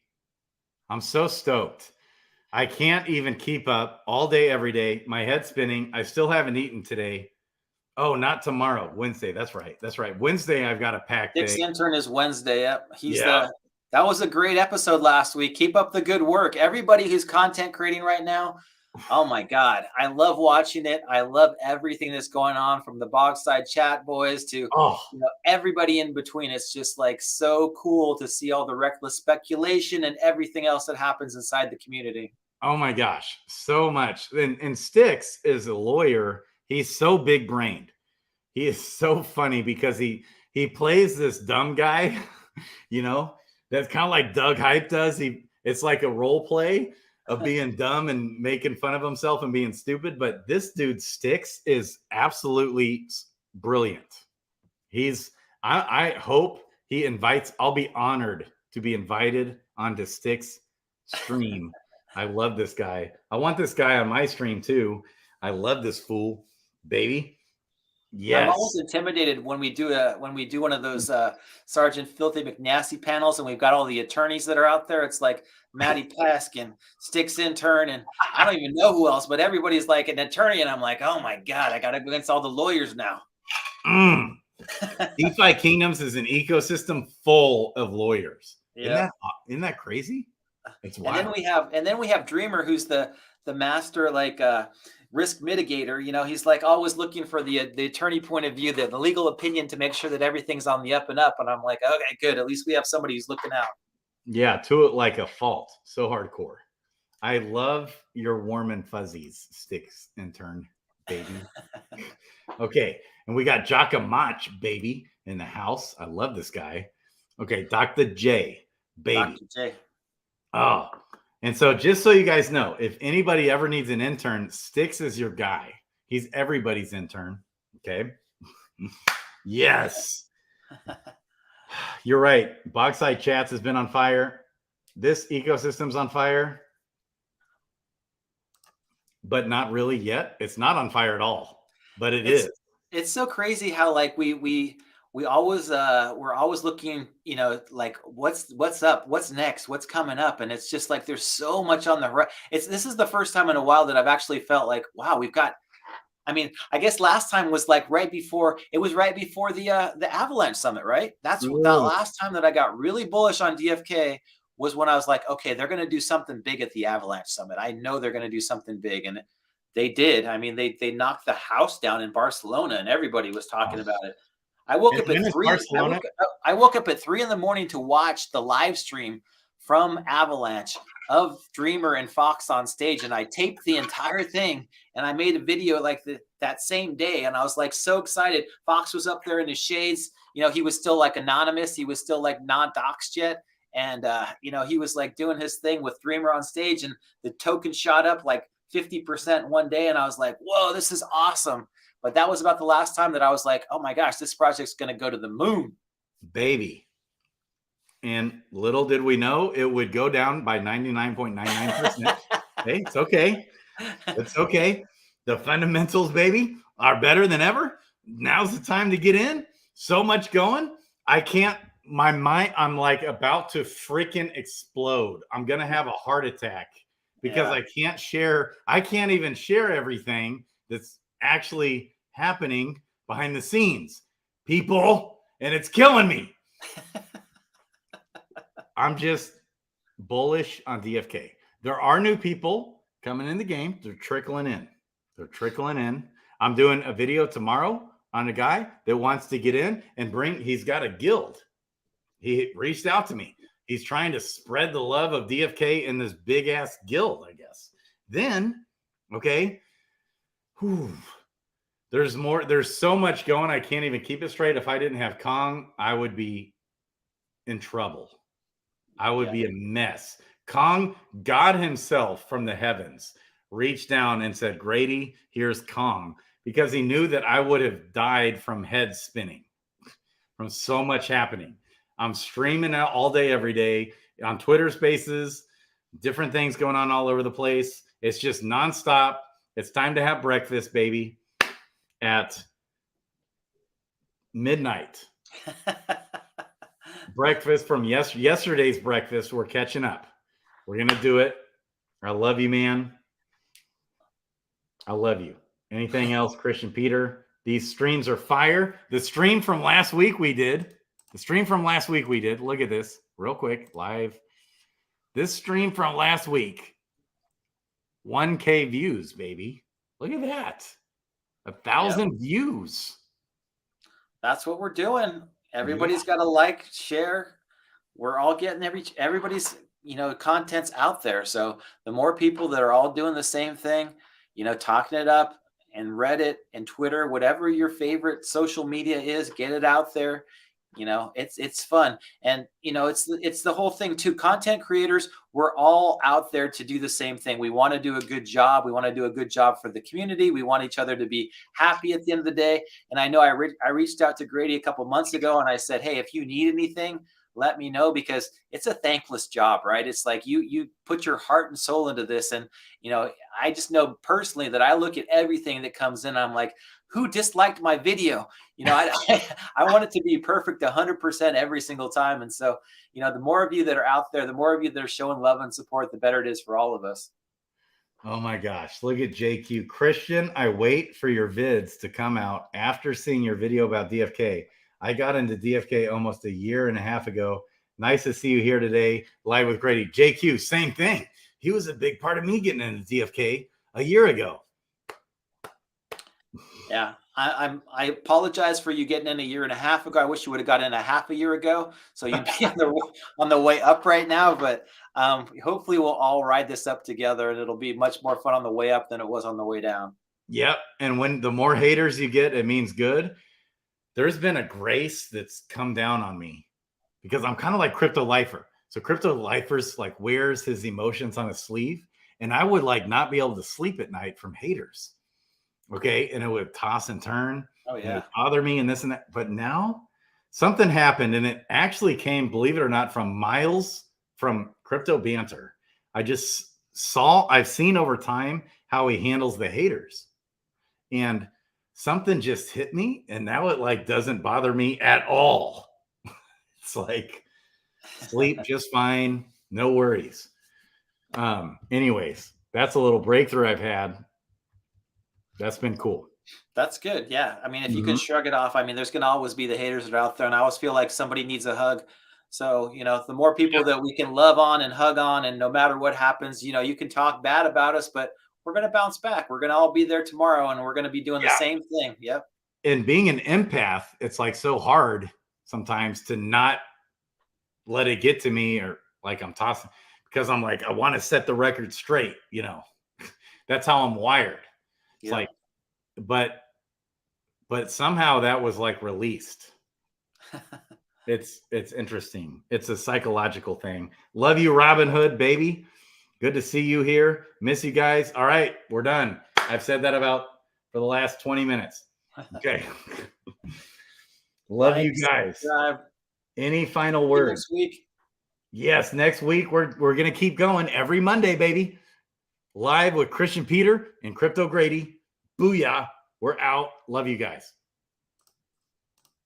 I'm so stoked. I can't even keep up all day, every day. My head's spinning. I still haven't eaten today. Oh, not tomorrow. Wednesday. That's right. Wednesday, I've got a packed day. Sticks Intern is Wednesday. Yep. That was a great episode last week. Keep up the good work. Everybody who's content creating right now. Oh my God. I love watching it. I love everything that's going on from the Bogside chat boys to everybody in between. It's just like so cool to see all the reckless speculation and everything else that happens inside the community. Oh my gosh, so much. And Sticks is a lawyer. He's so big brained. He is so funny because he plays this dumb guy, that's kind of like Doug Hype does. It's like a role play of being dumb and making fun of himself and being stupid. But this dude Sticks is absolutely brilliant. I hope he invites. I'll be honored to be invited onto Sticks' stream. I love this guy. I want this guy on my stream too. I love this fool, baby. Yes. I'm almost intimidated when we do one of those Sergeant Filthy McNasty panels, and we've got all the attorneys that are out there. It's like Matty Peskin, Sticks Intern, and I don't even know who else, but everybody's like an attorney, and I'm like, oh my God, I got to go against all the lawyers now. DeFi Kingdoms is an ecosystem full of lawyers. Yeah. Isn't that crazy? It's wild. And then we have Dreamer, who's the master risk mitigator. He's like always looking for the attorney point of view, the legal opinion to make sure that everything's on the up and up. And I'm like, okay, good. At least we have somebody who's looking out. Yeah, to it like a fault. So hardcore. I love your warm and fuzzies, Sticks Intern. baby. Okay, and we got Jaka Mach, baby, in the house. I love this guy. Okay, Dr. J, baby. Dr. J. Oh, and so just so you guys know, if anybody ever needs an intern, Styx is your guy. He's everybody's intern. Okay. Yes. You're right. Boxside Chats has been on fire. This ecosystem's on fire, but not really yet. It's not on fire at all, but is. It's so crazy how like we always we're always looking, you know, like what's up, what's next, what's coming up, and it's just like there's so much on the right. This is the first time in a while that I've actually felt like, wow, we've got. I mean, I guess last time was like right before the Avalanche Summit, right? That's the last time that I got really bullish on DFK was when I was like, okay, they're going to do something big at the Avalanche Summit. I know they're going to do something big, and they did. I mean, they knocked the house down in Barcelona, and everybody was talking about it. I woke up at 3. I woke up at 3 in the morning to watch the live stream from Avalanche of Dreamer and Fox on stage, and I taped the entire thing, and I made a video like that same day, and I was like so excited. Fox was up there in his shades, you know, he was still like anonymous, he was still like non-doxed yet, and you know, he was like doing his thing with Dreamer on stage, and the token shot up like 50% one day, and I was like, whoa, this is awesome. But that was about the last time that I was like, oh my gosh, this project's going to go to the moon, baby. And little did we know it would go down by 99.99%. Hey, it's okay. It's okay. The fundamentals, baby, are better than ever. Now's the time to get in. So much going. I can't, my mind, I'm like about to freaking explode. I'm going to have a heart attack because I can't even share everything that's actually happening behind the scenes, people, and it's killing me. I'm just bullish on DFK. There are new people coming in the game. They're trickling in. I'm doing a video tomorrow on a guy that wants to get in and he's got a guild. He reached out to me. He's trying to spread the love of DFK in this big ass guild, I guess. Then, okay. There's more. There's so much going. I can't even keep it straight. If I didn't have Kong, I would be in trouble. I would be a mess. Kong, God himself from the heavens, reached down and said, Grady, here's Kong, because he knew that I would have died from head spinning, from so much happening. I'm streaming out all day, every day on Twitter Spaces, different things going on all over the place. It's just nonstop. It's time to have breakfast, baby, at midnight. Breakfast from yesterday's breakfast. We're catching up. We're going to do it. I love you, man. I love you. Anything else, Kristian Peter? These streams are fire. The stream from last week we did. Look at this real quick, live. This stream from last week, 1K views, baby. Look at that. 1,000 views. That's what we're doing. Everybody's got to like, share. We're all getting everybody's, you know, content's out there. So the more people that are all doing the same thing, you know, talking it up, and Reddit and Twitter, whatever your favorite social media is, get it out there. You know, it's fun. And, you know, it's the whole thing too. Content creators, we're all out there to do the same thing. We want to do a good job. We want to do a good job for the community. We want each other to be happy at the end of the day. And I know I reached out to Grady a couple months ago and I said, hey, if you need anything, let me know, because it's a thankless job, right? It's like you put your heart and soul into this. And, you know, I just know personally that I look at everything that comes in. I'm like, who disliked my video? You know, I want it to be perfect 100% every single time. And so, you know, the more of you that are out there, the more of you that are showing love and support, the better it is for all of us. Oh my gosh. Look at JQ. Kristian, I wait for your vids to come out after seeing your video about DFK. I got into DFK almost 1.5 years ago. Nice to see you here today, live with Grady. JQ, same thing. He was a big part of me getting into DFK 1 year ago. Yeah, I apologize for you getting in 1.5 years ago. I wish you would have got in half a year ago, so you'd be on the way up right now. But hopefully we'll all ride this up together, and it'll be much more fun on the way up than it was on the way down. Yep. And when the more haters you get, it means good. There's been a grace that's come down on me because I'm kind of like Crypto Lifer. So Crypto Lifer's like wears his emotions on his sleeve. And I would like not be able to sleep at night from haters. Okay. And it would toss and turn. Oh, And it yeah. would bother me and this and that. But now something happened, and it actually came, believe it or not, from Miles from Crypto Banter. I've seen over time how he handles the haters. And something just hit me, and now it like doesn't bother me at all. It's like sleep just fine, no worries. Anyways, that's a little breakthrough I've had. That's been cool. That's good. Yeah. I mean, if you can shrug it off, I mean, there's going to always be the haters that are out there. And I always feel like somebody needs a hug. So, the more people that we can love on and hug on, and no matter what happens, you can talk bad about us, but we're going to bounce back. We're going to all be there tomorrow, and we're going to be doing the same thing. Yep. And being an empath, it's like so hard sometimes to not let it get to me, or like I'm tossing, because I'm like, I want to set the record straight. That's how I'm wired. It's like, but somehow that was like released. It's interesting. It's a psychological thing. Love you, Robin Hood, baby. Good to see you here. Miss you guys. All right, we're done. I've said that for the last 20 minutes. Okay. Love you guys. Subscribe. Any final words? Next week. Yes, next week we're gonna keep going every Monday, baby. Live with Christian Peter and Crypto Grady. Booyah. We're out. Love you guys.